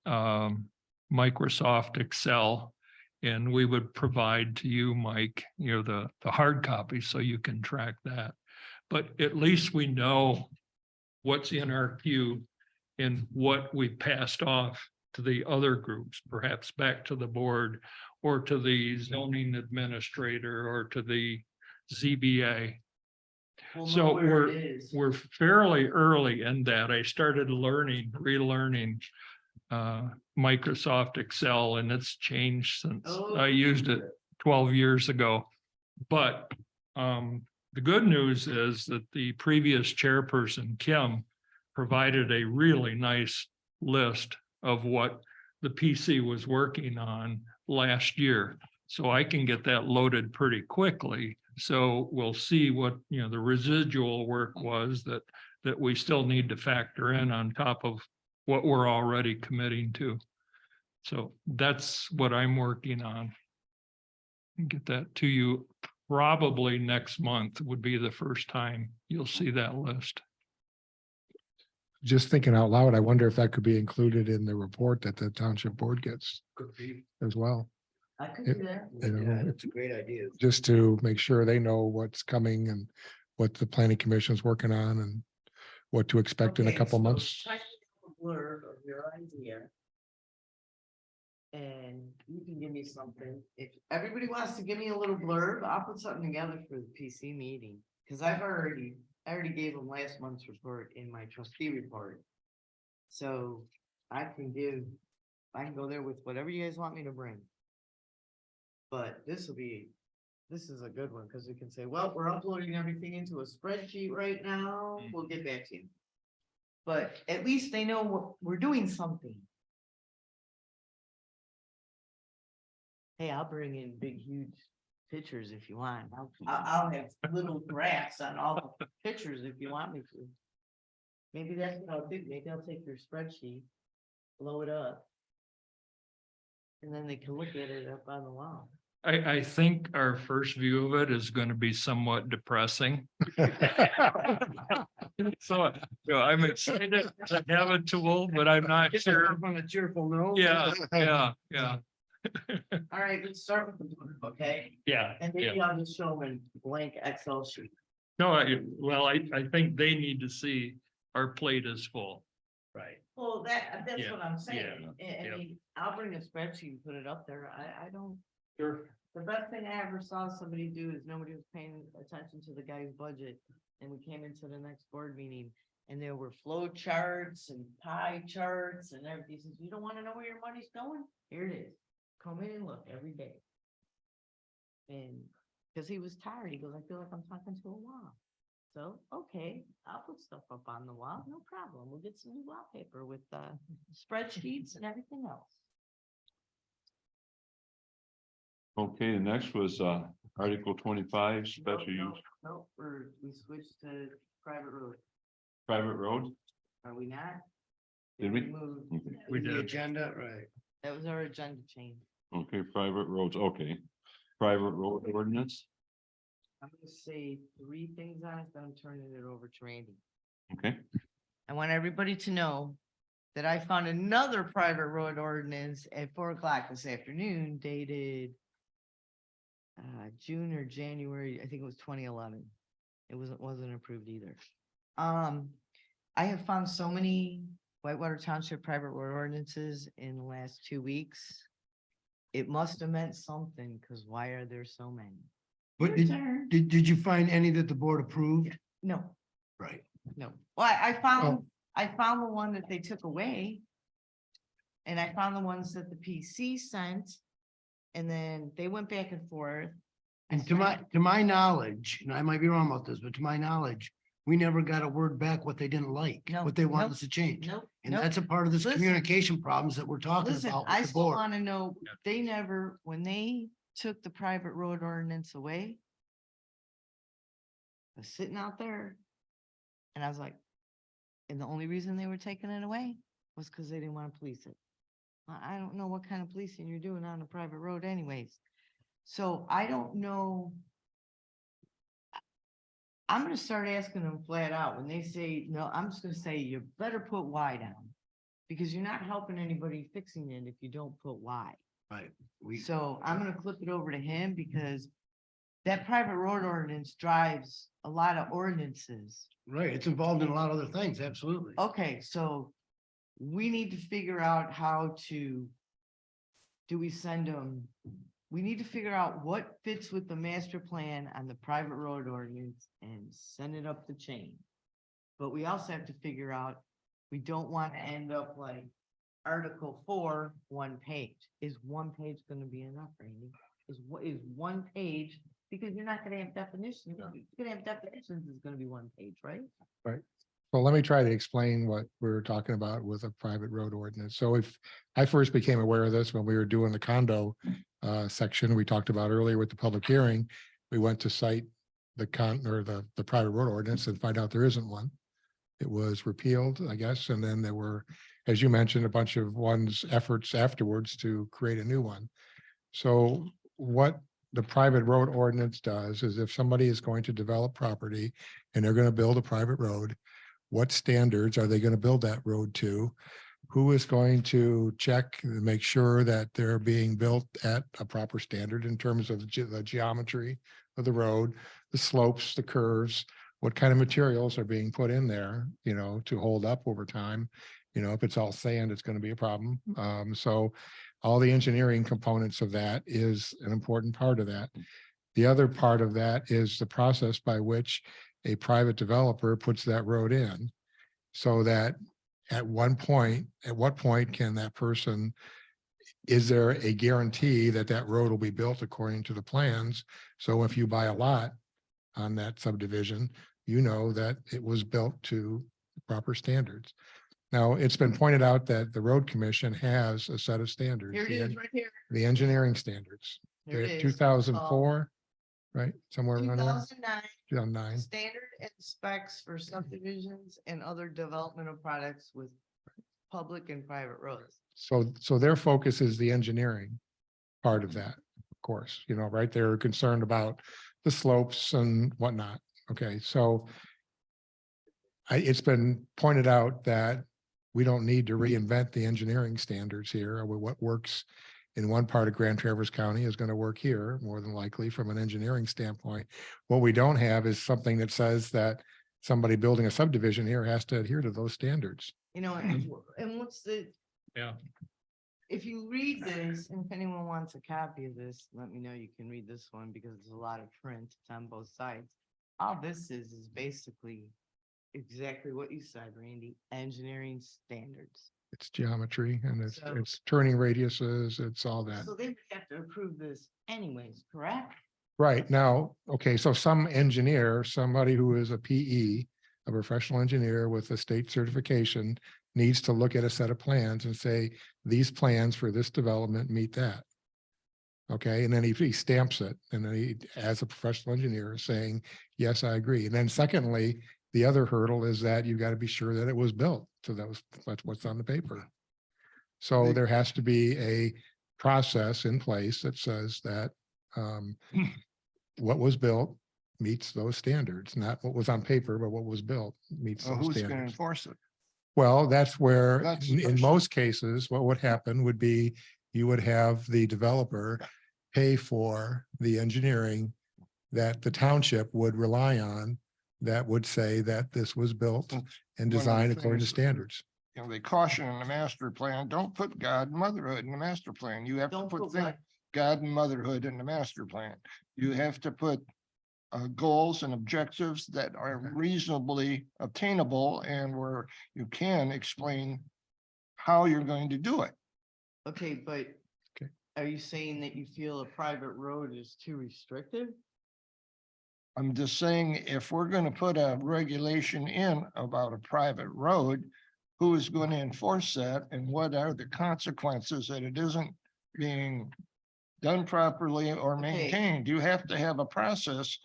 Microsoft Excel. And we would provide to you, Mike, you know, the hard copy so you can track that. But at least we know what's in our queue and what we passed off to the other groups, perhaps back to the board or to the zoning administrator or to the ZBA. We'll know So where it is. we're fairly early in that. I started relearning Microsoft Excel, and it's changed since I used it 12 years ago. But the good news is that the previous chairperson, Kim, provided a really nice list of what the PC was working on last year. So I can get that loaded pretty quickly. So we'll see what, you know, the residual work was that we still need to factor in on top of what we're already committing to. So that's what I'm working on. Get that to you probably next month would be the first time you'll see that list. Just thinking out loud, I wonder if that could be included in the report that the township board gets as well. I could do that. You know, That's a great idea. just to make sure they know what's coming and what the planning commission is working on and what to expect in a Okay, couple so months. type a blurb of your idea. And you can give me something. If everybody wants to give me a little blurb, I'll put something together for the PC meeting. Cause I already gave them last month's report in my trustee report. So I can go there with whatever you guys want me to bring. But this is a good one, cause we can say, well, we're uploading everything into a spreadsheet right now. We'll get back to you. But at least they know what we're doing something. Hey, I'll bring in big, huge pictures if you want. I'll have little graphs on all the pictures if you want me to. Maybe that's what I'll do. Maybe I'll take your spreadsheet, blow it up. And then they can look at it up on the wall. I think our first view of it is going to be somewhat depressing. So, you know, I'm excited to have a tool, but I'm not sure. On a cheerful note. Yeah. All right, let's start with the blurb, okay? Yeah. And maybe I'll just show them a blank Excel sheet. No, I think they need to see our plate is full. Right. Well, that's Yeah, what I'm saying. yeah, I yeah. mean, I'll bring a spreadsheet and put it up there. I don't. Sure. The best thing I ever saw somebody do is nobody was paying attention to the guy's budget. And we came into the next board meeting and there were flow charts and pie charts and everything. He says, you don't want to know where your money's going? Here it is. Come in and look every day. And because he was tired, he goes, I feel like I'm talking to a wall. So, okay, I'll put stuff up on the wall. No problem. We'll get some new wallpaper with spreadsheets and everything else. Okay, the next was Article 25, special use No, we switched to private road. private road. Are we not? Did we? moved? Okay. We The did. agenda, right. That was our agenda change. Okay, private roads, okay. Private road ordinance, I'm gonna say 3 things on it, then I'm turning it over to Randy. okay. I want everybody to know that I found another private road ordinance at 4 o'clock this afternoon dated June or January, I think it was 2011. It wasn't approved either. I have found so many Whitewater Township private road ordinances in the last 2 weeks. It must have meant something, because why are there so many? But Your turn. did you find any that the board approved? No, Right. no. Well, I found the one that they took away. And I found the ones that the PC sent. And then they went back and forth. I And sent- to my knowledge, and I might be wrong about this, but to my knowledge, we never got a word back what they didn't like, No, what they wanted nope, us to change. Nope. And nope. that's a part of this Listen. communication problems that we're talking Listen, about I with the still board. wanna know, they never, when they took the private road ordinance away. I was sitting out there. And I was like, and the only reason they were taking it away was because they didn't want to police it. I don't know what kind of policing you're doing on a private road anyways. So I don't know. I'm gonna start asking them flat out when they say, no, I'm just gonna say, you better put Y down. Because you're not helping anybody fixing it if you don't put Y. Right. So I'm gonna flip it over to him because that private road ordinance drives a lot of ordinances. Right, it's involved in a lot of other things, absolutely. Okay, so we need to figure out how to. Do we send them? We need to figure out what fits with the master plan on the private road ordinance and send it up the chain. But we also have to figure out, we don't want to end up like Article 4, 1 page. Is 1 page gonna be enough, Randy? Is 1 page, because you're not gonna have definitions. You're gonna have definitions, is gonna be 1 page, right? Well, let me try to explain what we were talking about with a private road ordinance. So if I first became aware of this when we were doing the condo section we talked about earlier with the public hearing, we went to cite the private road ordinance and find out there isn't one. It was repealed, I guess, and then there were, as you mentioned, a bunch of efforts afterwards to create a new one. So what the private road ordinance does is if somebody is going to develop property and they're going to build a private road, what standards are they going to build that road to? Who is going to check and make sure that they're being built at a proper standard in terms of the geometry of the road, the slopes, the curves, what kind of materials are being put in there, to hold up over time. If it's all sand, it's going to be a problem. So all the engineering components of that is an important part of that. The other part of that is the process by which a private developer puts that road in, so that at what point can that person, is there a guarantee that that road will be built according to the plans? So if you buy a lot on that subdivision, you know that it was built to proper standards. Now, it's been pointed out that the road commission has a set of standards. Here it is, right here. The engineering standards. Here it is. 2004, right? Somewhere around there. 2009. 2009. Standard and specs for subdivisions and other developmental products with public and private roads. So their focus is the engineering part of that, of course, right? They're concerned about the slopes and whatnot. Okay, so it's been pointed out that we don't need to reinvent the engineering standards here. What works in one part of Grand Traverse County is going to work here, more than likely from an engineering standpoint. What we don't have is something that says that somebody building a subdivision here has to adhere to those standards. And what's the? Yeah. If you read this, and if anyone wants a copy of this, let me know. You can read this one because there's a lot of print. It's on both sides. All this is basically exactly what you said, Randy, engineering standards. It's geometry and it's So- it's turning radiuses, it's all that. So they would have to approve this anyways, correct? Right now, okay, so some engineer, somebody who is a PE, a professional engineer with a state certification, needs to look at a set of plans and say, these plans for this development meet that. Okay, and then he stamps it, and then he, as a professional engineer, saying, yes, I agree. And then secondly, the other hurdle is that you've got to be sure that it was built. So that's what's on the paper. So there has to be a process in place that says that what was built meets those standards, not what was on paper, but what was built meets So those who's gonna standards. enforce it? Well, that's where, That's the in question. most cases, what would happen would be you would have the developer pay for the engineering that the township would rely on, that would say that this was built and One of the designed according to things- standards. you know, they caution in the master plan, don't put God and motherhood in the master plan. You have to Don't put put things, what? God and motherhood in the master plan. You have to put goals and objectives that are reasonably obtainable and where you can explain how you're going to do it. Okay, but Okay. are you saying that you feel a private road is too restrictive? I'm just saying, if we're gonna put a regulation in about a private road, who is going to enforce that and what are the consequences that it isn't being done properly or Okay. maintained? You have to have a process.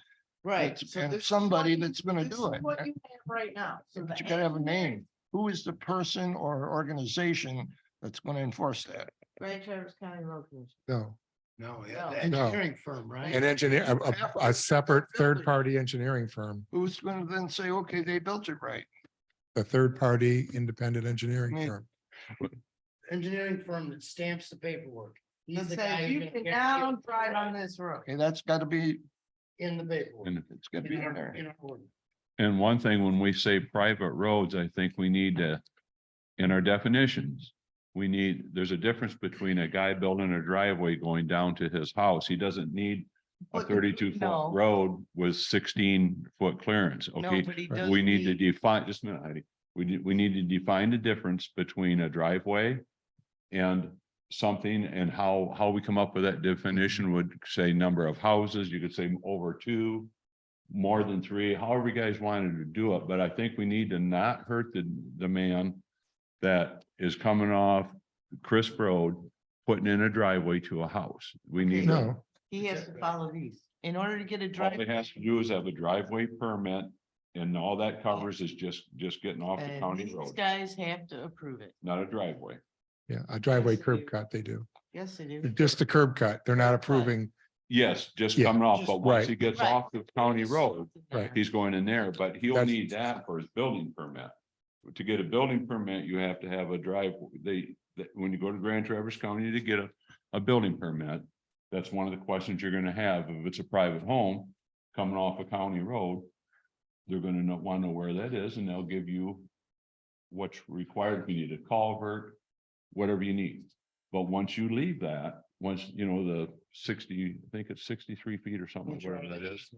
Right. That's- so and this is somebody what you- that's gonna this do is it. What you have right now. So But the you gotta have a engineering- name. Who is the person or organization that's gonna enforce that? Grand Traverse County Road Commission. No, No, No. yeah, the engineering firm, right? an engineer, a separate third-party engineering firm, Who's gonna then say, okay, they built it right? a third-party independent engineering Me. firm. Engineering firm that stamps the paperwork. He's That the guy says who's you gonna can guarantee now drive on this road. Okay, that's gotta be, in the paperwork. And it's gotta be in there. In our ordinance. And one thing, when we say private roads, I think we need to, in our definitions, there's a difference between a guy building a driveway going down to his house. He doesn't need a But 32-foot no. road with 16-foot clearance, No, okay? but he Right. does We need to need- define, just a minute, Heidi. We need to define the difference between a driveway and something, and how we come up with that definition would say number of houses, you could say over 2, more than 3, however you guys wanted to do it, but I think we need to not hurt the man that is coming off Crisp Road, putting in a driveway to a house. We need, to- No, He has to follow these. In order to get a all drive. he has to do is have a driveway permit, and all that covers is just getting off the And county these road, guys have to approve it. not a driveway. yeah, a driveway Yes, curb you- cut, they do. Yes, they do. Just the curb cut. They're not Curb cut. approving. Yes, just Yeah, coming off, just- but once he right. gets Right. off the county road, Right. he's going in there, but he'll That's- need that for his building permit. To get a building permit, you have to have a when you go to Grand Traverse County to get a building permit, that's one of the questions you're gonna have. If it's a private home coming off a county road, they're gonna want to know where that is, and they'll give you what's required. If you need a culvert, whatever you need. But once you leave that, once, you know, the 60, I think it's 63 feet or something, whatever that is.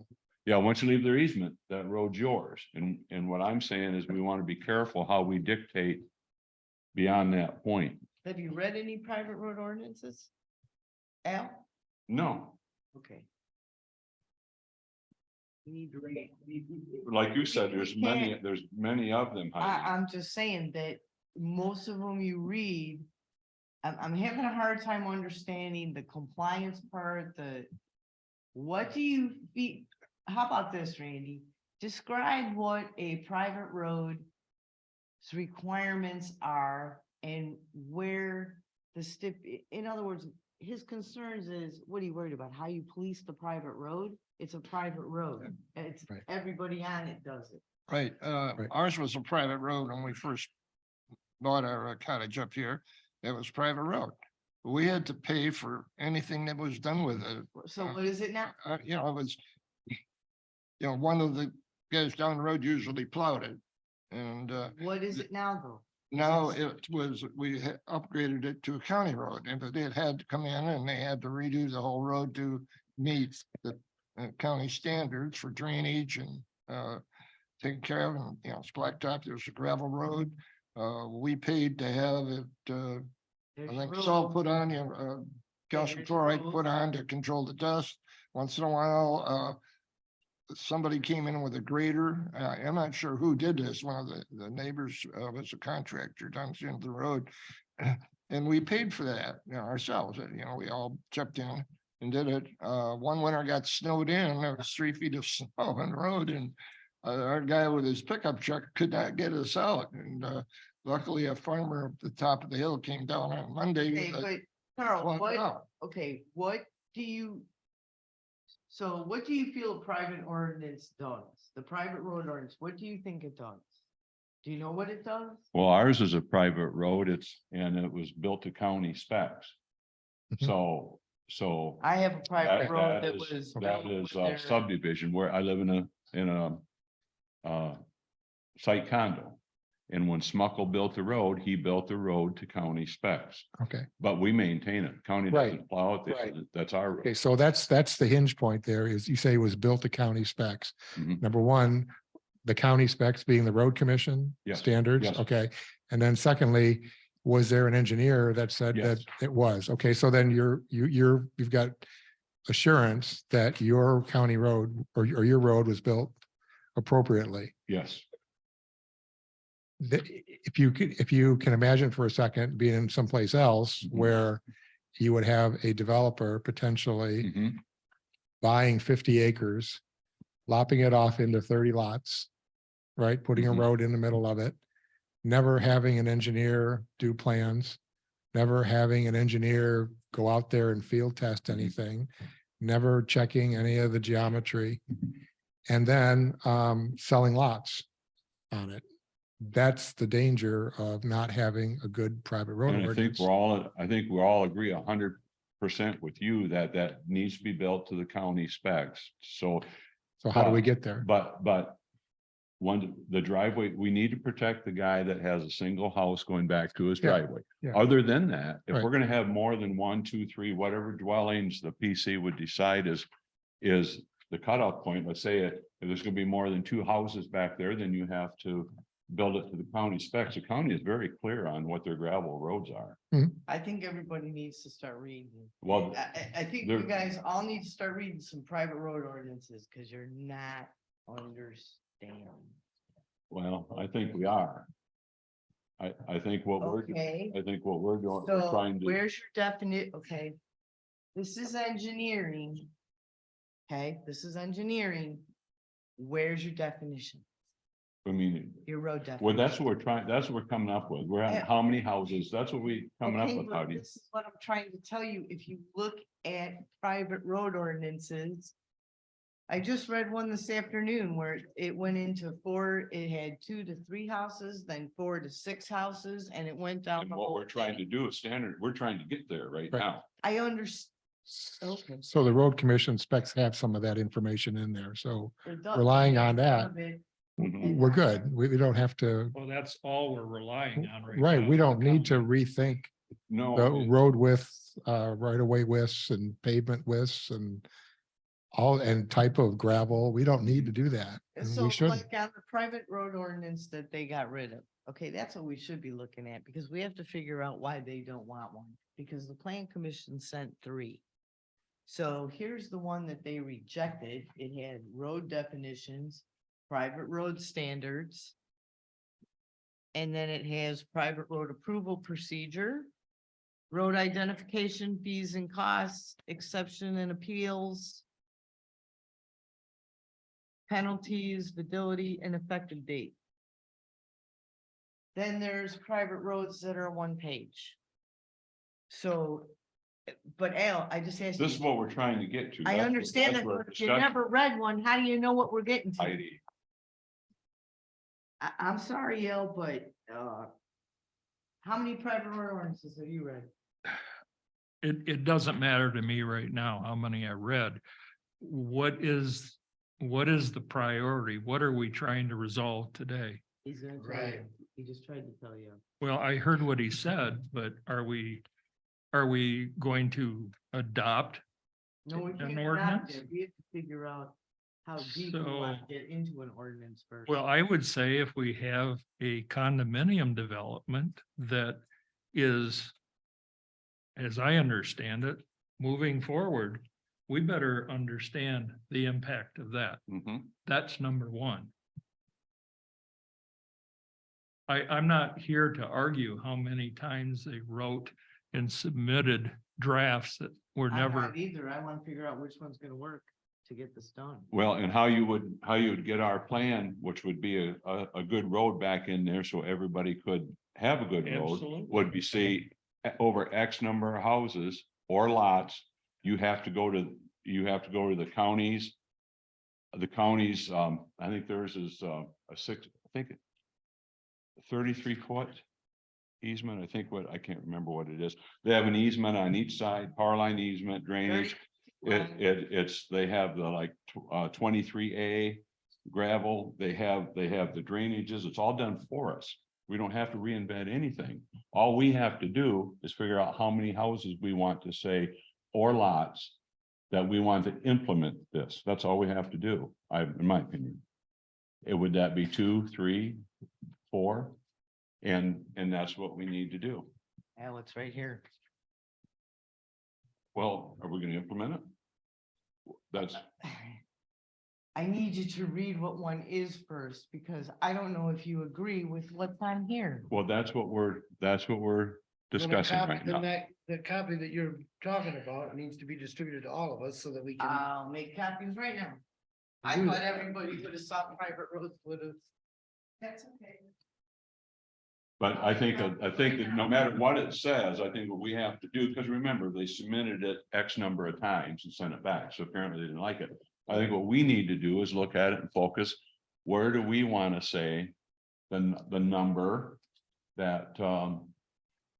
Yeah, once you leave their easement, that road's yours. And what I'm saying is we want to be careful how we dictate beyond that point. Have you read any private road ordinances? Al? No, Okay. You need to read. like you said, there's We many, can't- there's many of them. Heidi. I'm just saying that most of them you read. I'm having a hard time understanding the compliance part, what do you how about this, Randy? Describe what a private road's requirements are and where in other words, his concerns is, what are you worried about? How you police the private road? It's a private road. It's Right. everybody on it does it. right, ours was a private road when we first bought our cottage up here. It was private road. We had to pay for anything that was done with it. So what is it now? You know, it was, you know, one of the guys down the road usually plowed it. And What is it now, though? now it was, we had upgraded it to a county road, and but it had to come in and they had to redo the whole road to meet the county standards for drainage and taken care of, and, you know, it's blacktop, there's a gravel road. We paid to have it, There's I think road. salt put on, you know, calcium there's chloride roads. put on to control the dust. Once in a while, somebody came in with a grader. I'm not sure who did this. One of the neighbors was a contractor down the end of the road. And we paid for that, you know, ourselves. You know, we all chipped in and did it. One winter got snowed in, there was 3 feet of snow on the road, and our guy with his pickup truck could not get us out. And luckily a farmer up the top of the hill came down on Monday. Okay, with a but Carl, plug what, out. okay, what do you feel a private ordinance does? The private road ordinance, what do you think it does? Do you know what it does? Well, ours is a private road. And it was built to county specs. Mhm. So I have a private road that is- was. that built is with their- subdivision where I live in a site condo. And when Smuckle built the road, he built the road to county specs, Okay, but we maintain it. County Right, doesn't plow it. right. That's our road. okay, so that's the hinge point there is you say it was built to county specs. Mhm. Number one, the county specs being the road commission Yes, standards, yes. okay? And then secondly, was there an engineer that said that Yes. it was? Okay, so then you've got assurance that your county road or your road was built appropriately. Yes. If you can imagine for a second being in someplace else Mhm. where you would have a developer potentially Mhm. buying 50 acres, lopping it off into 30 lots, right? Putting a Mhm. road in the middle of it, never having an engineer do plans, never having an engineer go out there and field test anything, never checking any of the geometry, and then selling lots on it. That's the danger of not having a good private road And ordinance. I think we all agree 100% with you that that needs to be built to the county specs. So, So how do we but- get there? but the driveway, we need to protect the guy that has a single house going back to his Yeah, driveway. yeah. Other than that, if Right. we're gonna have more than 1, 2, 3, whatever dwellings the PC would decide is the cutoff point, let's say if there's gonna be more than 2 houses back there, then you have to build it to the county specs. The county is very clear on what their gravel roads are. I think everybody needs to start reading. Well, I think there- you guys all need to start reading some private road ordinances, because you're not understanding. Well, I think we are. I think what we're, Okay, I think what we're doing, we're so trying to, where's your definite, okay? This is engineering. Okay, this is engineering. Where's your definition? I mean, Your road definition? well, that's what we're trying, that's what we're coming up with. We're at how many houses? That's what we coming up Okay, with. but How do you? this is what I'm trying to tell you. If you look at private road ordinances. I just read one this afternoon where it went into 4, it had 2 to 3 houses, then 4 to 6 houses, and it went down. And the what whole we're trying to thing. do is standard, we're trying to get there right Right. now. I understand. Okay. So the road commission specs have some of that information in there. So It does, relying but on some that, of it- Mhm. we're good. We don't have to, Well, that's all we're relying on right right, now, we the don't need to county. rethink the No, road width, right of way widths and pavement widths and all, and type of gravel. We don't need to do that. And So we should. like on the private road ordinance that they got rid of, okay, that's what we should be looking at, because we have to figure out why they don't want one, because the plan commission sent 3. So here's the one that they rejected. It had road definitions, private road standards. And then it has private road approval procedure, road identification fees and costs, exception and appeals, penalties, validity, and effective date. Then there's private roads that are 1 page. So, but Al, I just asked. this is you- what we're trying to get to. I That's understand that's that, where but if you discussion- never read one, how do you know what we're getting to? Heidi, I'm sorry, Al, but, how many private road ordinances have you read? It doesn't matter to me right now how many I read. What is the priority? What are we trying to resolve today? He's gonna tell Right. you. He just tried to tell you. Well, I heard what he said, but are we going to adopt? No, we An can't adopt ordinance? it. We have to figure out how deep we want to get into an ordinance first. Well, I would say if we have a condominium development that is, as I understand it, moving forward, we better understand the impact of that. mhm. That's number one. I'm not here to argue how many times they wrote and submitted drafts that were I'm never. not either. I want to figure out which one's gonna work to get this done. Well, and how you would get our plan, which would be a good road back in there, so everybody could have a good road. Absolutely. Would be say, over X number of houses or lots, you have to go to the counties. The counties, I think theirs is a 33-foot easement, I think I can't remember what it is. They have an easement on each side, power line easement, drainage. They have the like 23A gravel, they have the drainages, it's all done for us. We don't have to reinvent anything. All we have to do is figure out how many houses we want to say, or lots that we want to implement this. That's all we have to do, in my opinion. Would that be 2, 3, 4? And that's what we need to do. Alex, right here. Well, are we gonna implement it? That's, I need you to read what one is first, because I don't know if you agree with what's on here. well, that's what we're discussing right now. The copy that you're talking about needs to be distributed to all of us so that we can. I'll make copies right now. I Do thought that. everybody would have saw private roads would have. That's okay. But I think that no matter what it says, I think what we have to do, because remember, they submitted it X number of times and sent it back. So apparently they didn't like it. I think what we need to do is look at it and focus. Where do we want to say the number that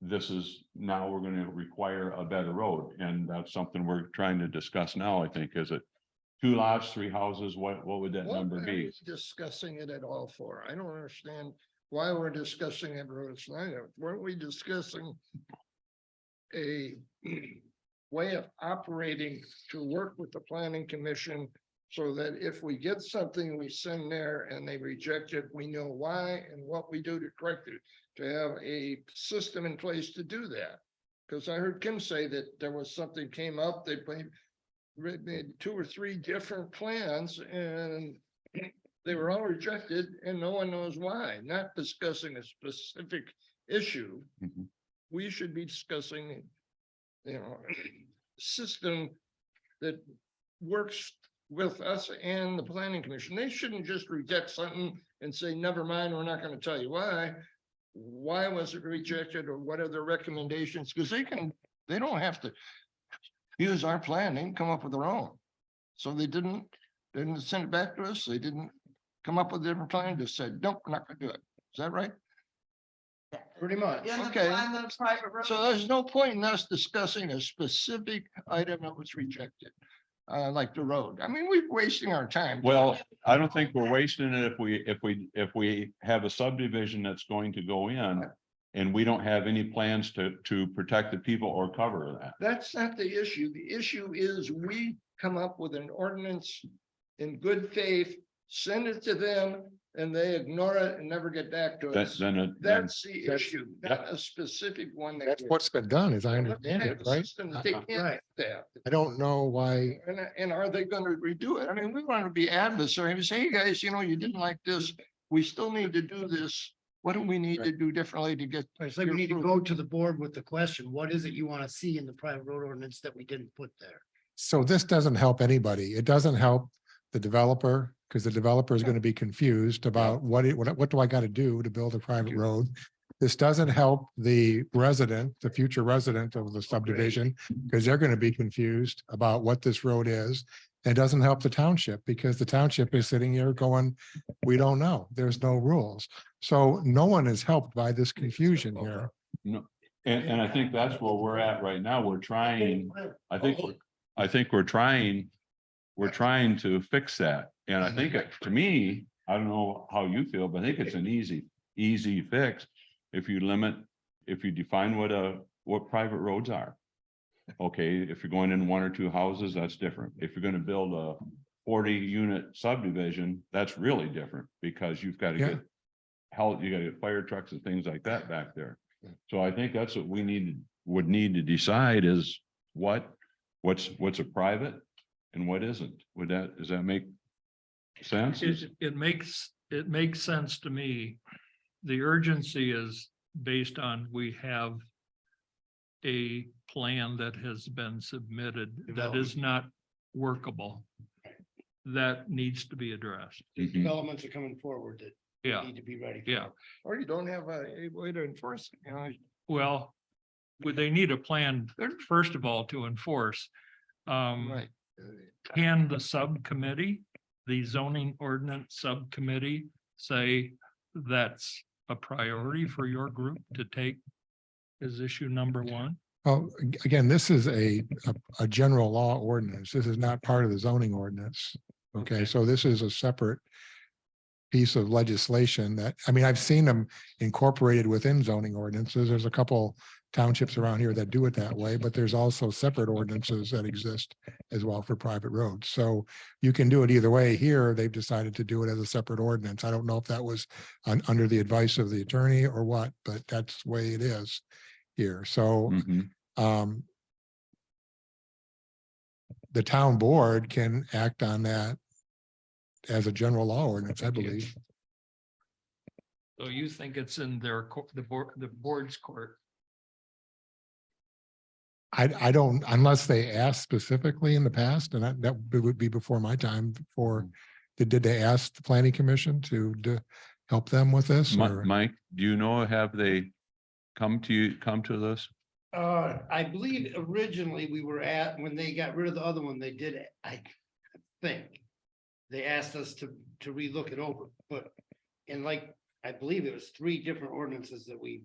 this is now we're going to require a better road, and that's something we're trying to discuss now. I think, is it 2 lots, 3 houses? What would that What number are be? we discussing it at all for? I don't understand why we're discussing it. Weren't we discussing a way of operating to work with the planning commission so that if we get something we send there and they reject it, we know why and what we do to correct it, to have a system in place to do that? Because I heard Kim say that there was something came up, they made 2 or 3 different plans and they were all rejected and no one knows why. Not discussing a specific issue. Mhm. We should be discussing, system that works with us and the planning commission. They shouldn't just reject something and say, never mind, we're not going to tell you why. Why was it rejected, or what are the recommendations? Because they don't have to use our plan, they can come up with their own. So they didn't send it back to us. They didn't come up with a different plan, just said, nope, we're not gonna do it. Is that right? Pretty much. Okay. On the private road. So there's no point in us discussing a specific item that was rejected, like the road. I mean, we're wasting our time. Well, I don't think we're wasting it if we have a subdivision that's going to go in and we don't have any plans to protect the people or cover that. That's not the issue. The issue is we come up with an ordinance in good faith, send it to them, and they ignore it and never get back to us. Then That's the That's- issue, not a specific one. That's what's been done, as I understand it, right? They can't Right. do that. I don't know why. And are they gonna redo it? I mean, we want to be adversary, we say, hey, guys, you didn't like this, we still need to do this. What do we need to do differently to get? It's like we need to go to the board with the question, what is it you want to see in the private road ordinance that we didn't put there? So this doesn't help anybody. It doesn't help the developer, because the developer is going to be confused about what do I got to do to build a private road? This doesn't help the resident, the future resident of the subdivision, because they're going to be confused about what this road is. It doesn't help the township, because the township is sitting here going, we don't know. There's no rules. So no one is helped by this confusion here. No, and I think that's where we're at right now. We're trying, I think we're trying to fix that. And I think to me, I don't know how you feel, but I think it's an easy fix. If you define what private roads are. Okay, if you're going in 1 or 2 houses, that's different. If you're gonna build a 40-unit subdivision, that's really different, because you've got to get help, you gotta get fire trucks and things like that back there. So I think that's what we would need to decide is what's a private and what isn't. Does that make sense? It makes sense to me. The urgency is based on, we have a plan that has been submitted that is not workable. That needs to be addressed. Mhm. Developments are coming forward that Yeah, need to be ready. for. yeah. Or you don't have a way to enforce it, Well, would they need a plan, first of all, to enforce? right? Can the subcommittee, the zoning ordinance subcommittee, say that's a priority for your group to take as issue number 1? Oh, again, this is a general law ordinance. This is not part of the zoning ordinance. Okay, so this is a separate piece of legislation that, I mean, I've seen them incorporated within zoning ordinances. There's a couple townships around here that do it that way, but there's also separate ordinances that exist as well for private roads. So you can do it either way. Here, they've decided to do it as a separate ordinance. I don't know if that was under the advice of the attorney or what, but that's the way it is here. So Mhm. the town board can act on that as a general law ordinance, I believe. So you think it's in their, the board's court? I don't, unless they asked specifically in the past, and that would be before my time for, did they ask the planning commission to help them with this? Or Mike, do you know, have they come to this? I believe originally we were at, when they got rid of the other one, they did, I think. They asked us to relook it over, but, and like, I believe it was 3 different ordinances that we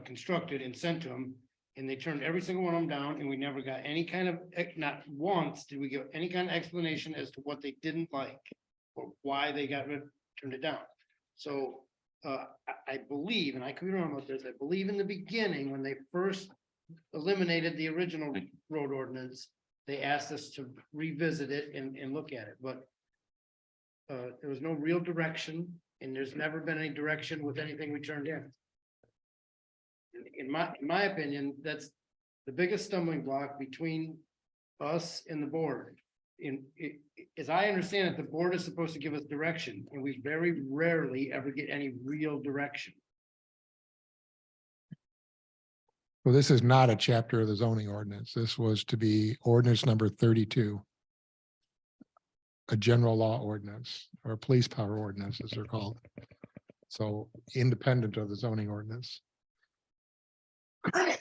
constructed and sent to them, and they turned every single one of them down, and we never got any kind of, not once did we get any kind of explanation as to what they didn't like or why they turned it down. So I believe, and I could be wrong about this, I believe in the beginning, when they first eliminated the original road ordinance, they asked us to revisit it and look at it, but there was no real direction, and there's never been any direction with anything we turned in. In my opinion, that's the biggest stumbling block between us and the board. As I understand it, the board is supposed to give us direction, and we very rarely ever get any real direction. well, this is not a chapter of the zoning ordinance. This was to be ordinance number 32. A general law ordinance or police power ordinance, as they're called. So independent of the zoning ordinance. That's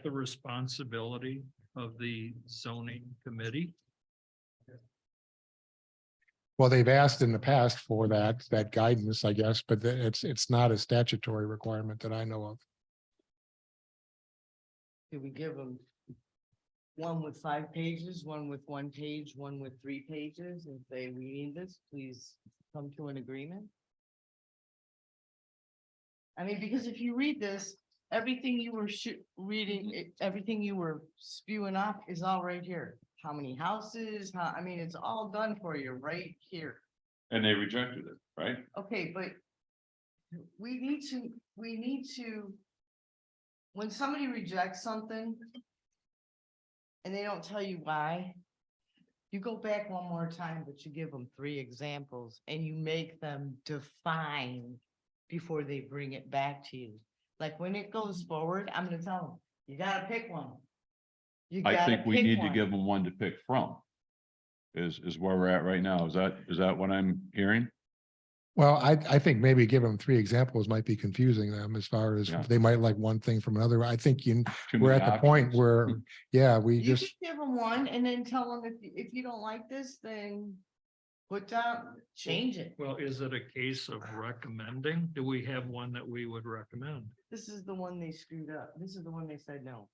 the responsibility of the zoning committee. Well, they've asked in the past for that guidance, I guess, but it's not a statutory requirement that I know of. Did we give them one with 5 pages, one with 1 page, one with 3 pages, and say, we need this, please come to an agreement? I mean, because if you read this, everything you were reading, everything you were spewing off is all right here. How many houses, I mean, it's all done for you right here. And they rejected it, right? Okay, but we need to, when somebody rejects something and they don't tell you why, you go back one more time, but you give them 3 examples and you make them define before they bring it back to you. Like when it goes forward, I'm gonna tell them, you gotta pick one. You I gotta think we pick need to one. give them one to pick from. Is where we're at right now. Is that what I'm hearing? Well, I think maybe give them 3 examples might be confusing them as far as Yeah. they might like one thing from another. I think Too we're many at the point options. where, yeah, we You just, can give them one and then tell them if you don't like this, then put down, change it. Well, is it a case of recommending? Do we have one that we would recommend? This is the one they screwed up. This is the one they said no.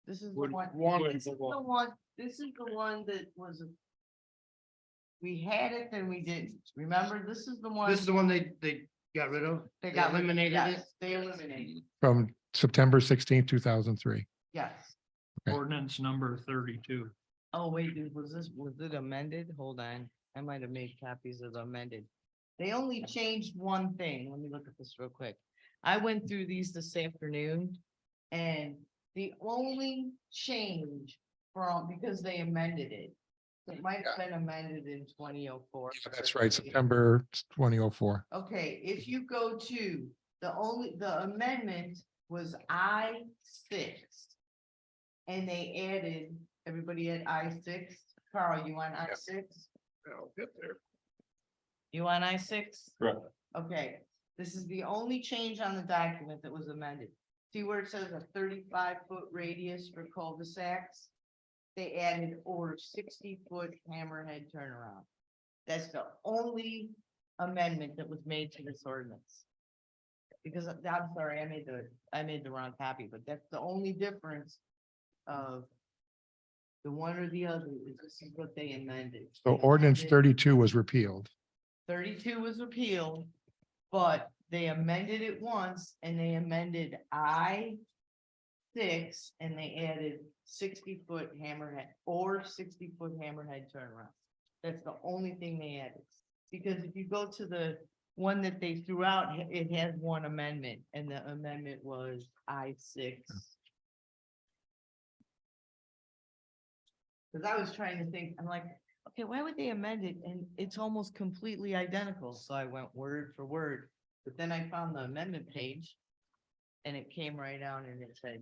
This is the Would- one, would- this is the one, this is the one that was. We had it, then we didn't. Remember, this is the one. This is the one they got rid of. They got rid of- eliminated yes, it. They eliminated, from September 16th, 2003. yes. Okay. Ordinance number 32. Oh, wait, dude, was it amended? Hold on. I might have made copies of the amended. They only changed one thing. Let me look at this real quick. I went through these this afternoon. And the only change because they amended it. It might have been amended in 2004. That's right, September 2004. Okay, if you go to the amendment was I6. And they added, everybody at I6. Carl, you want I6? I'll get there. You want I6? Correct. Okay, this is the only change on the document that was amended. See where it says a 35-foot radius for cul-de-sacs? They added over 60-foot hammerhead turnaround. That's the only amendment that was made to this ordinance. Because I'm sorry, I made the wrong copy, but that's the only difference of the one or the other, this is what they amended. So They ordinance amended- 32 was repealed. 32 was repealed, but they amended it once and they amended I-6 and they added 60-foot hammerhead or 60-foot hammerhead turnaround. That's the only thing they added. Because if you go to the one that they threw out, it has one amendment and the amendment was I-6. Because I was trying to think, I'm like, okay, why would they amend it? And it's almost completely identical. So I went word for word, but then I found the amendment page. And it came right out and it said,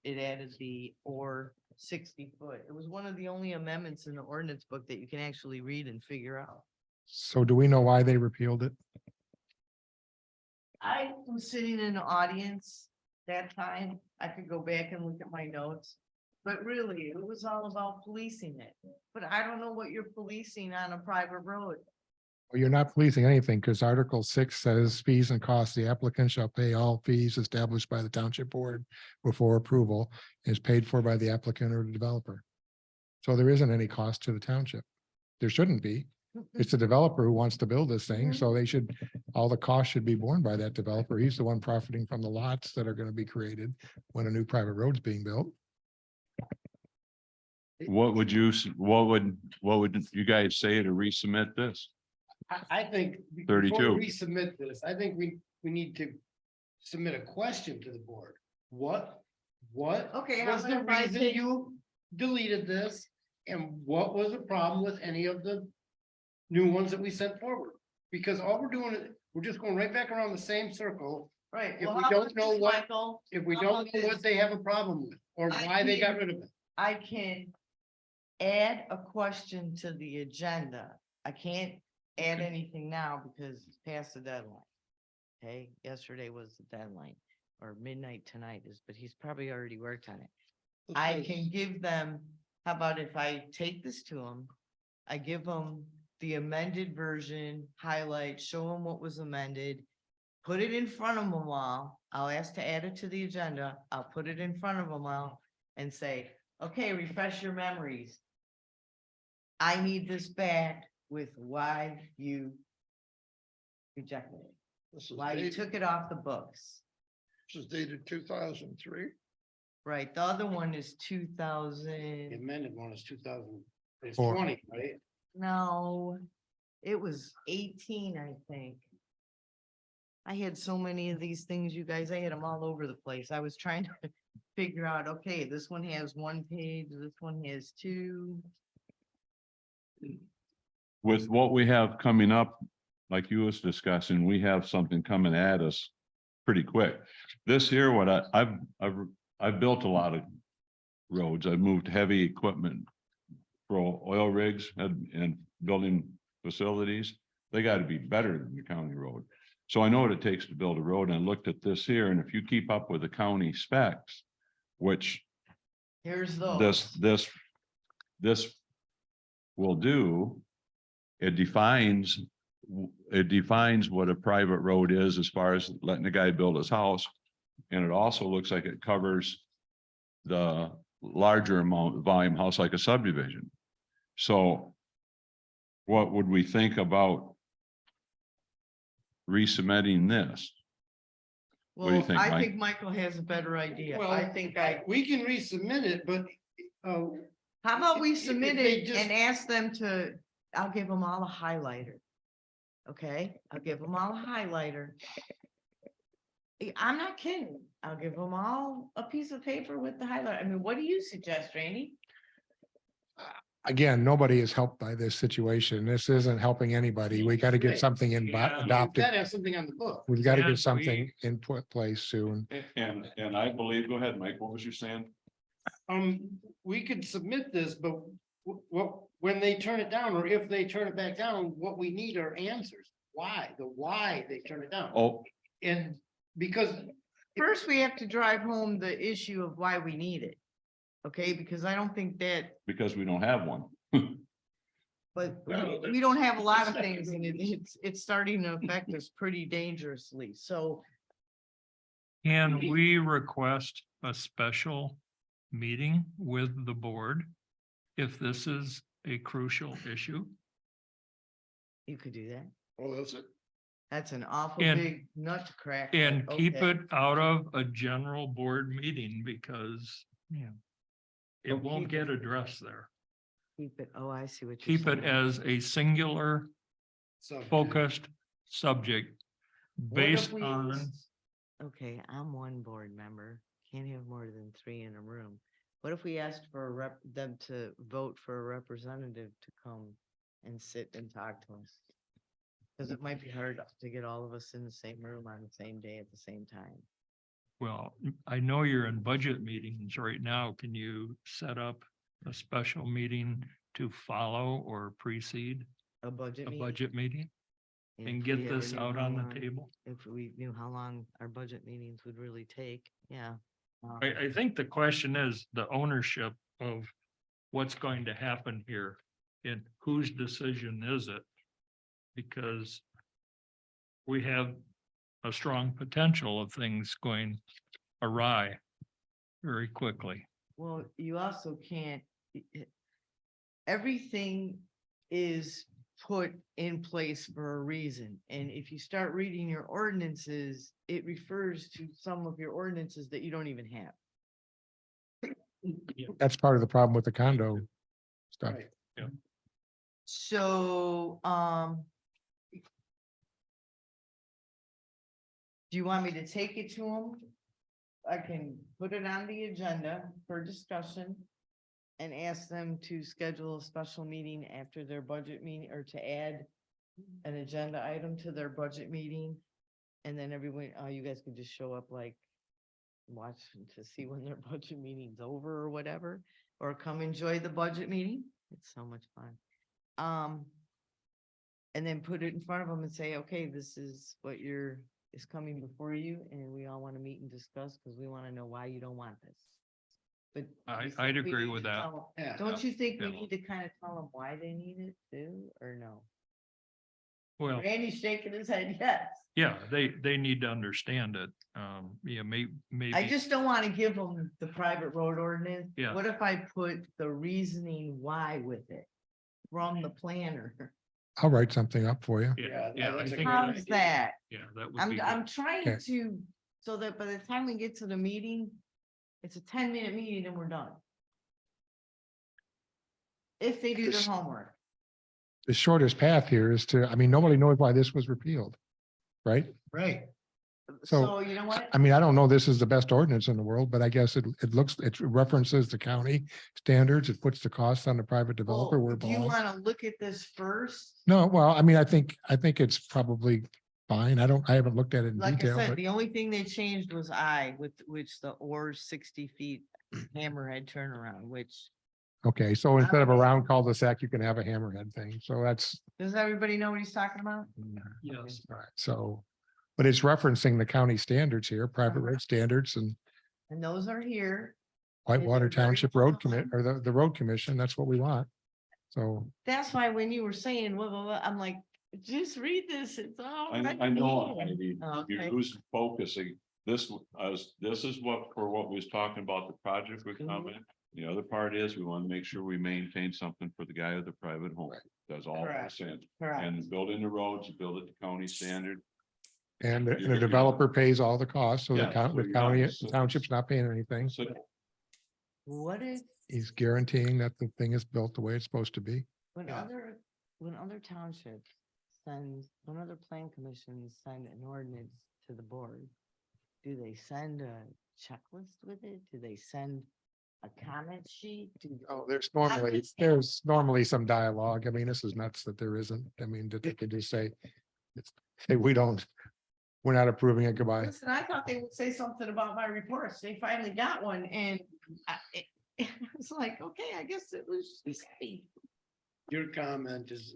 it added the or 60-foot. It was one of the only amendments in the ordinance book that you can actually read and figure out. So do we know why they repealed it? I was sitting in the audience that time. I could go back and look at my notes. But really, it was all about policing it. But I don't know what you're policing on a private road. Well, you're not policing anything because Article 6 says fees and costs. The applicant shall pay all fees established by the township board before approval is paid for by the applicant or the developer. So there isn't any cost to the township. There shouldn't be. It's the developer who wants to build this thing, so they should, all the costs should be borne by that developer. He's the one profiting from the lots that are going to be created when a new private road's being built. What would you you guys say to resubmit this? I think. before 32. we Resubmit this, I think we need to submit a question to the board. What Okay, how was the about if I reason take- you deleted this? And what was the problem with any of the new ones that we sent forward? Because all we're doing is, we're just going right back around the same circle. Right. If well, we how don't about know this, what- Michael? If we How don't about know this? what they have a problem with, or I why they got can't- rid of it. I can add a question to the agenda. I can't add anything now because it's past the deadline. Okay, yesterday was the deadline, or midnight tonight is, but he's probably already worked on it. I can give them, how about if I take this to them, I give them the amended version, highlight, show them what was amended, put it in front of them all. I'll ask to add it to the agenda. I'll put it in front of them all and say, okay, refresh your memories. I need this back with why you rejected it, This is why you dated, took it off the books. this is dated 2003. Right, the other one is The 2000, amended one is 2000, it's Four. 20, right? no, it was 18, I think. I had so many of these things, you guys, I had them all over the place. I was trying to figure out, okay, this one has 1 page, this one has 2. With what we have coming up, like you was discussing, we have something coming at us pretty quick. This here, what I've built a lot of roads. I've moved heavy equipment for oil rigs and building facilities. They got to be better than the county road. So I know what it takes to build a road, and I looked at this here, and if you keep up with the county specs, which Here's those. this will do, it defines what a private road is as far as letting the guy build his house. And it also looks like it covers the larger volume house like a subdivision. So what would we think about resubmitting this? What do you Well, think, I Mike? think Michael has a better idea. Well, I think We can resubmit it, but, how about we if submit they it just- and ask them to, I'll give them all a highlighter. Okay, I'll give them all a highlighter. I'm not kidding. I'll give them all a piece of paper with the highlighter. I mean, what do you suggest, Randy? Again, nobody is helped by this situation. This isn't helping anybody. We got to get Right. something Yeah. we've adopted. got to have something on the book. We've got to And get something in place soon. And I believe, go ahead, Mike, what was you saying? We could submit this, but what, when they turn it down, or if they turn it back down, what we need are answers. Why they turn it down. Oh, And because First, we have to drive home the issue of why we need it. Okay, because I don't think that, because we don't have one. but we don't have a lot of things and it's starting to affect us pretty dangerously. So Can we request a special meeting with the board if this is a crucial issue. You could do that. Well, is it? That's an awful And- big nut to crack. but And keep okay. it out of a general board meeting because, it Oh, won't keep it- get addressed there. Keep it, oh, I see what you're Keep saying. it as a singular Subject. focused subject What if based we- on, Okay, I'm one board member, can't have more than 3 in a room. What if we asked for them to vote for a representative to come and sit and talk to us? Cause it might be hard to get all of us in the same room on the same day at the same time. well, I know you're in budget meetings right now. Can you set up a special meeting to follow or precede A budget a meeting? budget meeting and If get we ever this knew out how on long- the table? If we knew how long our budget meetings would really take, yeah. I think the question is the ownership of what's going to happen here and whose decision is it? Because we have a strong potential of things going awry very quickly. Well, you also can't, everything is put in place for a reason. And if you start reading your ordinances, it refers to some of your ordinances that you don't even have. That's part of the problem with the condo stuff. Right. So, do you want me to take it to them? I can put it on the agenda for discussion and ask them to schedule a special meeting after their budget meeting or to add an agenda item to their budget meeting. And then everyone, you guys can just show up like watch to see when their budget meeting's over or whatever, or come enjoy the budget meeting. It's so much fun. And then put it in front of them and say, okay, this is what is coming before you, and we all want to meet and discuss, because we want to know why you don't want this. But you think I'd we agree need with to that. tell 'em- Yeah. Don't you think we Yeah. need to kind of tell them why they need it too, or no? Well, Randy's shaking his head, yes. yeah, they need to understand it. Yeah, maybe. I just don't want to give them the private road ordinance. Yeah. What if I put the reasoning why with it from the planner? I'll write something up for you. Yeah, Yeah, yeah, I that's a think, good How's idea. that? yeah, that would be I'm good. trying Okay. to, so that by the time we get to the meeting, it's a 10-minute meeting and we're done. If they do their This- homework. The shortest path here is to, I mean, nobody knows why this was repealed, right? Right. So you know what? I mean, I don't know this is the best ordinance in the world, but I guess it references the county standards. It puts the cost on the private developer. Well, We're do you behind. want to look at this first? No, well, I mean, I think it's probably fine. I haven't looked at it in Like I detail, said, but the only thing they changed was with which the or 60 feet hammerhead turnaround, which, okay, so instead of a round cul-de-sac, you can have a hammerhead thing. So that's, does everybody know what he's talking about? Yes. right, so, but it's referencing the county standards here, private road standards and And those are here. Whitewater they're very Township Road Commit, fine. or the road commission. That's what we want. So, That's why when you were saying, well, I'm like, just read this. It's all right. I know, here." Heidi, Okay. you're losing focusing. This is what, for what we was talking about, the project we're coming. The other part is we want to make sure we maintain something for the guy with the private home. That's all I'm Correct. saying. Correct. And building the roads, you build it to county standard. and You're- the developer pays all the costs, so Yeah, the so the you're county, not- the township's not paying anything. So What if, He's guaranteeing that the thing is built the way it's supposed to be. when Yeah. other townships when other plan commissions send an ordinance to the board, do they send a checklist with it? Do they send a comment sheet? Oh, there's normally some dialogue. I mean, this is nuts that there isn't. I mean, that they could just say, hey, we're not approving it. Goodbye. Listen, I thought they would say something about my reports. They finally got one and it's like, okay, I guess it was. Your comment is,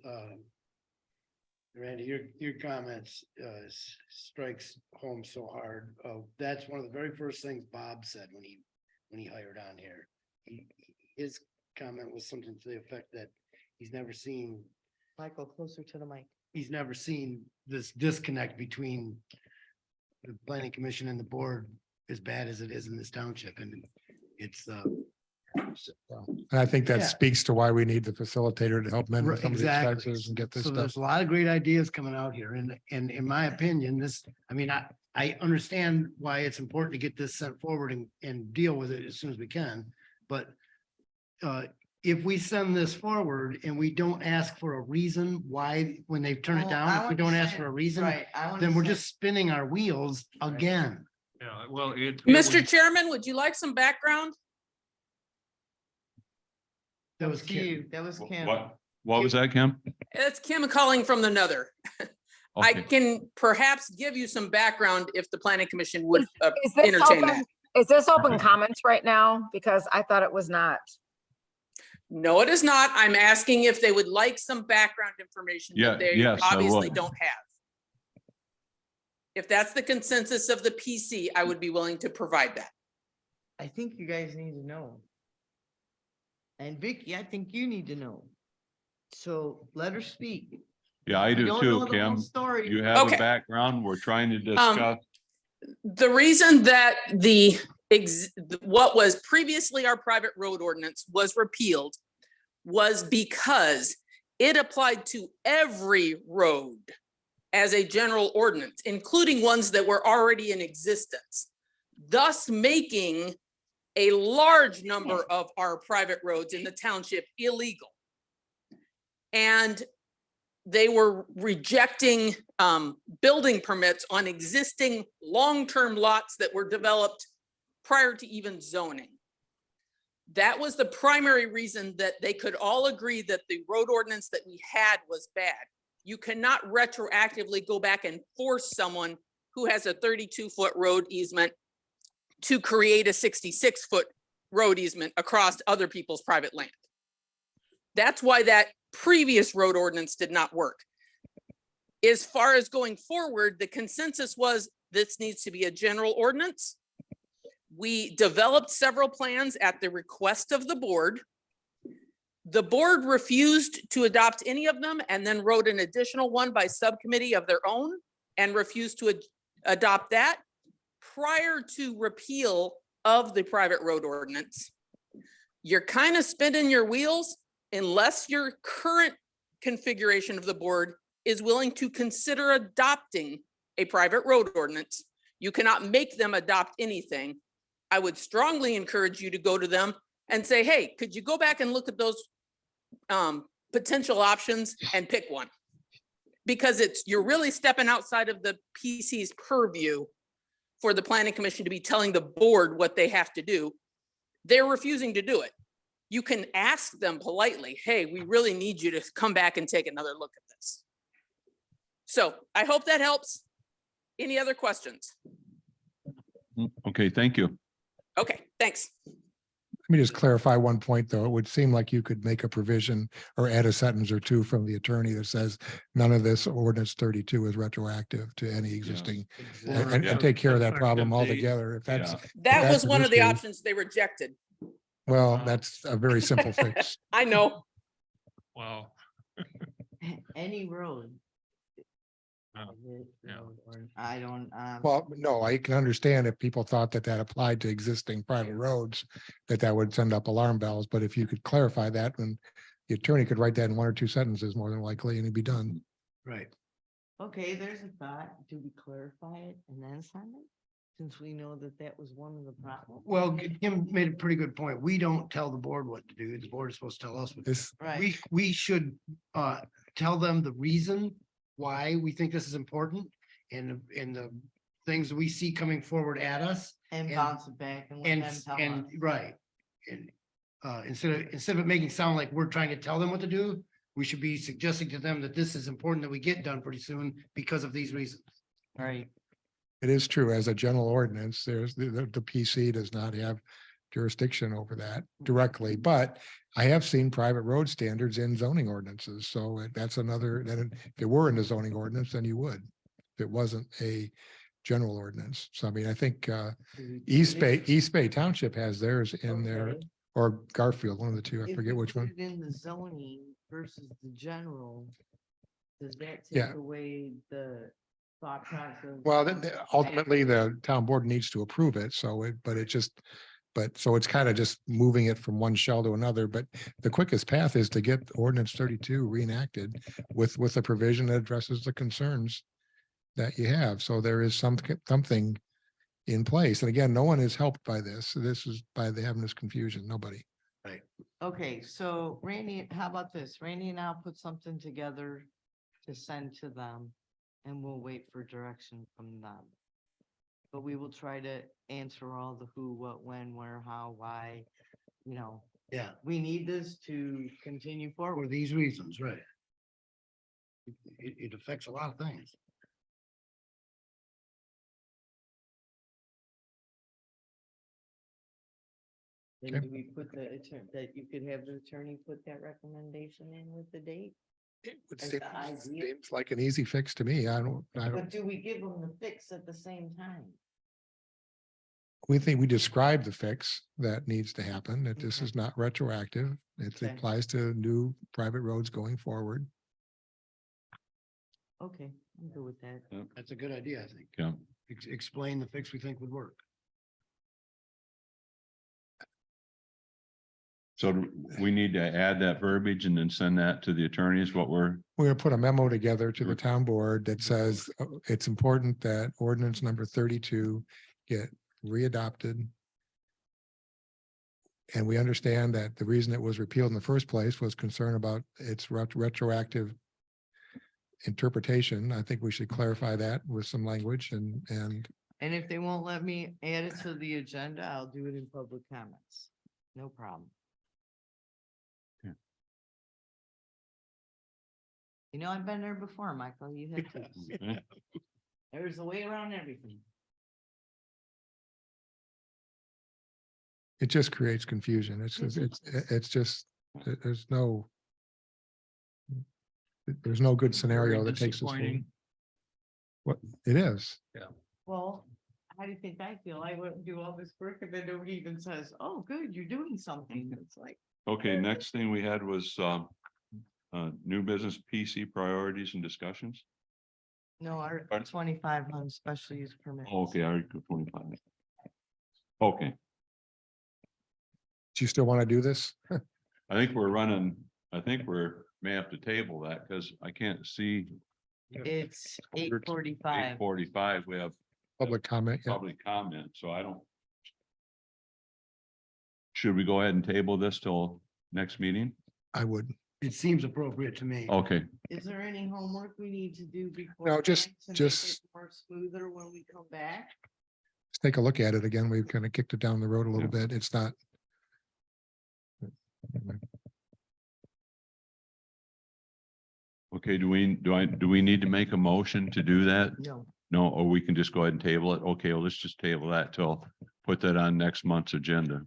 Randy, your comments, strikes home so hard. That's one of the very first things Bob said when he hired on here. His comment was something to the effect that he's never seen Michael, closer to the mic. he's never seen this disconnect between the planning commission and the board as bad as it is in this township. And it's, And I think that Yeah. speaks to why we need the facilitator to help mend Right, some of the exactly. expenses and get this So stuff. there's a lot of great ideas coming out here and in my opinion, this, I mean, I understand why it's important to get this sent forward and deal with it as soon as we can. But if we send this forward and we don't ask for a reason why, when they turn it Well, down, I if we don't ask understand. for a reason, Right, I then we're understand. just spinning our wheels again. Yeah, well, Mr. Chairman, would you like some background? That was To Kim. you, that was Kim. What was that, Kim? It's Kim calling from the Nether. I Okay. can perhaps give you some background if the planning commission would Is this entertain open, that. is this open comments right now? Because I thought it was not. No, it is not. I'm asking if they would like some background information Yeah, that they yes, I obviously would. don't have. If that's the consensus of the PC, I would be willing to provide that. I think you guys need to know. And Vicky, I think you need to know. So let her speak. Yeah, I You do don't too, know the whole Kim. story. You have Okay. a background. We're trying to discuss. The reason that what was previously our private road ordinance was repealed was because it applied to every road as a general ordinance, including ones that were already in existence, thus making a large number of our private roads in the township illegal. And they were rejecting building permits on existing long-term lots that were developed prior to even zoning. That was the primary reason that they could all agree that the road ordinance that we had was bad. You cannot retroactively go back and force someone who has a 32-foot road easement to create a 66-foot road easement across other people's private land. That's why that previous road ordinance did not work. As far as going forward, the consensus was this needs to be a general ordinance. We developed several plans at the request of the board. The board refused to adopt any of them and then wrote an additional one by subcommittee of their own and refused to adopt that prior to repeal of the private road ordinance. You're kind of spinning your wheels unless your current configuration of the board is willing to consider adopting a private road ordinance. You cannot make them adopt anything. I would strongly encourage you to go to them and say, hey, could you go back and look at those potential options and pick one? Because you're really stepping outside of the PC's purview for the planning commission to be telling the board what they have to do. They're refusing to do it. You can ask them politely, hey, we really need you to come back and take another look at this. So I hope that helps. Any other questions? Okay, thank you. Okay, thanks. Let me just clarify one point, though. It would seem like you could make a provision or add a sentence or two from the attorney that says none of this ordinance 32 is retroactive to any existing, and Yeah. take care of that problem Effective date. altogether. If that's, Yeah. That that's was an one of the issue. options they rejected. well, that's a very simple fix. I know. Wow. Any road. Oh, yeah. I don't, Well, no, I can understand if people thought that that applied to existing private roads, that would send up alarm bells. But if you could clarify that, and the attorney could write that in one or two sentences, more than likely, and it'd be done. Right. okay, there's a thought. Do we clarify it and then sign it? Since we know that that was one of the problems. Well, Kim made a pretty good point. We don't tell the board what to do. The board is supposed to tell us what to do. This, Right, We should tell them the reason why we think this is important and the things we see coming forward at us. and and- bounce it back and let And, them tell and, us. right. And instead of it making it sound like we're trying to tell them what to do, we should be suggesting to them that this is important that we get done pretty soon because of these reasons. Right, it is true, as a general ordinance, there's the PC does not have jurisdiction over that directly, but I have seen private road standards in zoning ordinances. So that's another, then if it were in the zoning ordinance, then you would. If it wasn't a general ordinance. So I mean, I think East Bay Township has theirs in there, Okay. or Garfield, one of the two, I If forget we which put one. it in the zoning versus the general, does that Yeah. take away the thought process? Well, then ultimately the town board needs to approve it. So but it just, But so it's kind of just moving it from one shell to another, but the quickest path is to get ordinance 32 reenacted with a provision that addresses the concerns that you have. So there is something in place. And again, no one is helped by this. This is by the having this confusion, nobody. Okay, so Randy, how about this? Randy and I'll put something together to send to them and we'll wait for direction from them. But we will try to answer all the who, what, when, where, how, why, you know, Yeah, we need this to continue for forward. these reasons, right? It affects a lot of things. Then do we put the attorney, that you could have the attorney put that recommendation in with the date? It would As seem, the idea. seems like an easy fix to me. I don't, But do we give them the fix at the same time? we think we describe the fix that needs to happen, that this Okay. is not retroactive. It Okay. applies to new private roads going forward. Okay, I'm good with that. That's a good idea, I think. Yeah. Explain the fix we think would work. So we need to add that verbiage and then send that to the attorneys, what we're, We're gonna put a memo together to the town board that says it's important that ordinance number 32 get readopted. And we understand that the reason it was repealed in the first place was concern about its retroactive interpretation. I think we should clarify that with some language and And if they won't let me add it to the agenda, I'll do it in public comments. No problem. Yeah. You know, I've been there before, Michael. You have to. okay, There's a way around everything. it just creates confusion. It's just, there's no good scenario that takes us. forward. Disappointing. What, it is. Well, how do you think I feel? I wouldn't do all this work and then nobody even says, oh, good, you're doing something. It's like, okay, next thing we had was new business PC priorities and discussions. no, Article Pardon? 25 on special use permit. Okay, Article 25. Okay, Do you still want to do this? I think we're may have to table that because I can't see It's 8:45. 8:45. We have Public comment? Yeah, public comment, so I don't. Should we go ahead and table this till next meeting? I would. It seems appropriate to me. Okay, Is there any homework we need to do before? No, just- Just more smoother when we come back? Let's take a look at it again. We've kind of kicked it down the road a little Yeah. bit. It's not. okay, do we need to make a motion to do that? No. No, or we can just go ahead and table it. Okay, well, let's just table that till, put that on next month's agenda.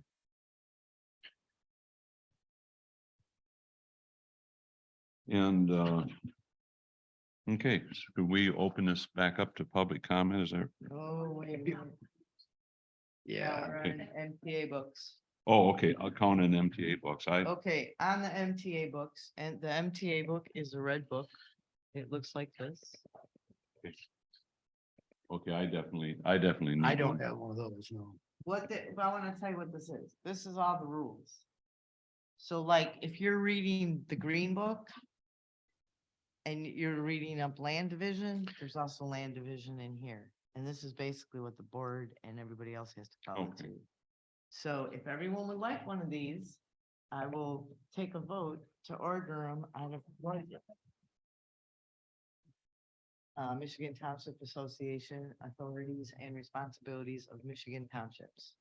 And, okay, so could we open this back up to public comment? Is there, Oh, wait a minute. Yeah. We're on MTA books. oh, okay, I'll count in MTA books. Okay, on the MTA books, and the MTA book is a red book. It looks like this. Okay, I definitely need I don't one. have one of those, no. But I wanna tell you what this is. This is all the rules. So like, if you're reading the green book and you're reading up land division, there's also land division in here. And this is basically what the board and everybody else has to follow Okay. too. So if everyone would like one of these, I will take a vote to order them out of Michigan Township Association Authorities and Responsibilities of Michigan Townships.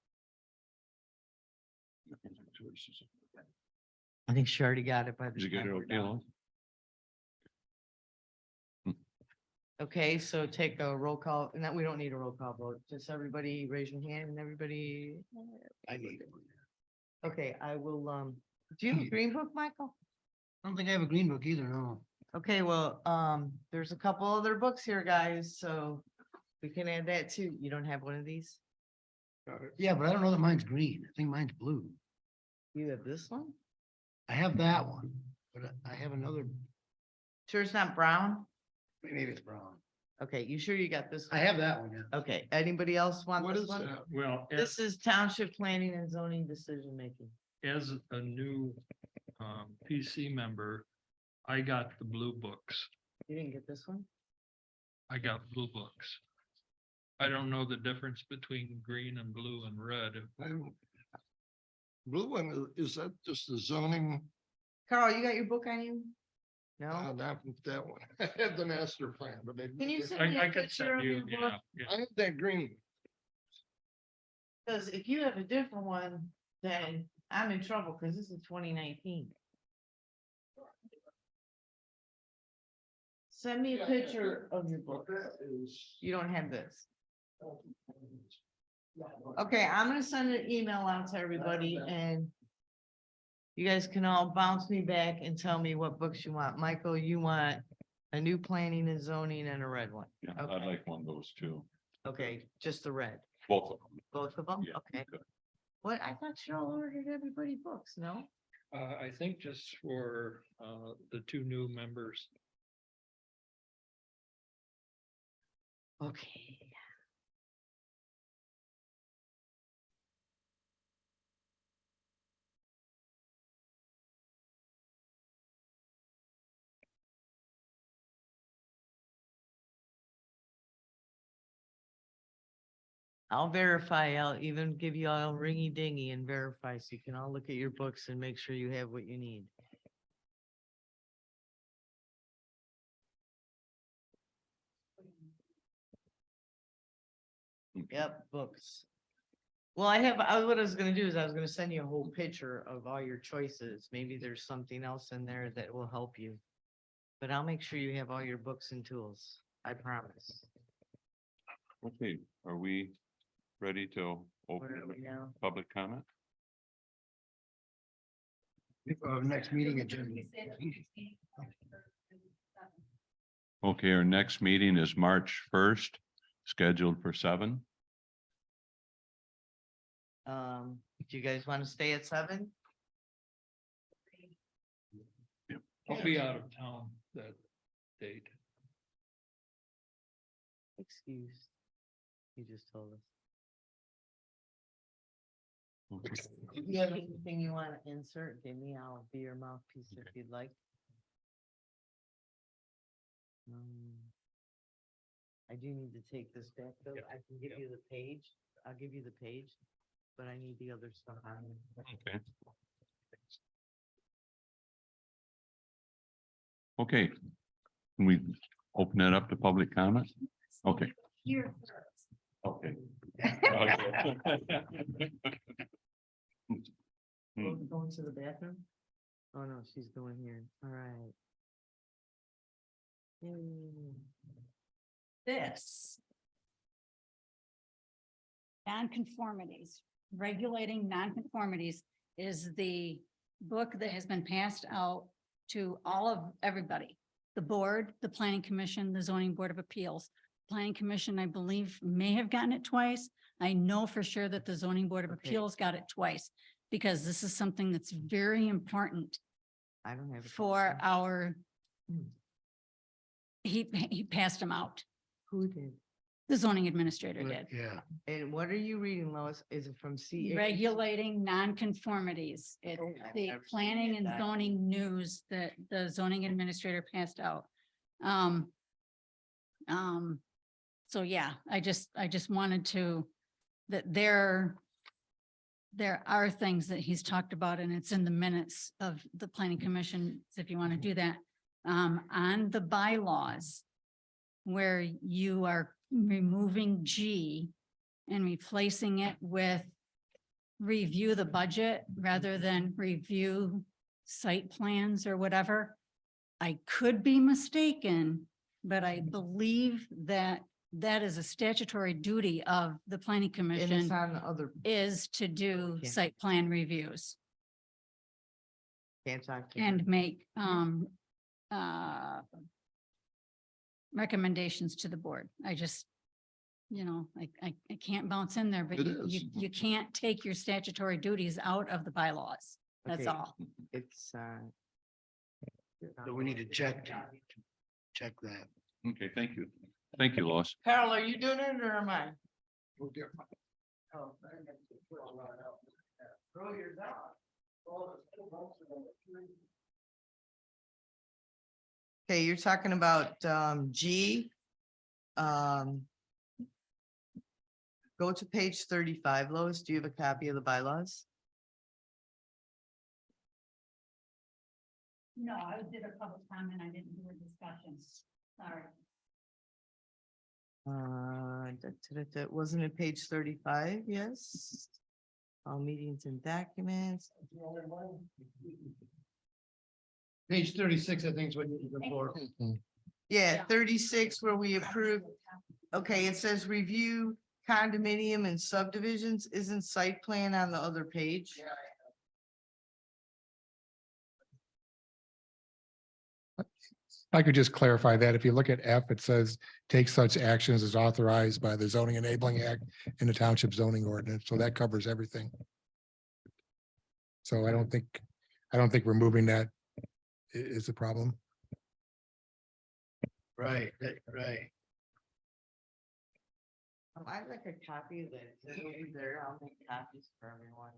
I think she already got it by the Did you get time it we're okay? done. Alan? Okay, so take a roll call, and that we don't need a roll call vote, just everybody raise your hand and everybody. I need it. Okay, I will, do you have a green book, Michael? I don't think I have a green book either, no. Okay, well, there's a couple other books here, guys, so we can add that too. You don't have one of these? Yeah, but I don't know that mine's green. I think mine's blue. You have this one? I have that one, but I have another, Sure it's not brown? maybe it's brown. Okay, you sure you got this? I have that one, yeah. Okay, anybody else want What this is one? that? Well, This is township planning and zoning decision making. as a new PC member, I got the blue books. You didn't get this one? I got blue books. I don't know the difference between green and blue and red. Blue one, is that just the zoning? Carl, you got your book on you? No? Not that one. I have the master plan, but maybe. Can you send me I a could picture send of you, your book? yeah, yeah. I have that green. Cause if you have a different one, then I'm in trouble, cause this is 2019. Send me a picture of your book. That is. You don't have this. Okay, I'm gonna send an email out to everybody and you guys can all bounce me back and tell me what books you want. Michael, you want a new planning and zoning and a red one. Yeah, I'd Okay. like one of those two, Okay, just the red, both of them. both of them? Yeah, Okay. good. What, I thought you all ordered everybody books, no? I think just for the two new members. Okay. I'll verify, I'll even give you all ringy dingy and verify, so you can all look at your books and make sure you have what you need. Yep, books. Well, what I was gonna do is I was gonna send you a whole picture of all your choices. Maybe there's something else in there that will help you. But I'll make sure you have all your books and tools, I promise. Okay, are we ready to Where open are we now? public comment? Next meeting agenda. Okay, our next meeting is March 1st, scheduled for 7. Do you guys want to stay at 7? I'll be out of town that date. Excuse. You just told us. Okay. If you have anything you want to insert, give me, I'll be your mouthpiece if you'd like. I do need to take this back though. I can give you the page. I'll give you the page, but I need the other stuff on it. Okay. Okay. Can we open it up to public comment? Okay. Here. Okay. Going to the bathroom? Oh, no, she's going here. All right. This. Nonconformities, regulating nonconformities is the book that has been passed out to everybody. The board, the planning commission, the zoning board of appeals. Planning commission, I believe, may have gotten it twice. I know for sure that the zoning board of Okay. appeals got it twice. Because this is something that's very important I don't have. a for question. our. He passed them out. Who did? The zoning administrator did. Yeah. And what are you reading, Lois? Is it from C? Regulating nonconformities. It's Oh, I've the never seen planning and that. zoning news that the zoning administrator passed out. So yeah, I just wanted to, that there are things that he's talked about and it's in the minutes of the planning commission, if you want to do that. On the bylaws, where you are removing G and replacing it with review the budget rather than review site plans or whatever. I could be mistaken, but I believe that that is a statutory duty of the planning And it's commission on the other. is to do Okay. site plan reviews Can't talk to her. and make recommendations to the board. I just, I can't bounce in there, but It you is. can't take your statutory duties out of the bylaws. That's Okay. all. It's, So we need to check that. Okay, thank you. Thank you, Lois. Carol, are you doing it or am I? We'll get- Oh, throw yours out. Okay, you're talking about G. Go to page 35, Lois. Do you have a copy of the bylaws? No, I did a public comment. I didn't do a discussion. Sorry. Wasn't it page 35? Yes. All meetings and documents. Page 36, I think is what you're looking for. Yeah, 36 where we approve. Okay, it says review condominium and subdivisions. Isn't site plan on the other page? I could just clarify that. If you look at F, it says take such actions as authorized by the Zoning Enabling Act and the Township Zoning Ordinance. So that covers everything. So I don't think removing that is a problem. Right, right. I'd like a copy of that. Is it over there? I'll make copies for everyone.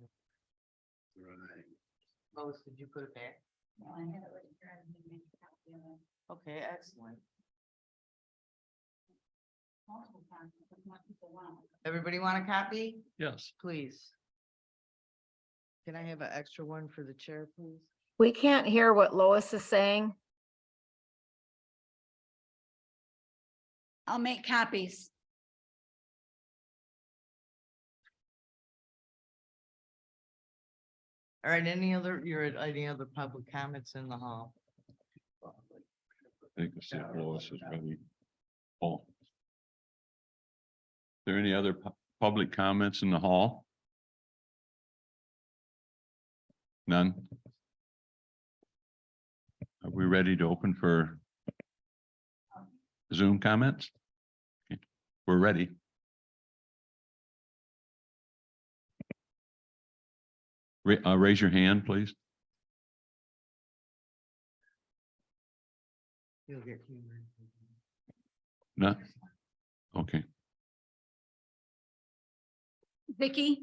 Right. Lois, did you put it back? Well, I had it right here. I didn't make a copy of it. Okay, excellent. Multiple times, but more people want it. Everybody want a copy? Yes. Please. Can I have an extra one for the chair, please? We can't hear what Lois is saying. I'll make copies. All right, any other public comments in the hall? I think the city Lois is ready. Oh. There any other public comments in the hall? None? Are we ready to open for Zoom comments? Okay, we're ready. Raise your hand, please. You'll get humor. No? Okay. Vicky?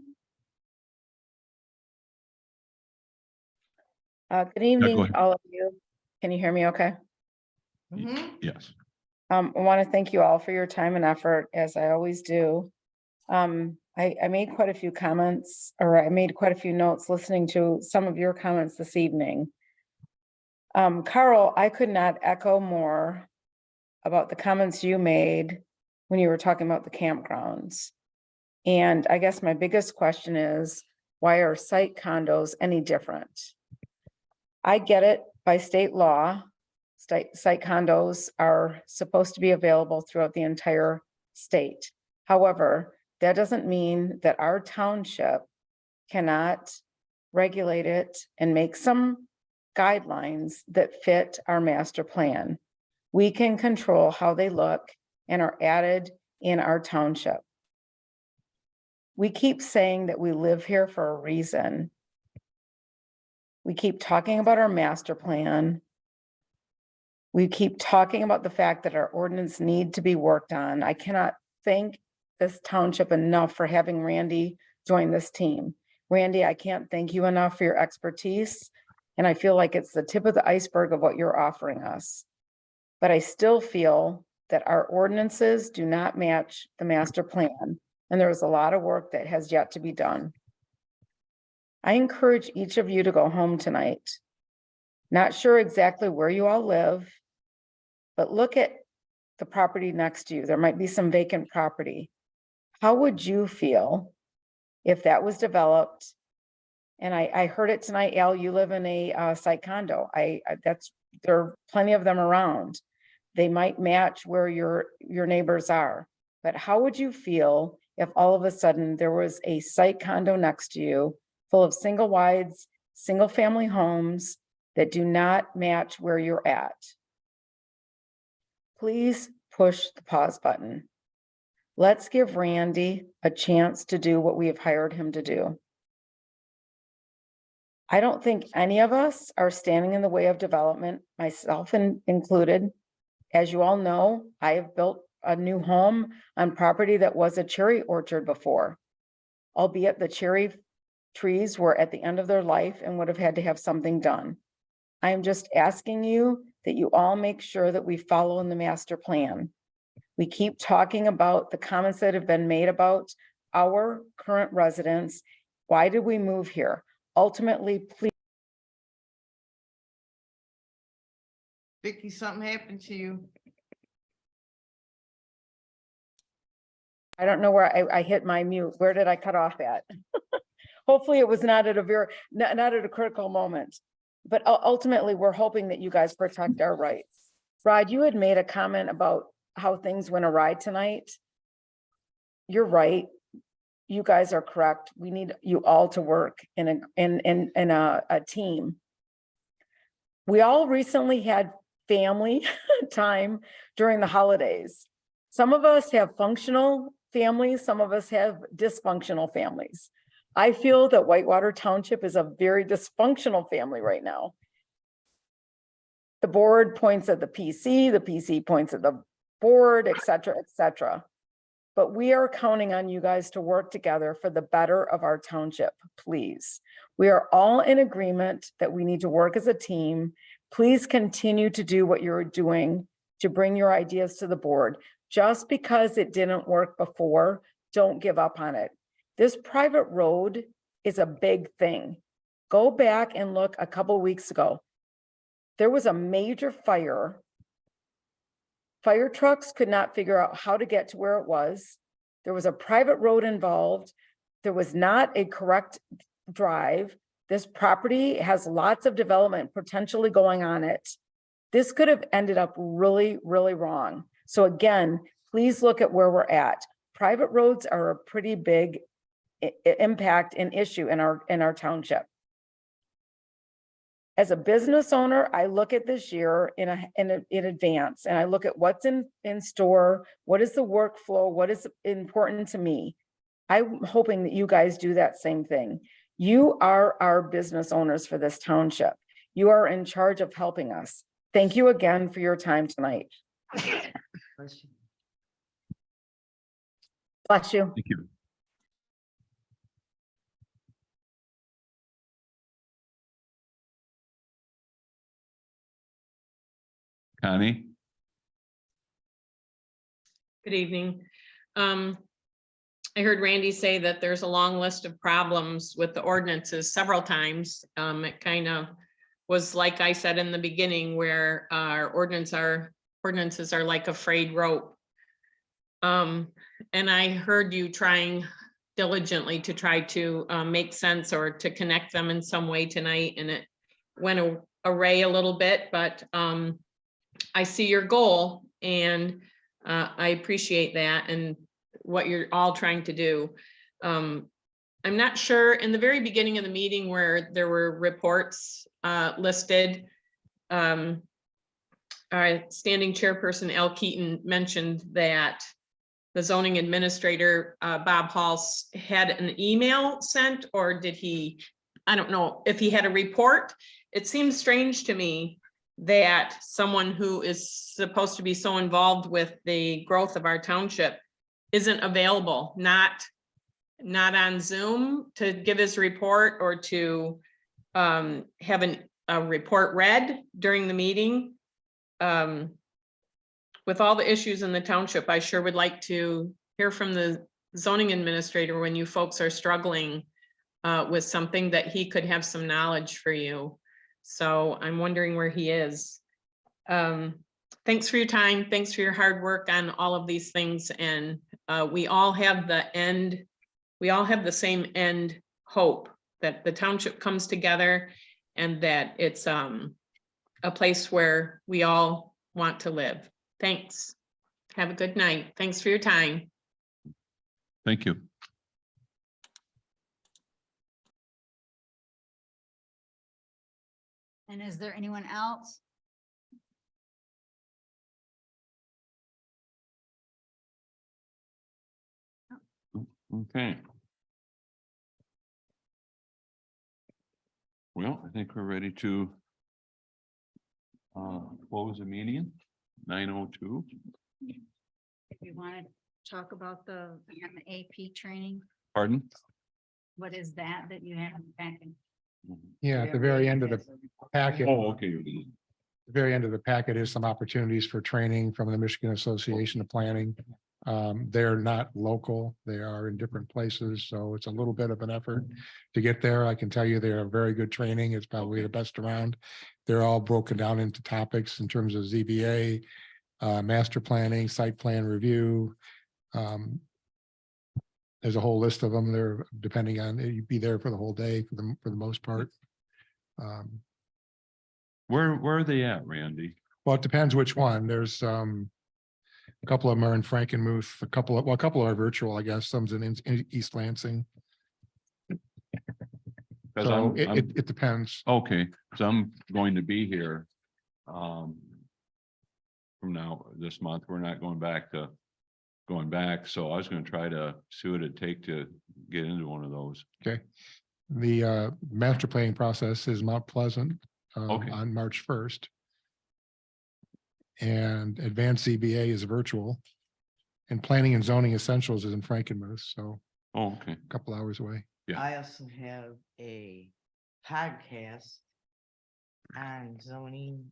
Good go evening, ahead. all of you. Can you hear me okay? Mhm. Yes. I want to thank you all for your time and effort, as I always do. I made quite a few comments, or I made quite a few notes listening to some of your comments this evening. Carl, I could not echo more about the comments you made when you were talking about the campgrounds. And I guess my biggest question is, why are site condos any different? I get it by state law. Site condos are supposed to be available throughout the entire state. However, that doesn't mean that our township cannot regulate it and make some guidelines that fit our master plan. We can control how they look and are added in our township. We keep saying that we live here for a reason. We keep talking about our master plan. We keep talking about the fact that our ordinance need to be worked on. I cannot thank this township enough for having Randy join this team. Randy, I can't thank you enough for your expertise. And I feel like it's the tip of the iceberg of what you're offering us. But I still feel that our ordinances do not match the master plan. And there's a lot of work that has yet to be done. I encourage each of you to go home tonight. Not sure exactly where you all live, but look at the property next to you. There might be some vacant property. How would you feel if that was developed? And I heard it tonight, Al, you live in a site condo. There are plenty of them around. They might match where your neighbors are. But how would you feel if all of a sudden there was a site condo next to you full of single wides, single family homes that do not match where you're at? Please push the pause button. Let's give Randy a chance to do what we have hired him to do. I don't think any of us are standing in the way of development, myself included. As you all know, I have built a new home on property that was a cherry orchard before. Albeit the cherry trees were at the end of their life and would have had to have something done. I am just asking you that you all make sure that we follow in the master plan. We keep talking about the comments that have been made about our current residents. Why did we move here? Ultimately, please. Vicky, something happened to you. I don't know where I hit my mute. Where did I cut off at? Hopefully it was not at a not at a critical moment. But ultimately, we're hoping that you guys protect our rights. Rod, you had made a comment about how things went awry tonight. You're right. You guys are correct. We need you all to work in a team. We all recently had family time during the holidays. Some of us have functional families, some of us have dysfunctional families. I feel that Whitewater Township is a very dysfunctional family right now. The board points at the PC points at the board, et cetera, et cetera. But we are counting on you guys to work together for the better of our township, please. We are all in agreement that we need to work as a team. Please continue to do what you're doing to bring your ideas to the board. Just because it didn't work before, don't give up on it. This private road is a big thing. Go back and look a couple weeks ago. There was a major fire. Fire trucks could not figure out how to get to where it was. There was a private road involved. There was not a correct drive. This property has lots of development potentially going on it. This could have ended up really, really wrong. So again, please look at where we're at. Private roads are a pretty big impact and issue in our township. As a business owner, I look at this year in advance, and I look at what's in store, what is the workflow, what is important to me. I'm hoping that you guys do that same thing. You are our business owners for this township. You are in charge of helping us. Thank you again for your time tonight. Bless you. Thank you. Connie? Good evening. I heard Randy say that there's a long list of problems with the ordinances several times. It kind of was like I said in the beginning, where our ordinances are like a frayed rope. And I heard you trying diligently to try to make sense or to connect them in some way tonight, and it went array a little bit, but I see your goal, and I appreciate that and what you're all trying to do. I'm not sure, in the very beginning of the meeting where there were reports listed, our standing chairperson Al Keaton mentioned that the zoning administrator, Bob Hall, had an email sent, or did he, I don't know if he had a report. It seems strange to me that someone who is supposed to be so involved with the growth of our township isn't available, not on Zoom to give his report or to have a report read during the meeting. With all the issues in the township, I sure would like to hear from the zoning administrator when you folks are struggling with something, that he could have some knowledge for you. So I'm wondering where he is. Thanks for your time. Thanks for your hard work on all of these things. And we all have the same end hope, that the township comes together and that it's a place where we all want to live. Thanks. Have a good night. Thanks for your time. Thank you. And is there anyone else? Okay. Well, I think we're ready to close the meeting, 9:02. if you want to talk about the AP training, Pardon? what is that you have in the packet? Yeah, at the very end of the packet, Oh, okay. the very end of the packet is some opportunities for training from the Michigan Association of Planning. They're not local, they are in different places, so it's a little bit of an effort to get there. I can tell you they are very good training. It's probably the best around. They're all broken down into topics in terms of ZBA, master planning, site plan review. There's a whole list of them there, depending on, you'd be there for the whole day for the most part. Where are they at, Randy? Well, it depends which one. There's a couple of them are in Frankenmuth, a couple are virtual, I guess. Some's in East Lansing. Because So it depends. okay, so I'm going to be here. From now, this month, we're not going back, so I was gonna try to see what it'd take to get into one of those. Okay. The master planning process is Mount Pleasant Okay. on March 1st. And advanced CBA is virtual. And planning and zoning essentials is in Frankenmuth, so Oh, okay. a couple hours away. Yeah. I also have a podcast on zoning.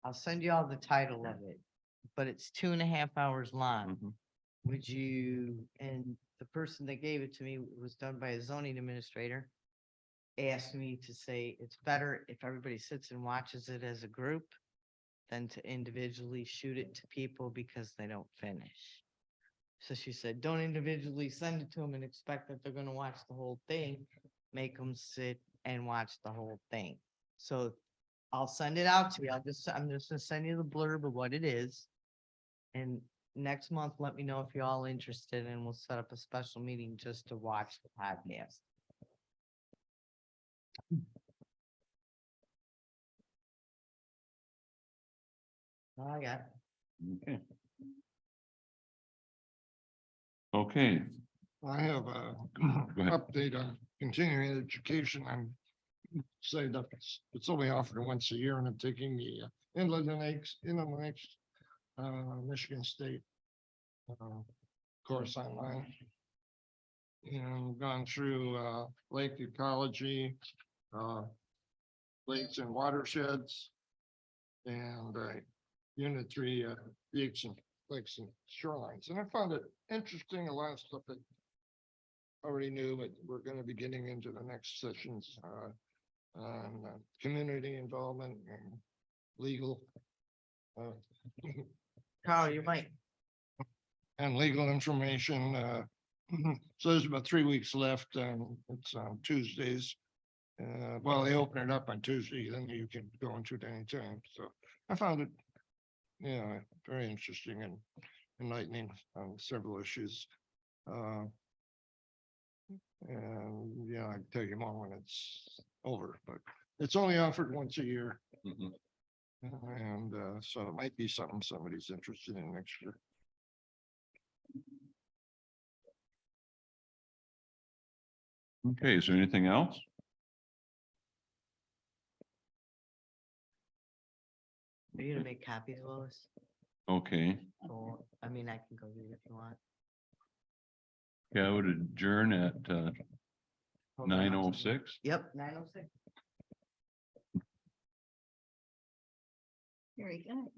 I'll send you all the title of it, but it's 2.5 hours long. Mhm. Would you, and the person that gave it to me was done by a zoning administrator, asked me to say it's better if everybody sits and watches it as a group than to individually shoot it to people because they don't finish. So she said, don't individually send it to them and expect that they're gonna watch the whole thing. Make them sit and watch the whole thing. So I'll send it out to you. I'm just gonna send you the blurb of what it is. And next month, let me know if you're all interested and we'll set up a special meeting just to watch the podcast. All I got. Okay. Okay, I have a Go ahead. update on continuing education. I'm say that it's only offered once a year and I'm taking the inland lakes, Michigan State course online. And gone through lake ecology, lakes and watersheds, and unit 3 lakes and shorelines. And I found it interesting, a lot of stuff that I already knew, but we're going to be getting into the next sessions on community involvement and legal Carl, you might. and legal information. So there's about 3 weeks left. It's on Tuesdays. Well, they open it up on Tuesday, then you can go into it anytime. So I found it, yeah, very interesting and enlightening on several issues. And yeah, I can tell you more when it's over, but it's only offered once a year. Mhm. And so it might be something somebody's interested in next year. Okay, is there anything else? Are you gonna make copies, Willis? Okay, Or, I mean, I can go get it if you want. yeah, I would adjourn at Hold on, I'll- 9:06. Yep, 9:06. Very good.